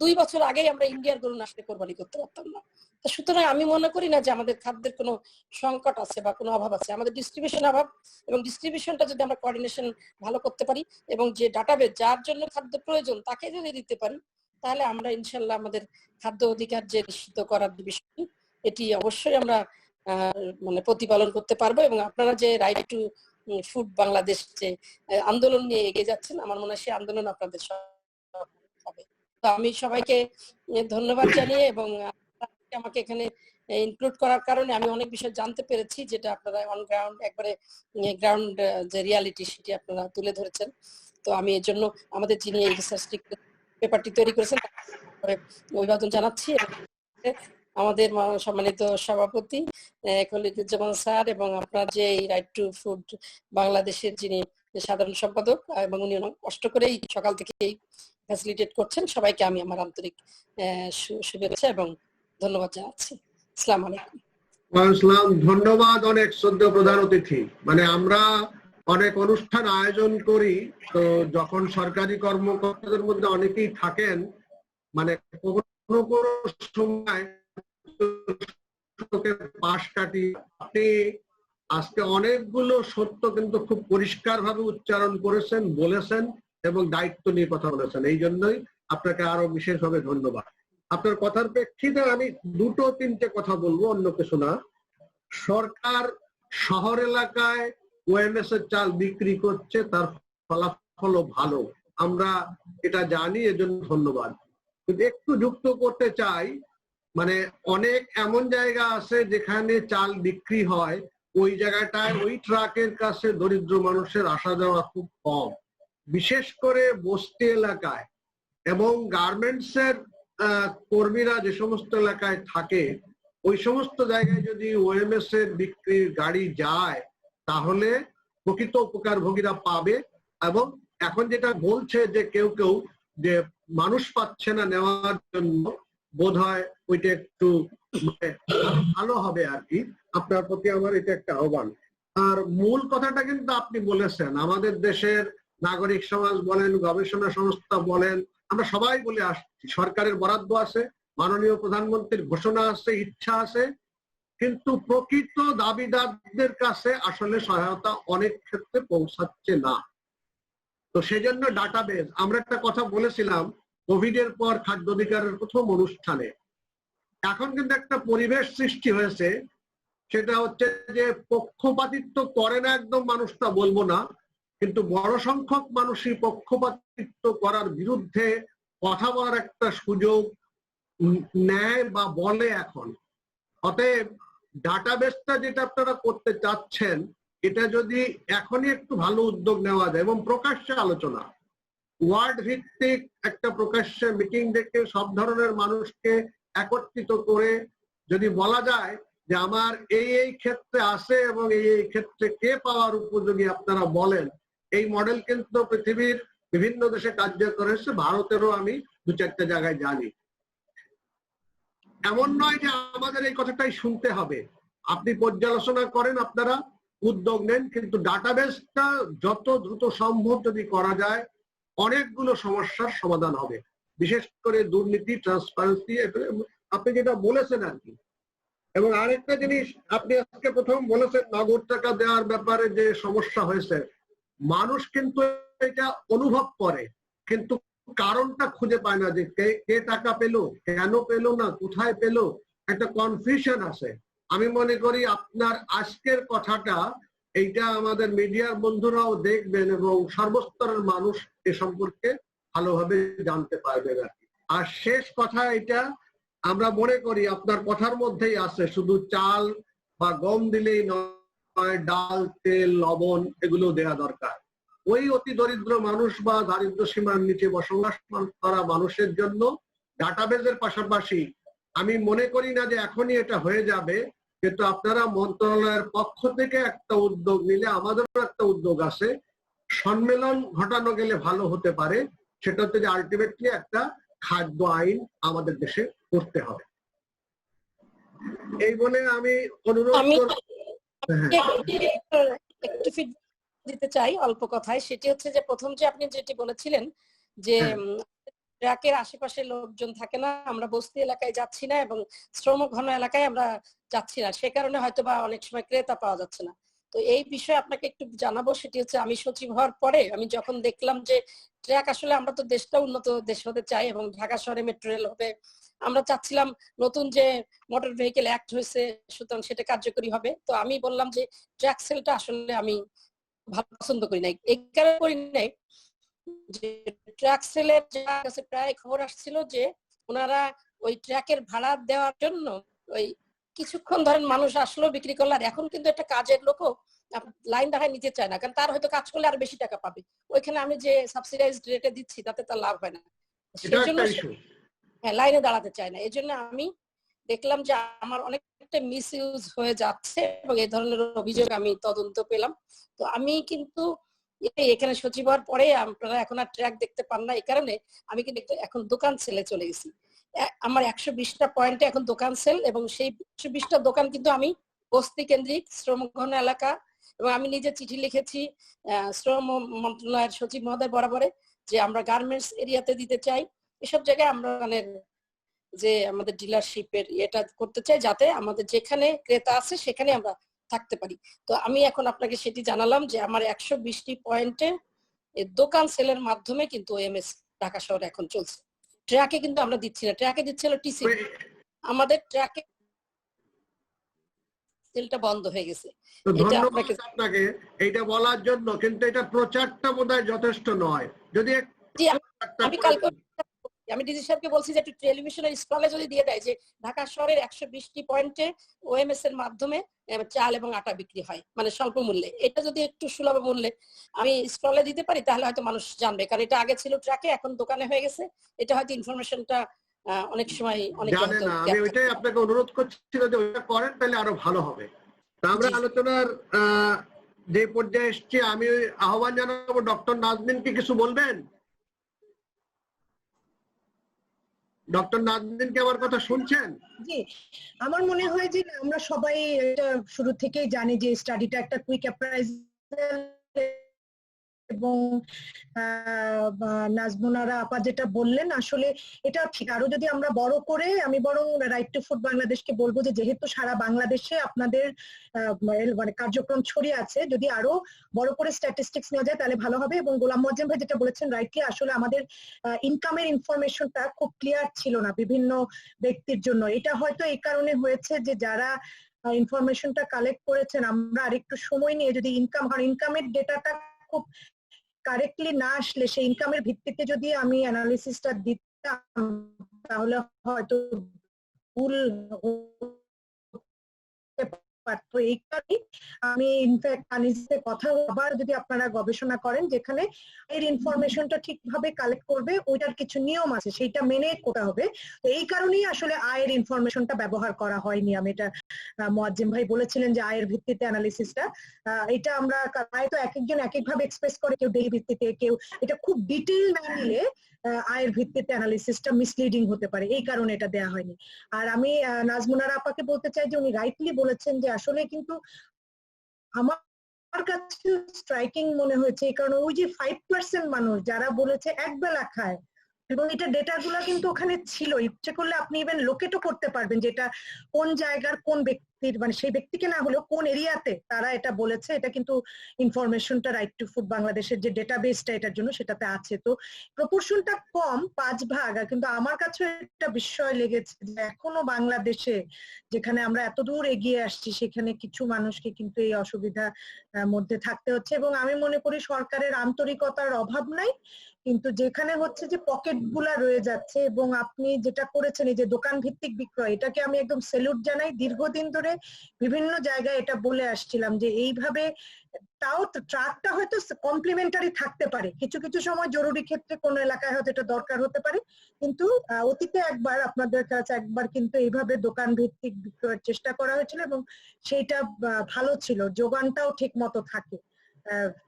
2 বছর আগেই আমরা ইন্ডিয়ার গরু না আসলে কোরবানি করতে পারতাম না। তো সুতরাং আমি মনে করি না যে আমাদের খাদ্যের কোনো সংকট আছে বা কোনো অভাব আছে, আমাদের ডিস্ট্রিবিউশন অভাব, এবং ডিস্ট্রিবিউশনটা যদি আমরা কোঅর্ডিনেশন ভালো করতে পারি এবং যে ডাটাবেস যার জন্য খাদ্য প্রয়োজন তাকে যদি দিতে পারি, তাহলে আমরা ইনশাল্লাহ আমাদের খাদ্য অধিকার যে নিশ্চিত করার বিষয়টি এটি অবশ্যই আমরা মানে প্রতিপালন করতে পারবো। এবং আপনারা যে রাইট টু ফুড বাংলাদেশ যে আন্দোলন নিয়ে এগিয়ে যাচ্ছেন, আমার মনে হয় সেই আন্দোলন আপনাদের হবে। তো আমি সবাইকে ধন্যবাদ জানিয়ে এবং আমাকে এখানে ইনক্লুড করার কারণে আমি অনেক বিষয় জানতে পেরেছি, যেটা আপনারা অন গ্রাউন্ড একবারে গ্রাউন্ড যে রিয়ালিটি সেটি আপনারা তুলে ধরেছেন। তো আমি এর জন্য আমাদের যিনি এই রিসার্চ পেপারটি তৈরি করেছেন অভিবাদন জানাচ্ছি। আমাদের সম্মানিত সভাপতি খলিলুজ্জামান স্যার এবং আপনার যে রাইট টু ফুড বাংলাদেশের যিনি সাধারণ সম্পাদক, এবং উনি কষ্ট করেই সকাল থেকেই ফ্যাসিলিটেট করছেন, সবাইকে আমি আমার আন্তরিক শুভেচ্ছা এবং ধন্যবাদ জানাচ্ছি। আসসালামু আলাইকুম। আসসালাম, ধন্যবাদ অনেক শ্রদ্ধেয় প্রধান অতিথি। মানে আমরা অনেক অনুষ্ঠান আয়োজন করি, তো যখন সরকারি কর্মকর্তাদের মধ্যে অনেকেই থাকেন, মানে কোনো কোনো সময় পাশ কাটি। আপনি আজকে অনেকগুলো সত্য কিন্তু খুব পরিষ্কার ভাবে উচ্চারণ করেছেন, বলেছেন এবং দায়িত্ব নিয়ে কথা বলেছেন। এই জন্যই আপনাকে আরো বিশেষভাবে ধন্যবাদ। আপনার কথার প্রেক্ষিতে আমি দুটো তিনটে কথা বলবো, অন্য কিছু না। সরকার শহর এলাকায় ওএমএস এর চাল বিক্রি করছে, তার ফলাফলও ভালো, আমরা এটা জানি, এজন্য ধন্যবাদ। কিন্তু একটু যুক্ত করতে চাই, মানে অনেক এমন জায়গা আছে যেখানে চাল বিক্রি হয়, ওই জায়গাটায় ওই ট্রাকের কাছে দরিদ্র মানুষের আসা যাওয়া খুব কম, বিশেষ করে বস্তি এলাকায়। এবং গার্মেন্টস এর কর্মীরা যে সমস্ত এলাকায় থাকে, ওই সমস্ত জায়গায় যদি ওএমএস এর বিক্রির গাড়ি যায় তাহলে প্রকৃত উপকারভোগীরা পাবে। এবং এখন যেটা বলছে যে কেউ কেউ যে মানুষ পাচ্ছে না নেওয়ার জন্য, বোধ হয় ওইটা একটু ভালো হবে আর কি। আপনার প্রতি আমার এটা একটা আহ্বান। আর মূল কথাটা কিন্তু আপনি বলেছেন, আমাদের দেশের নাগরিক সমাজ বলেন, গবেষণা সংস্থা বলেন, আমরা সবাই বলে আসছি সরকারের বরাদ্দ আছে, মাননীয় প্রধানমন্ত্রীর ঘোষণা আছে, ইচ্ছা আছে, কিন্তু প্রকৃত দাবিদারদের কাছে আসলে সহায়তা অনেক ক্ষেত্রে পৌঁছাচ্ছে না। তো সেজন্য ডাটাবেজ, আমরা একটা কথা বলেছিলাম কোভিড এর পর খাদ্য অধিকারের প্রথম অনুষ্ঠানে, এখন কিন্তু একটা পরিবেশ সৃষ্টি হয়েছে, সেটা হচ্ছে যে পক্ষপাতিত্ব করে না একদম মানুষটা বলবো না, কিন্তু বড় সংখ্যক মানুষই পক্ষপাতিত্ব করার বিরুদ্ধে কথা বলার একটা সুযোগ নেয় বা বলে এখন। অতএব ডাটাবেসটা যেটা আপনারা করতে চাচ্ছেন, এটা যদি এখনই একটু ভালো উদ্যোগ নেওয়া যায় এবং প্রকাশ্যে আলোচনা, ওয়ার্ড ভিত্তিক একটা প্রকাশ্যে মিটিং ডেকে সব ধরনের মানুষকে একত্রিত করে যদি বলা যায় যে আমার এই এই ক্ষেত্রে আছে এবং এই এই ক্ষেত্রে কে পাওয়ার উপযোগী আপনারা বলেন, এই মডেল কিন্তু পৃথিবীর বিভিন্ন দেশে কার্যকর হয়েছে, ভারতেরও আমি দু চারটে জায়গায় জানি। এমন নয় যে আমাদের এই কথাটাই শুনতে হবে, আপনি পর্যালোচনা করেন, আপনারা উদ্যোগ নেন, কিন্তু ডাটাবেসটা যত দ্রুত সম্ভব যদি করা যায় অনেকগুলো সমস্যার সমাধান হবে, বিশেষ করে দুর্নীতি, ট্রান্সপারেন্সি, আপনি যেটা বলেছেন আর কি। এবং আরেকটা জিনিস আপনি আজকে প্রথম বলেছেন, নগদ টাকা দেওয়ার ব্যাপারে যে সমস্যা হয়েছে, মানুষ কিন্তু এটা অনুভব করে কিন্তু কারণটা খুঁজে পায় না, যে কে টাকা পেলো, কেন পেলো না, কোথায় পেলো, একটা কনফিউশন আছে। আমি মনে করি আপনার আজকের কথাটা, এইটা আমাদের মিডিয়ার বন্ধুরাও দেখবেন এবং সর্বস্তরের মানুষ এ সম্পর্কে ভালোভাবে জানতে পারবেন আর কি। আর শেষ কথা, এটা আমরা মনে করি আপনার কথার মধ্যেই আছে, শুধু চাল বা গম দিলেই নয়, ডাল, তেল, লবণ এগুলো দেওয়া দরকার। ওই অতি দরিদ্র মানুষ বা দারিদ্র সীমার নিচে বসবাস করা মানুষের জন্য ডাটাবেজের পাশাপাশি আমি মনে করি না যে এখনই এটা হয়ে যাবে, কিন্তু আপনারা মন্ত্রণালয়ের পক্ষ থেকে একটা উদ্যোগ নিলে, আমাদেরও একটা উদ্যোগ আছে, সম্মেলন ঘটানো গেলে ভালো হতে পারে। সেটা হচ্ছে যে আলটিমেটলি একটা খাদ্য আইন আমাদের দেশে করতে হবে। এই বলে আমি অনুরোধ একটু দিতে চাই অল্প কথায়। সেটি হচ্ছে যে প্রথম যে আপনি যেটি বলেছিলেন যে ট্রাকের আশেপাশে লোকজন থাকে না, আমরা বস্তি এলাকায় যাচ্ছি না এবং শ্রম ঘন এলাকায় আমরা যাচ্ছি না, সে কারণে হয়তো বা অনেক সময় ক্রেতা পাওয়া যাচ্ছে না। তো এই বিষয়ে আপনাকে একটু জানাবো, সেটি হচ্ছে আমি সচিব হওয়ার পরে আমি যখন দেখলাম যে ট্র্যাক, আসলে আমরা তো দেশটা উন্নত দেশ হতে চাই এবং ঢাকা শহরে মেট্রো রেল হবে, আমরা চাচ্ছিলাম নতুন যে মোটর ভেহিকেল অ্যাক্ট হয়েছে সুতরাং সেটা কার্যকরী হবে। তো আমি বললাম যে ট্র্যাক সেলটা আসলে আমি ভালো পছন্দ করি নাই, এই কারণে করি নাই যে ট্র্যাক সেলের কাছে প্রায় খবর আসছিল যে ওনারা ওই ট্র্যাকের ভাড়া দেওয়ার জন্য ওই কিছুক্ষণ ধরেন মানুষ আসলো বিক্রি করলো, আর এখন কিন্তু একটা কাজের লোকও লাইন দাঁড়ায় নিতে চায় না, কারণ তার হয়তো কাজ করলে আর বেশি টাকা পাবে, ওইখানে আমি যে সাবসিডাইজড রেটে দিচ্ছি তাতে তার লাভ হয় না, সেজন্য হ্যাঁ লাইনে দাঁড়াতে চায় না। এই জন্য আমি দেখলাম যে আমার অনেকটা মিস ইউজ হয়ে যাচ্ছে এবং এই ধরনের অভিযোগ আমি তদন্ত পেলাম। তো আমি কিন্তু এখানে সচিব হওয়ার পরে আপনারা এখন আর ট্র্যাক দেখতে পান না, এই কারণে আমি কিন্তু এখন দোকান সেলে চলে গেছি। আমার 120টা পয়েন্টে এখন দোকান সেল, এবং সেই 120টা দোকান কিন্তু আমি বস্তি কেন্দ্রিক শ্রমঘন এলাকা, এবং আমি নিজে চিঠি লিখেছি শ্রম মন্ত্রণালয়ের সচিব মহোদয় বরাবরে যে আমরা গার্মেন্টস এরিয়াতে দিতে চাই, এসব জায়গায় আমরা যে আমাদের ডিলারশিপের এটা করতে চাই যাতে আমাদের যেখানে ক্রেতা আছে সেখানে আমরা থাকতে পারি। তো আমি এখন আপনাকে সেটি জানালাম যে আমার 120টি পয়েন্টে দোকান সেলের মাধ্যমে কিন্তু ওএমএস ঢাকা শহরে এখন চলছে। ট্র্যাকে কিন্তু আমরা দিচ্ছি না, ট্র্যাকে দিচ্ছিল টিসি, আমাদের ট্র্যাকে সেলটা বন্ধ হয়ে গেছে। ধন্যবাদ আপনাকে এইটা বলার জন্য, কিন্তু এটা প্রচারটা বোধহয় যথেষ্ট নয়। যদি আমি ডিজি সাহেবকে বলছি যে একটু টেলিভিশনের স্টলে যদি দিয়ে দেয় যে ঢাকা শহরের 120টি পয়েন্টে ওএমএস এর মাধ্যমে চাল এবং আটা বিক্রি হয় মানে স্বল্প মূল্যে, এটা যদি একটু সুলভ মূল্যে আমি স্টলে দিতে পারি তাহলে হয়তো মানুষ জানবে, কারণ এটা আগে ছিল ট্রাকে এখন দোকানে হয়ে গেছে, এটা হয়তো ইনফরমেশনটা অনেক সময় অনেক জানে না। আমি ওইটাই আপনাকে অনুরোধ করছিলাম যে ওটা করেন তাহলে আরো ভালো হবে। আমরা আলোচনার যে পর্যায়ে এসেছি, আমি আহ্বান জানাবো ডক্টর নাজনীনকে কিছু বলবেন। ডক্টর নাজনীন কি আমার কথা শুনছেন? জি, আমার মনে হয় যে আমরা সবাই এটা শুরু থেকেই জানি যে স্টাডিটা একটা কুইক অ্যাপ্রাইজাল, এবং নাজমুনারা আপা যেটা বললেন আসলে এটা ঠিক। আরো যদি আমরা বড় করে, আমি বরং রাইট টু ফুড বাংলাদেশকে বলবো যে যেহেতু সারা বাংলাদেশে আপনাদের মানে কার্যক্রম ছড়িয়ে আছে, যদি আরো বড় করে স্ট্যাটিস্টিক্স নেওয়া যায় তাহলে ভালো হবে। এবং গোলাম মোয়াজ্জেম ভাই যেটা বলেছেন রাইটলি, আসলে আমাদের ইনকামের ইনফরমেশনটা খুব ক্লিয়ার ছিল না বিভিন্ন ব্যক্তির জন্য। এটা হয়তো এই কারণে হয়েছে যে যারা ইনফরমেশনটা কালেক্ট করেছেন আমরা আরেকটু সময় নিয়ে যদি ইনকামের ডেটাটা খুব কারেক্টলি না আসলে সেই ইনকামের ভিত্তিতে যদি আমি অ্যানালিসিসটা দিতাম তাহলে হয়তো ভুল পারতো। এই কারণে আমি ইনফ্যাক্ট আনিসের কথা আবার যদি আপনারা গবেষণা করেন যেখানে এর ইনফরমেশনটা ঠিকভাবে কালেক্ট করবে, ওইটার কিছু নিয়ম আছে সেইটা মেনে করতে হবে। তো এই কারণেই আসলে আয়ের ইনফরমেশনটা ব্যবহার করা হয়নি। আমি এটা মোয়াজ্জেম ভাই বলেছিলেন যে আয়ের ভিত্তিতে অ্যানালিসিসটা, এটা আমরা আয় তো এক একজন এক একভাবে এক্সপ্রেস করে, কেউ ডেইলি ভিত্তিতে, কেউ এটা খুব ডিটেইল না নিলে আয়ের ভিত্তিতে অ্যানালিসিসটা মিসলিডিং হতে পারে, এই কারণে এটা দেয়া হয়নি। আর আমি নাজমুনারা আপাকে বলতে চাই যে উনি রাইটলি বলেছেন যে আসলে কিন্তু আমার কাছে স্ট্রাইকিং মনে হয়েছে, এই কারণে ওই যে 5% মানুষ যারা বলেছে এক বেলা খায়, এবং এটা ডেটাগুলো কিন্তু ওখানে ছিল, ইচ্ছে করলে আপনি ইভেন লোকেটও করতে পারবেন যেটা কোন জায়গার কোন ব্যক্তির, মানে সেই ব্যক্তিকে না হলেও কোন এরিয়াতে তারা এটা বলেছে, এটা কিন্তু ইনফরমেশনটা রাইট টু ফুড বাংলাদেশের যে ডেটাবেসটা এটার জন্য সেটাতে আছে। তো প্রপোর্শনটা কম 5 ভাগ, কিন্তু আমার কাছে একটা বিষয় লেগেছে যে এখনো বাংলাদেশে যেখানে আমরা এত দূর এগিয়ে আসছি সেখানে কিছু মানুষকে কিন্তু এই অসুবিধা মধ্যে থাকতে হচ্ছে, এবং আমি মনে করি সরকারের আন্তরিকতার অভাব নাই, কিন্তু যেখানে হচ্ছে যে পকেট গুলা রয়ে যাচ্ছে। এবং আপনি যেটা করেছেন এই যে দোকান ভিত্তিক বিক্রয়, এটাকে আমি একদম স্যালুট জানাই। দীর্ঘদিন ধরে বিভিন্ন জায়গায় এটা বলে আসছিলাম যে এইভাবে তাও ট্রাকটা হয়তো কমপ্লিমেন্টারি থাকতে পারে, কিছু কিছু সময় জরুরি ক্ষেত্রে কোন এলাকায় হয়তো এটা দরকার হতে পারে, কিন্তু অতীতে একবার আপনাদের কাছে একবার কিন্তু এইভাবে দোকান ভিত্তিক বিক্রয়ের চেষ্টা করা হয়েছিল এবং সেইটা ভালো ছিল, যোগানটাও ঠিক মতো থাকে।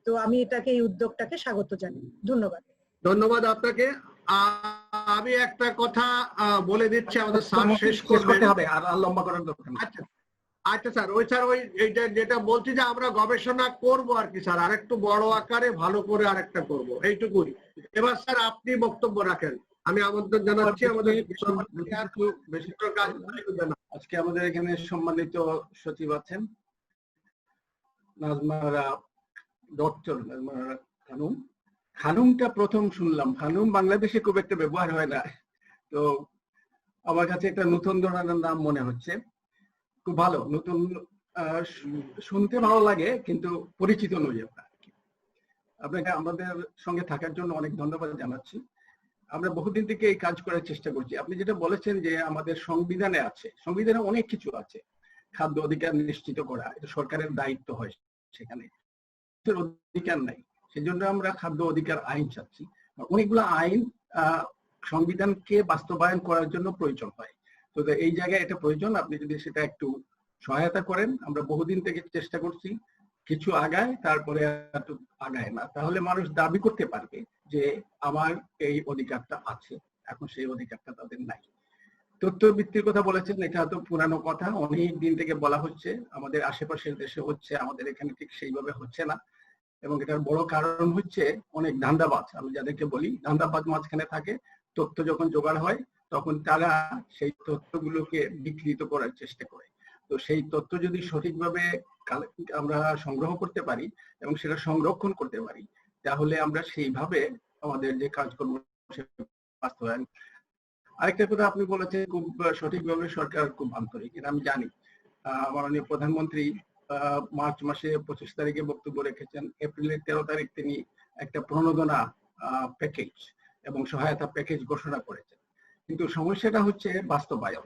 তো আমি এটাকে এই উদ্যোগটাকে স্বাগত জানাই। ধন্যবাদ। ধন্যবাদ আপনাকে। আমি একটা কথা বলে দিচ্ছি, আমাদের স্যার শেষ করতে হবে, আর লম্বা করার দরকার নেই। আচ্ছা স্যার, ওই এইটা যেটা বলছি যে আমরা গবেষণা করব আর কি স্যার, আরেকটু বড় আকারে ভালো করে আরেকটা করব, এইটুকুই। এবার স্যার আপনি বক্তব্য রাখেন। আমি আমন্ত্রণ জানাচ্ছি আমাদের আজকে আমাদের এখানে সম্মানিত সচিব আছেন, নাজমারা ডক্টর নাজমারা খানুম। খানুমটা প্রথম শুনলাম, খানুম বাংলাদেশে খুব একটা ব্যবহার হয় না, তো আমার কাছে একটা নতুন ধরনের নাম মনে হচ্ছে। খুব ভালো, নতুন, শুনতে ভালো লাগে কিন্তু পরিচিত নই আপনার। আপনাকে আমাদের সঙ্গে থাকার জন্য অনেক ধন্যবাদ জানাচ্ছি। আমরা বহুদিন থেকে এই কাজ করার চেষ্টা করছি। আপনি যেটা বলেছেন যে আমাদের সংবিধানে আছে, সংবিধানে অনেক কিছু আছে, খাদ্য অধিকার নিশ্চিত করা, এটা সরকারের দায়িত্ব হয়, সেখানে অধিকার নাই, সেজন্য আমরা খাদ্য অধিকার আইন চাচ্ছি। অনেকগুলো আইন সংবিধানকে বাস্তবায়ন করার জন্য প্রয়োজন হয়, তো এই জায়গায় এটা প্রয়োজন, আপনি যদি সেটা একটু সহায়তা করেন। আমরা বহুদিন থেকে চেষ্টা করছি, কিছু আগায় তারপরে এত আগায় না, তাহলে মানুষ দাবি করতে পারবে যে আমার এই অধিকারটা আছে, এখন সেই অধিকারটা তাদের নাই। তথ্য ভিত্তির কথা বলেছেন, এটা তো পুরানো কথা, অনেক দিন থেকে বলা হচ্ছে, আমাদের আশেপাশের দেশে হচ্ছে, আমাদের এখানে ঠিক সেইভাবে হচ্ছে না। এবং এটার বড় কারণ হচ্ছে অনেক ধান্দাবাজ, আমি যাদেরকে বলি ধান্দাবাজ মাঝখানে থাকে। তথ্য যখন জোগাড় হয় তখন তারা সেই তথ্যগুলোকে বিকৃত করার চেষ্টা করে। তো সেই তথ্য যদি সঠিকভাবে আমরা সংগ্রহ করতে পারি এবং সেটা সংরক্ষণ করতে পারি, তাহলে আমরা সেইভাবে আমাদের যে কাজকর্ম বাস্তবায়ন। আরেকটা কথা আপনি বলেছেন খুব সঠিকভাবে, সরকার খুব আন্তরিক, এটা আমি জানি। মাননীয় প্রধানমন্ত্রী মার্চ মাসে 25 তারিখে বক্তব্য রেখেছেন, এপ্রিলের 13 তারিখ তিনি একটা প্রণোদনা প্যাকেজ এবং সহায়তা প্যাকেজ ঘোষণা করেছেন, কিন্তু সমস্যাটা হচ্ছে বাস্তবায়ন।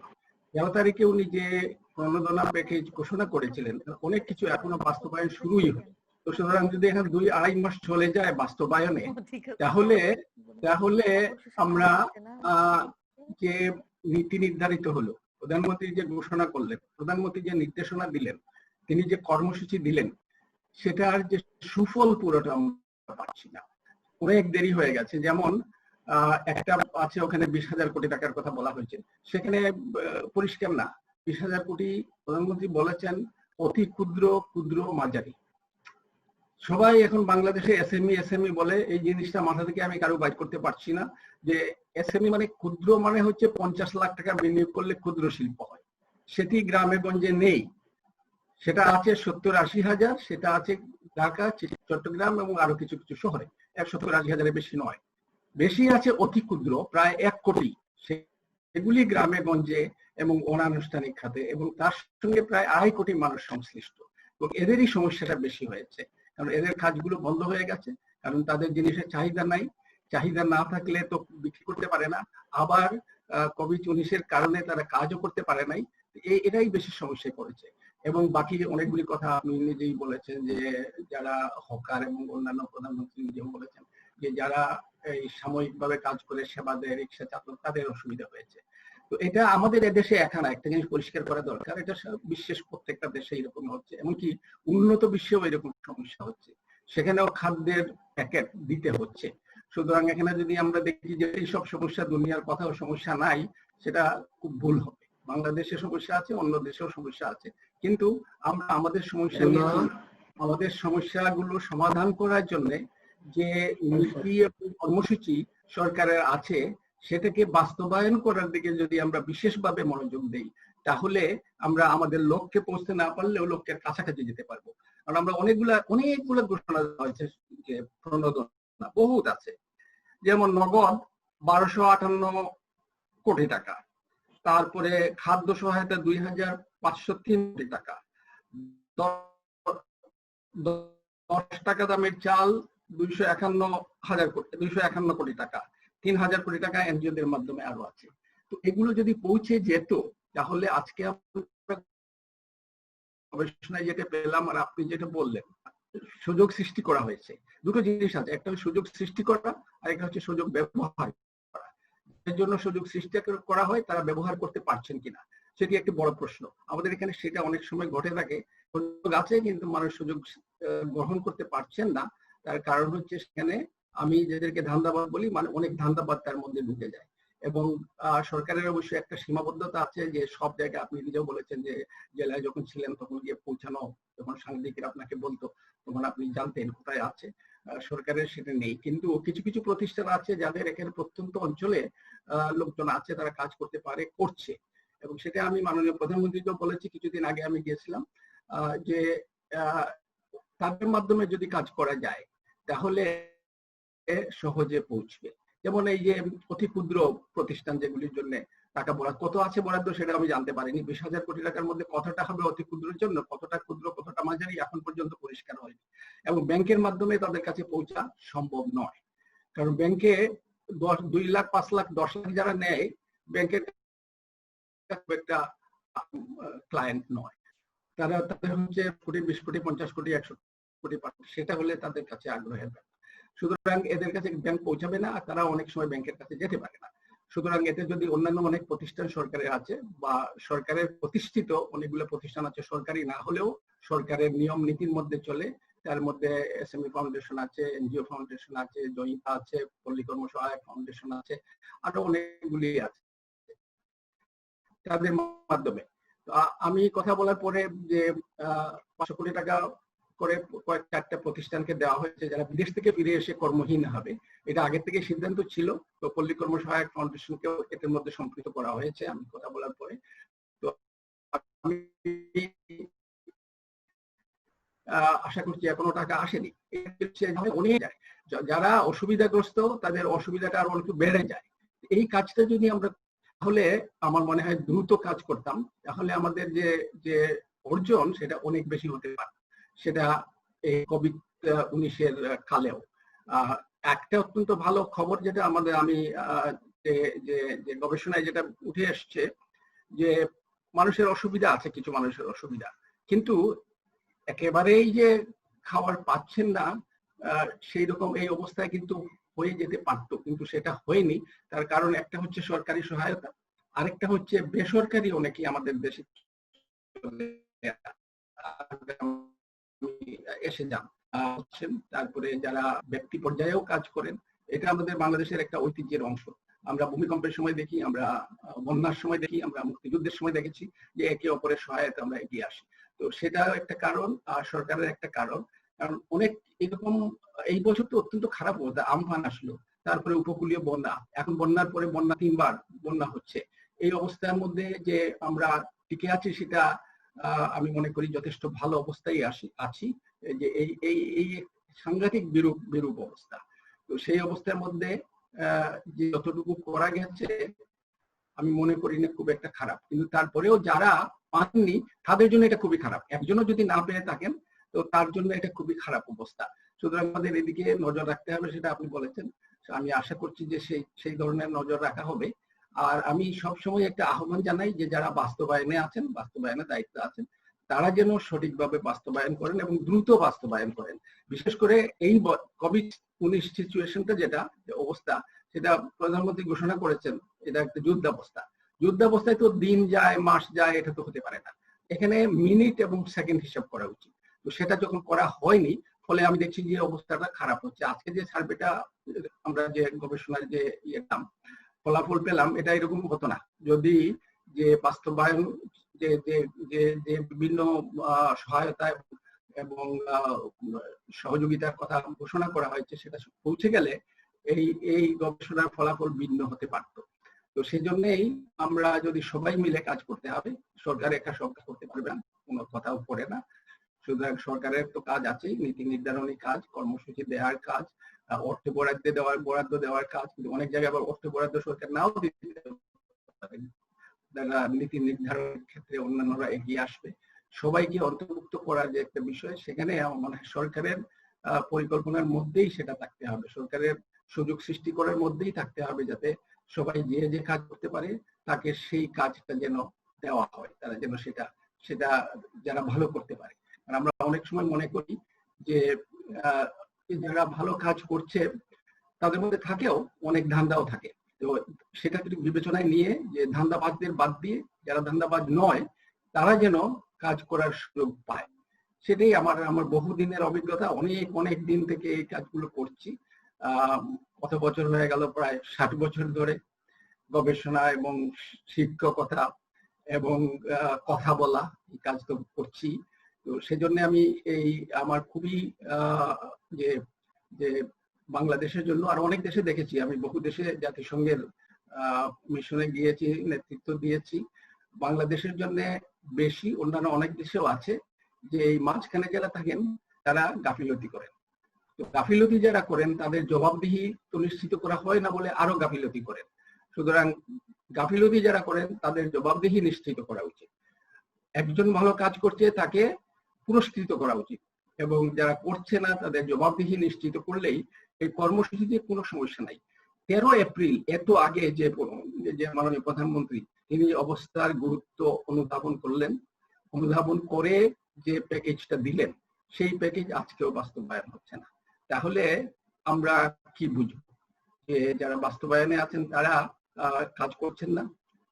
13 তারিখে উনি যে প্রণোদনা প্যাকেজ ঘোষণা করেছিলেন, অনেক কিছু এখনো বাস্তবায়ন শুরুই হয়। তো সুতরাং যদি এখানে 2-2.5 মাস চলে যায় বাস্তবায়নে, তাহলে আমরা যে নীতি নির্ধারিত হলো, প্রধানমন্ত্রী যে ঘোষণা করলেন, প্রধানমন্ত্রী যে নির্দেশনা দিলেন, তিনি যে কর্মসূচি দিলেন, সেটার যে সুফল পুরোটা আমরা পাচ্ছি না, অনেক দেরি হয়ে গেছে। যেমন একটা আছে ওখানে 20,000 কোটি টাকার কথা বলা হয়েছে, সেখানে পরিষ্কার না 20,000 কোটি। প্রধানমন্ত্রী বলেছেন অতি ক্ষুদ্র, ক্ষুদ্র, মাঝারি। সবাই এখন বাংলাদেশে এসএমই বলে, এই জিনিসটা মাথা থেকে আমি কারো বাইর করতে পারছি না, যে এসএমই মানে ক্ষুদ্র মানে হচ্ছে 50 লাখ টাকা বিনিয়োগ করলে ক্ষুদ্র শিল্প হয়, সেটি গ্রামে গঞ্জে নেই। সেটা আছে 70-80 হাজার, সেটা আছে ঢাকা, চট্টগ্রাম এবং আরো কিছু কিছু শহরে, 70-80 হাজারের বেশি নয়। বেশি আছে অতি ক্ষুদ্র, প্রায় 1 কোটি, সেগুলি গ্রামে গঞ্জে এবং অনানুষ্ঠানিক খাতে, এবং তার সঙ্গে প্রায় 2.5 কোটি মানুষ সংশ্লিষ্ট। এবং এদেরই সমস্যাটা বেশি হয়েছে, কারণ এদের কাজগুলো বন্ধ হয়ে গেছে, কারণ তাদের জিনিসের চাহিদা নাই, চাহিদা না থাকলে তো বিক্রি করতে পারে না, আবার কোভিড-19 কারণে তারা কাজও করতে পারে নাই। এটাই বেশি সমস্যায় পড়েছে। এবং বাকি অনেকগুলি কথা আপনি নিজেই বলেছেন, যে যারা হকার এবং অন্যান্য, প্রধানমন্ত্রী নিজেও বলেছেন যে যারা এই সাময়িকভাবে কাজ করে সেবা দেয়, রিক্সা চালক, তাদের অসুবিধা হয়েছে। তো এটা আমাদের এদেশে একা না, একটা জিনিস পরিষ্কার করা দরকার, এটা বিশ্বের প্রত্যেকটা দেশে এরকম হচ্ছে, এমনকি উন্নত বিশ্বেও এরকম সমস্যা হচ্ছে, সেখানেও খাদ্যের প্যাকেট দিতে হচ্ছে। সুতরাং এখানে যদি আমরা দেখি যে এইসব সমস্যা দুনিয়ার কোথাও সমস্যা নাই, সেটা খুব ভুল হবে। বাংলাদেশে সমস্যা আছে, অন্য দেশেও সমস্যা আছে, কিন্তু আমরা আমাদের সমস্যা, আমাদের সমস্যাগুলো সমাধান করার জন্য যে নীতি এবং কর্মসূচি সরকারের আছে, সেটাকে বাস্তবায়ন করার দিকে যদি আমরা বিশেষভাবে মনোযোগ দেই, তাহলে আমরা আমাদের লক্ষ্যে পৌঁছতে না পারলেও লক্ষ্যের কাছাকাছি যেতে পারবো। কারণ আমরা অনেকগুলো ঘোষণা হয়েছে, যে প্রণোদনা বহুত আছে, যেমন নগদ 1258 কোটি টাকা, তারপরে খাদ্য সহায়তা 2,503 কোটি টাকা, 10 টাকা দামের চাল 251 কোটি টাকা, 3,000 কোটি টাকা এনজিওদের মাধ্যমে আরো আছে। তো এগুলো যদি পৌঁছে যেত, তাহলে আজকে আমরা গবেষণায় যেটা পেলাম আর আপনি যেটা বললেন, সুযোগ সৃষ্টি করা হয়েছে। দুটো জিনিস আছে, একটা হচ্ছে সুযোগ সৃষ্টি করা, আর একটা হচ্ছে সুযোগ ব্যবহার করা। এর জন্য সুযোগ সৃষ্টি করা হয়, তারা ব্যবহার করতে পারছেন কিনা, সেটি একটি বড় প্রশ্ন। আমাদের এখানে সেটা অনেক সময় ঘটে থাকে, সুযোগ আছে কিন্তু মানুষ সুযোগ গ্রহণ করতে পারছেন না। তার কারণ হচ্ছে সেখানে আমি যাদেরকে ধান্দাবাদ বলি, মানে অনেক ধান্দাবাদ তার মধ্যে ঢুকে যায়। এবং সরকারের অবশ্যই একটা সীমাবদ্ধতা আছে, যে সব জায়গায়, আপনি নিজেও বলেছেন যে জেলায় যখন ছিলেন তখন গিয়ে পৌঁছানো, যখন সাংবাদিকেরা আপনাকে বলতো তখন আপনি জানতেন কোথায় আছে। সরকারের সেটা নেই, কিন্তু কিছু কিছু প্রতিষ্ঠান আছে যাদের এখানে প্রত্যন্ত অঞ্চলে লোকজন আছে, তারা কাজ করতে পারে, করছে। এবং সেটা আমি মাননীয় প্রধানমন্ত্রীকেও বলেছি, কিছুদিন আগে আমি গিয়েছিলাম, যে তাদের মাধ্যমে যদি কাজ করা যায় তাহলে সহজে পৌঁছবে। যেমন এই যে অতি ক্ষুদ্র প্রতিষ্ঠান যেগুলির জন্য টাকা বরাদ্দ, কত আছে বরাদ্দ সেটা আমি জানতে পারিনি। 20,000 কোটি টাকার মধ্যে কতটা হবে অতি ক্ষুদ্রের জন্য, কতটা ক্ষুদ্র কতটা মাঝারি এখন পর্যন্ত পরিষ্কার হয়নি। এবং ব্যাংকের মাধ্যমে তাদের কাছে পৌঁছা সম্ভব নয়, কারণ ব্যাংকে 2 লাখ 5 লাখ 10 লাখ যারা নেয় ব্যাংকের একটা ক্লায়েন্ট নয়, তাদের হচ্ছে কোটি 20 কোটি 50 কোটি 100 কোটি, সেটা হলে তাদের কাছে আগ্রহের ব্যাপার। সুতরাং এদের কাছে ব্যাংক পৌঁছাবে না, আর তারা অনেক সময় ব্যাংকের কাছে যেতে পারে না। সুতরাং এতে যদি অন্যান্য অনেক প্রতিষ্ঠান সরকারের আছে বা সরকারের প্রতিষ্ঠিত অনেকগুলো প্রতিষ্ঠান আছে, সরকারি না হলেও সরকারের নিয়ম নীতির মধ্যে চলে, তার মধ্যে এসএমই ফাউন্ডেশন আছে, এনজিও ফাউন্ডেশন আছে, জয়িতা আছে, পল্লী কর্ম সহায়ক ফাউন্ডেশন আছে, আরো অনেকগুলি আছে, তাদের মাধ্যমে আমি কথা বলার পরে যে 500 কোটি টাকা করে কয়েক 4টা প্রতিষ্ঠানকে দেওয়া হয়েছে যারা বিদেশ থেকে ফিরে এসে কর্মহীন হবে, এটা আগে থেকে সিদ্ধান্ত ছিল। তো পল্লী কর্ম সহায়ক ফাউন্ডেশনকেও এর মধ্যে সম্পৃক্ত করা হয়েছে আমি কথা বলার পরে। তো আমি আশা করছি এখনো টাকা আসেনি, যারা অসুবিধাগ্রস্ত তাদের অসুবিধাটা আরো একটু বেড়ে যায়। এই কাজটা যদি আমরা তাহলে আমার মনে হয় দ্রুত কাজ করতাম, তাহলে আমাদের যে অর্জন সেটা অনেক বেশি হতে পারে। সেটা এই কোভিড-19 কালেও একটা অত্যন্ত ভালো খবর যেটা আমাদের আমি যে গবেষণায় যেটা উঠে আসছে যে মানুষের অসুবিধা আছে, কিছু মানুষের অসুবিধা, কিন্তু একেবারেই যে খাবার পাচ্ছেন না সেই রকম এই অবস্থায় কিন্তু হয়ে যেতে পারতো, কিন্তু সেটা হয়নি। তার কারণ একটা হচ্ছে সরকারি সহায়তা, আরেকটা হচ্ছে বেসরকারি অনেকেই আমাদের দেশে এসে যান, তারপরে যারা ব্যক্তি পর্যায়েও কাজ করেন। এটা আমাদের বাংলাদেশের একটা ঐতিহ্যের অংশ। আমরা ভূমিকম্পের সময় দেখি, আমরা বন্যার সময় দেখি, আমরা মুক্তিযুদ্ধের সময় দেখেছি যে একে অপরের সহায়তা আমরা এগিয়ে আসি। তো সেটা একটা কারণ, আর সরকারের একটা কারণ। কারণ অনেক এরকম এই বছর তো অত্যন্ত খারাপ অবস্থা, আমফান আসলো, তারপরে উপকূলীয় বন্যা, এখন বন্যার পরে বন্যা 3বার বন্যা হচ্ছে। এই অবস্থার মধ্যে যে আমরা টিকে আছি সেটা আমি মনে করি যথেষ্ট ভালো অবস্থায় আছি। যে এই সাংঘাতিক বিরূপ অবস্থা, তো সেই অবস্থার মধ্যে যে যতটুকু করা গেছে আমি মনে করি না খুব একটা খারাপ, কিন্তু তারপরেও যারা পাননি তাদের জন্য এটা খুবই খারাপ। একজনও যদি না পেয়ে থাকেন তো তার জন্য এটা খুবই খারাপ অবস্থা। সুতরাং আমাদের এদিকে নজর রাখতে হবে, সেটা আপনি বলেছেন। আমি আশা করছি যে সেই ধরনের নজর রাখা হবে। আর আমি সবসময় একটা আহ্বান জানাই যে যারা বাস্তবায়নে আছেন, বাস্তবায়নের দায়িত্ব আছেন, তারা যেন সঠিকভাবে বাস্তবায়ন করেন এবং দ্রুত বাস্তবায়ন করেন। বিশেষ করে এই কোভিড-19 সিচুয়েশনটা যেটা অবস্থা, সেটা প্রধানমন্ত্রী ঘোষণা করেছেন এটা একটা যুদ্ধাবস্থা। যুদ্ধাবস্থায় তো দিন যায় মাস যায়, এটা তো হতে পারে না। এখানে মিনিট এবং সেকেন্ড হিসাব করা উচিত। তো সেটা যখন করা হয়নি, ফলে আমি দেখছি যে অবস্থাটা খারাপ হচ্ছে। আজকে যে সার্ভেটা আমরা যে গবেষণার যে ফলাফল পেলাম, এটা এরকম হতো না যদি যে বাস্তবায়ন যে বিভিন্ন সহায়তা এবং সহযোগিতার কথা ঘোষণা করা হয়েছে সেটা পৌঁছে গেলে এই গবেষণার ফলাফল ভিন্ন হতে পারত। তো সেই জন্যই আমরা যদি সবাই মিলে কাজ করতে হবে, সরকার একা সব করতে পারবে না, কোনো কথাও পড়ে না। সুতরাং সরকারের তো কাজ আছেই, নীতি নির্ধারণী কাজ, কর্মসূচি দেওয়ার কাজ, অর্থ বরাদ্দ দেওয়ার কাজ, কিন্তু অনেক জায়গায় আবার অর্থ বরাদ্দ সরকার নাও দিতে পারে। নীতি নির্ধারণের ক্ষেত্রে অন্যান্যরা এগিয়ে আসবে, সবাইকে অন্তর্ভুক্ত করার যে একটা বিষয়, সেখানে আমার মনে হয় সরকারের পরিকল্পনার মধ্যেই সেটা থাকতে হবে, সরকারের সুযোগ সৃষ্টি করার মধ্যেই থাকতে হবে, যাতে সবাই যে কাজ করতে পারে তাকে সেই কাজটা যেন দেওয়া হয়, তারা যেন সেটা যারা ভালো করতে পারে। আর আমরা অনেক সময় মনে করি যে যারা ভালো কাজ করছে তাদের মধ্যে থাকেও অনেক ধান্দাও থাকে। তো সেটা যদি বিবেচনায় নিয়ে যে ধান্দাবাজদের বাদ দিয়ে যারা ধান্দাবাজ নয় তারা যেন কাজ করার সুযোগ পায়, সেটাই আমার বহুদিনের অভিজ্ঞতা। অনেক দিন থেকে এই কাজগুলো করছি, কত বছর হয়ে গেল, প্রায় 60 বছর ধরে গবেষণা এবং শিক্ষকতা এবং কথা বলা এই কাজ তো করছি। তো সেজন্য আমি আমার খুবই যে বাংলাদেশের জন্য, আর অনেক দেশে দেখেছি, আমি বহু দেশে জাতিসংঘের মিশনে গিয়েছি, নেতৃত্ব দিয়েছি। বাংলাদেশের জন্য বেশি, অন্যান্য অনেক দেশেও আছে যে এই মাঝখানে যারা থাকেন তারা গাফিলতি করেন। তো গাফিলতি যারা করেন তাদের জবাবদিহি তো নিশ্চিত করা হয় না বলে আরো গাফিলতি করেন। সুতরাং গাফিলতি যারা করেন তাদের জবাবদিহি নিশ্চিত করা উচিত। একজন ভালো কাজ করছে তাকে পুরস্কৃত করা উচিত, এবং যারা করছে না তাদের জবাবদিহি নিশ্চিত করলেই এই কর্মসূচিতে কোনো সমস্যা নাই। 13 এপ্রিল এত আগে যে মাননীয় প্রধানমন্ত্রী তিনি অবস্থার গুরুত্ব অনুধাবন করলেন, অনুধাবন করে যে প্যাকেজটা দিলেন সেই প্যাকেজ আজকেও বাস্তবায়ন হচ্ছে না। তাহলে আমরা কি বুঝবো যে যারা বাস্তবায়নে আছেন তারা কাজ করছেন না,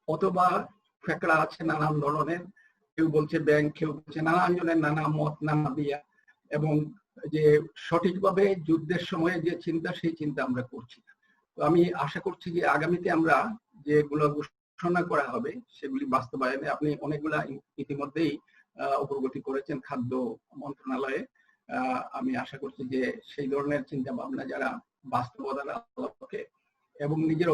অথবা ফেকড়া আছে নানান ধরনের, কেউ বলছে ব্যাংক, কেউ বলছে নানান জনের নানা মত নানা দিয়া, এবং যে সঠিকভাবে যুদ্ধের সময়ে যে চিন্তা সেই চিন্তা আমরা করছি না। তো আমি আশা করছি যে আগামীতে আমরা যেগুলো ঘোষণা করা হবে সেগুলি বাস্তবায়নে আপনি অনেকগুলা ইতিমধ্যেই অগ্রগতি করেছেন খাদ্য মন্ত্রণালয়ে। আমি আশা করছি যে সেই ধরনের চিন্তা ভাবনা যারা বাস্তবতার আলোকে এবং নিজের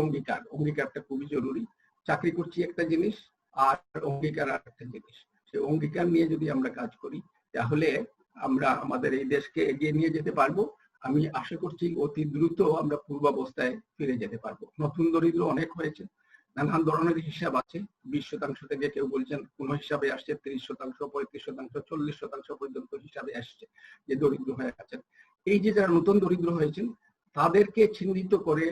অঙ্গীকারটা খুবই জরুরি। চাকরি করছি একটা জিনিস আর অঙ্গীকার আর একটা জিনিস, সেই অঙ্গীকার নিয়ে যদি আমরা কাজ করি তাহলে আমরা আমাদের এই দেশকে এগিয়ে নিয়ে যেতে পারবো। আমি আশা করছি অতি দ্রুত আমরা পূর্বাবস্থায় ফিরে যেতে পারবো। নতুন দরিদ্র অনেক হয়েছে, নানান ধরনের হিসাব আছে। 20% থেকে কেউ বলছেন কোন হিসাবে আসছে 30%, 35%, 40% পর্যন্ত হিসাবে আসছে যে দরিদ্র হয়ে গেছেন। এই যে যারা নতুন দরিদ্র হয়েছেন তাদেরকে চিহ্নিত করে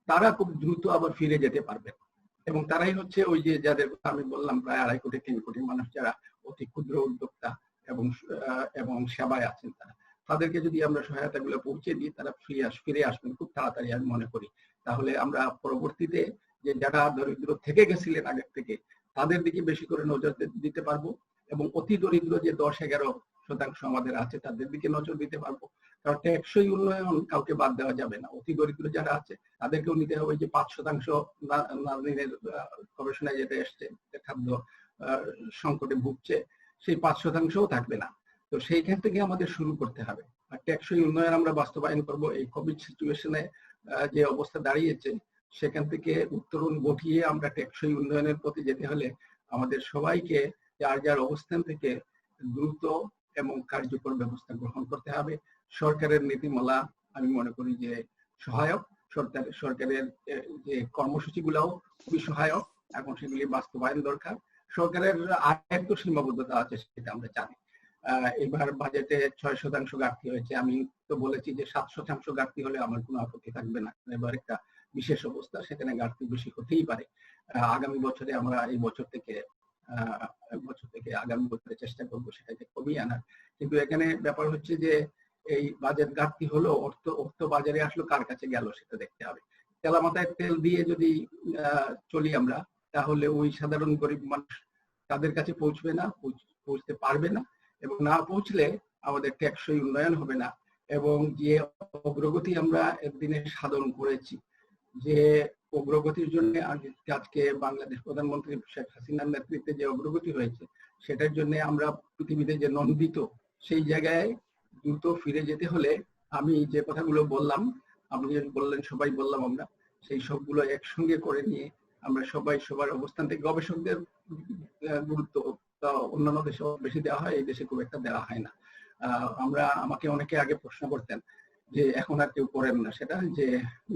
তারা খুব দ্রুত আবার ফিরে যেতে পারবেন, এবং তারাই হচ্ছে ওই যে যাদের কথা আমি বললাম প্রায় 2.5 কোটি 3 কোটি মানুষ যারা অতি ক্ষুদ্র উদ্যোক্তা এবং সেবায় আছেন, তাদেরকে যদি আমরা সহায়তা গুলো পৌঁছে দিই তারা ফিরে আসবেন খুব তাড়াতাড়ি আমি মনে করি। তাহলে আমরা পরবর্তীতে যে যারা দরিদ্র থেকে গেছিলেন আগের থেকে তাদের দিকে বেশি করে নজর দিতে পারবো, এবং অতি দরিদ্র যে 10-11% আমাদের আছে তাদের দিকে নজর দিতে পারবো। কারণ টেকসই উন্নয়ন কাউকে বাদ দেওয়া যাবে না। অতি দরিদ্র যারা আছে তাদেরকেও নিতে হবে। যে 5% নারীদের গবেষণায় যেটা এসছে খাদ্য সংকটে ভুগছে, সেই 5%ও থাকবে না। তো সেইখান থেকে আমাদের শুরু করতে হবে। আর টেকসই উন্নয়ন আমরা বাস্তবায়ন করব। এই কোভিড সিচুয়েশনে যে অবস্থা দাঁড়িয়েছে সেখান থেকে উত্তরণ ঘটিয়ে আমরা টেকসই উন্নয়নের প্রতি যেতে হলে আমাদের সবাইকে যার যার অবস্থান থেকে দ্রুত এবং কার্যকর ব্যবস্থা গ্রহণ করতে হবে। সরকারের নীতিমালা আমি মনে করি যে সহায়ক, সরকারের যে কর্মসূচিগুলোও খুবই সহায়ক, এখন সেগুলি বাস্তবায়ন দরকার। সরকারের আয়ের তো সীমাবদ্ধতা আছে সেটা আমরা জানি। এবার বাজেটে 6% ঘাটতি হয়েছে। আমি তো বলেছি যে 7% ঘাটতি হলে আমার কোনো আপত্তি থাকবে না। এবার একটা বিশেষ অবস্থা, সেখানে ঘাটতি বেশি হতেই পারে। আগামী বছরে আমরা এই বছর থেকে আগামী বছরে চেষ্টা করবো সেটাকে কমিয়ে আনার। কিন্তু এখানে ব্যাপার হচ্ছে যে এই বাজেট ঘাটতি হলো, অর্থ বাজারে আসলো কার কাছে গেল সেটা দেখতে হবে। তেলা মাথায় তেল দিয়ে যদি চলি আমরা তাহলে ওই সাধারণ গরিব মানুষ তাদের কাছে পৌঁছবে না, পৌঁছতে পারবে না, এবং না পৌঁছলে আমাদের টেকসই উন্নয়ন হবে না। এবং যে অগ্রগতি আমরা একদিনে সাধন করেছি, যে অগ্রগতির জন্য আজকে বাংলাদেশ প্রধানমন্ত্রী শেখ হাসিনার নেতৃত্বে যে অগ্রগতি হয়েছে সেটার জন্য আমরা পৃথিবীতে যে নন্দিত, সেই জায়গায় দ্রুত ফিরে যেতে হলে আমি যে কথাগুলো বললাম, আপনি বললেন, সবাই বললাম, আমরা সেই সবগুলো একসঙ্গে করে নিয়ে আমরা সবাই সবার অবস্থান থেকে, গবেষকদের গুরুত্ব অন্যান্য দেশে বেশি দেওয়া হয়, এই দেশে খুব একটা দেওয়া হয় না। আমাকে অনেকে আগে প্রশ্ন করতেন যে এখন আর কেউ করেন না, সেটা যে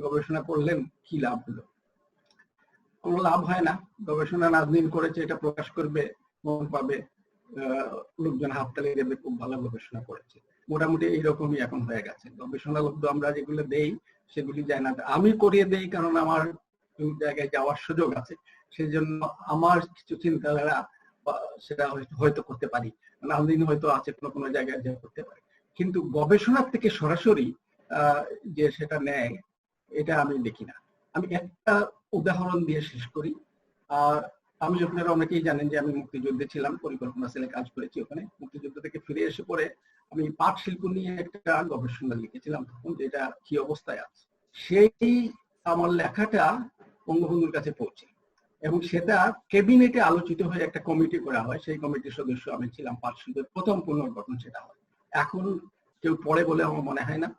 গবেষণা করলেন কি লাভ হলো? কোনো লাভ হয় না। গবেষণা নাজনীন করেছে, এটা প্রকাশ করবে, মন পাবে, লোকজন হাততালি দেবে, খুব ভালো গবেষণা করেছে। মোটামুটি এইরকমই এখন হয়ে গেছে। গবেষণা লব্ধ আমরা যেগুলো দেই সেগুলি যায় না। আমি করিয়ে দেই কারণ আমার জায়গায় যাওয়ার সুযোগ আছে, সেই জন্য আমার কিছু চিন্তাধারা সেটা হয়তো করতে পারি, নাজনীন হয়তো আছে কোনো জায়গায় যে করতে পারে, কিন্তু গবেষণার থেকে সরাসরি যে সেটা নেয় এটা আমি দেখি না। আমি একটা উদাহরণ দিয়ে শেষ করি। আমি, আপনারা অনেকেই জানেন যে আমি মুক্তিযুদ্ধে ছিলাম, পরিকল্পনা সেলে কাজ করেছি। ওখানে মুক্তিযুদ্ধ থেকে ফিরে এসে পরে আমি পাট শিল্প নিয়ে একটা গবেষণা লিখেছিলাম, তখন যেটা কি অবস্থায় আছে। সেই আমার লেখাটা বঙ্গবন্ধুর কাছে পৌঁছে এবং সেটা ক্যাবিনেটে আলোচিত হয়ে একটা কমিটি করা হয়। সেই কমিটির সদস্য আমি ছিলাম। পাট শিল্পের প্রথম পুনর্গঠন সেটা হয়। এখন কেউ পড়ে বলে আমার মনে হয় না,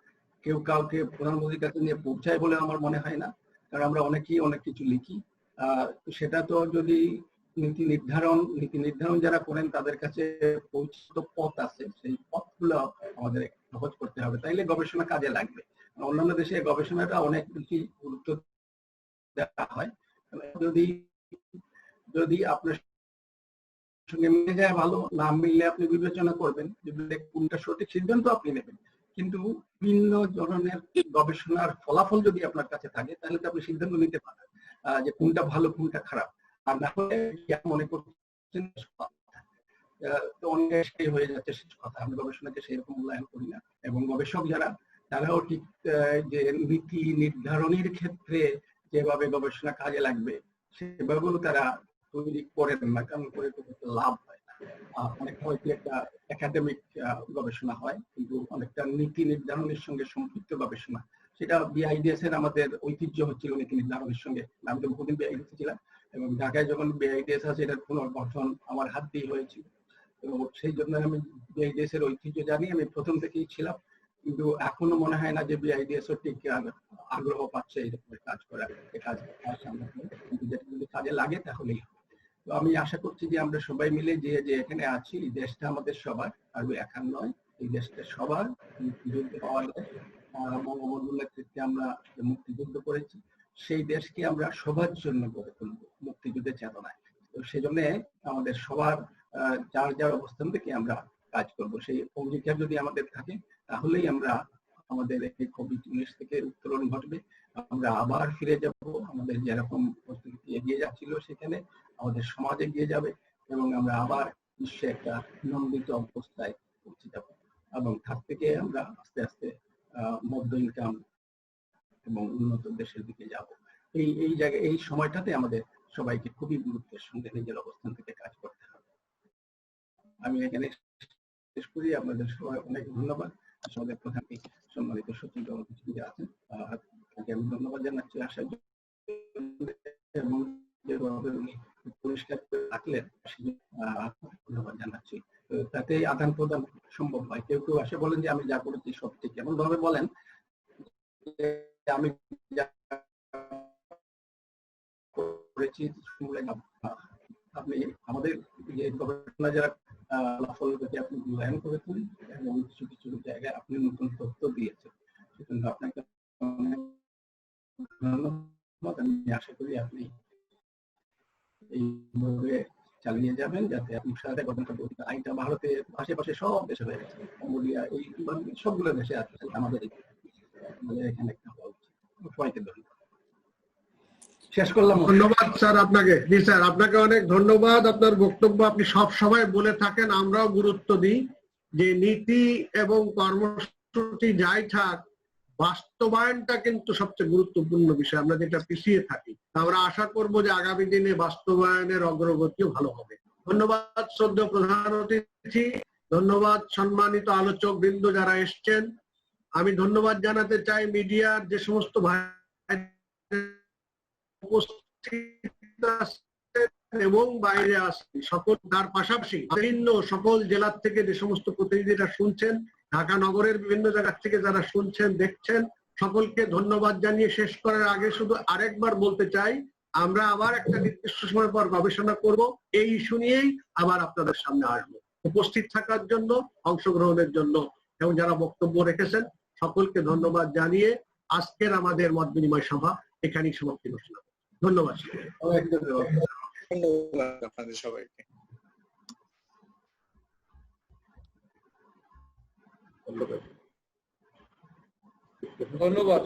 কেউ কাউকে প্রধানমন্ত্রীর কাছে নিয়ে পৌঁছায় বলে আমার মনে হয় না, কারণ আমরা অনেকেই অনেক কিছু লিখি। সেটা তো যদি নীতি নির্ধারণ যারা করেন তাদের কাছে পৌঁছত পথ আছে, সেই পথগুলো আমাদের সহজ করতে হবে, তাইলে গবেষণা কাজে লাগবে। অন্যান্য দেশে গবেষণাটা অনেক বেশি গুরুত্ব দেওয়া হয়। যদি আপনার সঙ্গে মিলে যায় ভালো, না মিললে আপনি বিবেচনা করবেন, কোনটা সঠিক সিদ্ধান্ত আপনি নেবেন। কিন্তু ভিন্ন ধরনের গবেষণার ফলাফল যদি আপনার কাছে থাকে তাহলে তো আপনি সিদ্ধান্ত নিতে পারেন যে কোনটা ভালো কোনটা খারাপ। আর না হলে মনে করছেন তো অনেক হয়ে যাচ্ছে শেষ কথা। আমি গবেষণাকে সেরকম মূল্যায়ন করি না, এবং গবেষক যারা তারাও ঠিক যে নীতি নির্ধারণের ক্ষেত্রে যেভাবে গবেষণা কাজে লাগবে সেভাবেও তারা তৈরি করেন না, কারণ করে তো লাভ হয় না। অনেক হয়তো একটা একাডেমিক গবেষণা হয়, কিন্তু অনেকটা নীতি নির্ধারণের সঙ্গে সম্পৃক্ত গবেষণা, সেটা বিআইডিএস এর আমাদের ঐতিহ্য হচ্ছিল নীতি নির্ধারণের সঙ্গে। আমি তো বহুদিন বিআইডিএস ছিলাম, এবং ঢাকায় যখন বিআইডিএস আছে এটার পুনর্গঠন আমার হাত দিয়ে হয়েছিল, এবং সেই জন্য আমি বিআইডিএস এর ঐতিহ্য জানি, আমি প্রথম থেকেই ছিলাম। কিন্তু এখনো মনে হয় না যে বিআইডিএস ঠিক আগ্রহ পাচ্ছে এরকম কাজ করার, কিন্তু যেটা যদি কাজে লাগে তাহলেই। তো আমি আশা করছি যে আমরা সবাই মিলে যে এখানে আছি, এই দেশটা আমাদের সবার, আর একার নয়, এই দেশটা সবার। মুক্তিযুদ্ধ হওয়ার বঙ্গবন্ধুর নেতৃত্বে আমরা মুক্তিযুদ্ধ করেছি, সেই দেশকে আমরা সবার জন্য গড়ে তুলবো মুক্তিযুদ্ধের চেতনায়। তো সেজন্য আমাদের সবার যার যার অবস্থান থেকে আমরা কাজ করব, সেই অঙ্গীকার যদি আমাদের থাকে তাহলেই আমরা আমাদের এই কোভিড-19 থেকে উত্তরণ ঘটবে। আমরা আবার ফিরে যাব আমাদের যেরকম পরিস্থিতি এগিয়ে যাচ্ছিল সেখানে, আমাদের সমাজ এগিয়ে যাবে, এবং আমরা আবার বিশ্বে একটা নন্দিত অবস্থায় পৌঁছে যাব, এবং তার থেকে আমরা আস্তে আস্তে মধ্য ইনকাম এবং উন্নত দেশের দিকে যাব। এই জায়গায় এই সময়টাতে আমাদের সবাইকে খুবই গুরুত্বের সঙ্গে নিজের অবস্থান থেকে কাজ করতে হবে। আমি এখানে শেষ করি। আপনাদের সবাই অনেক ধন্যবাদ। আমাদের প্রধান সম্মানিত সচিব আছেন, তাকে আমি ধন্যবাদ জানাচ্ছি আসার জন্য, এবং যেভাবে উনি পরিষ্কার করে রাখলেন ধন্যবাদ জানাচ্ছি। তাতে আদান প্রদান সম্ভব হয়। কেউ কেউ আসে বলেন যে আমি যা করেছি সব ঠিক, এমন ভাবে বলেন আমি করেছি। আপনি আমাদের যে গবেষণা যারা ফলাফল আপনি মূল্যায়ন করেছেন, এবং কিছু কিছু জায়গায় আপনি নতুন তথ্য দিয়েছেন, সেজন্য আপনাকে ধন্যবাদ। আমি আশা করি আপনি এইভাবে চালিয়ে যাবেন, যাতে আপনি সাথে গঠনতন্ত্র আইনটা ভারতের আশেপাশে সব দেশে হয়ে গেছে, কম্বোডিয়া, এই সবগুলো দেশে আছে, আমাদের এখানে একটা হওয়া উচিত। সবাইকে ধন্যবাদ। শেষ করলাম। ধন্যবাদ স্যার আপনাকে। জি স্যার, আপনাকে অনেক ধন্যবাদ। আপনার বক্তব্য আপনি সব সময় বলে থাকেন, আমরাও গুরুত্ব দিই যে নীতি এবং কর্মসূচি যাই থাক, বাস্তবায়নটা কিন্তু সবচেয়ে গুরুত্বপূর্ণ বিষয়। আমরা যেটা পিছিয়ে থাকি, আমরা আশা করব যে আগামী দিনে বাস্তবায়নের অগ্রগতিও ভালো হবে। ধন্যবাদ শ্রদ্ধেয় প্রধান অতিথি, ধন্যবাদ সম্মানিত আলোচক বৃন্দ যারা এসছেন। আমি ধন্যবাদ জানাতে চাই মিডিয়ার যে সমস্ত ভাই উপস্থিত এবং বাইরে আসছে সকল, তার পাশাপাশি বিভিন্ন সকল জেলার থেকে যে সমস্ত প্রতিনিধিরা শুনছেন, ঢাকা নগরের বিভিন্ন জায়গা থেকে যারা শুনছেন দেখছেন, সকলকে ধন্যবাদ জানিয়ে শেষ করার আগে শুধু আরেকবার বলতে চাই, আমরা আবার একটা নির্দিষ্ট সময় পর গবেষণা করব, এই ইস্যু নিয়েই আবার আপনাদের সামনে আসবো। উপস্থিত থাকার জন্য, অংশগ্রহণের জন্য, এবং যারা বক্তব্য রেখেছেন সকলকে ধন্যবাদ জানিয়ে আজকের আমাদের মত বিনিময় সভা এখানেই সমাপ্তি ঘোষণা। ধন্যবাদ। ধন্যবাদ আপনাদের সবাইকে। ধন্যবাদ।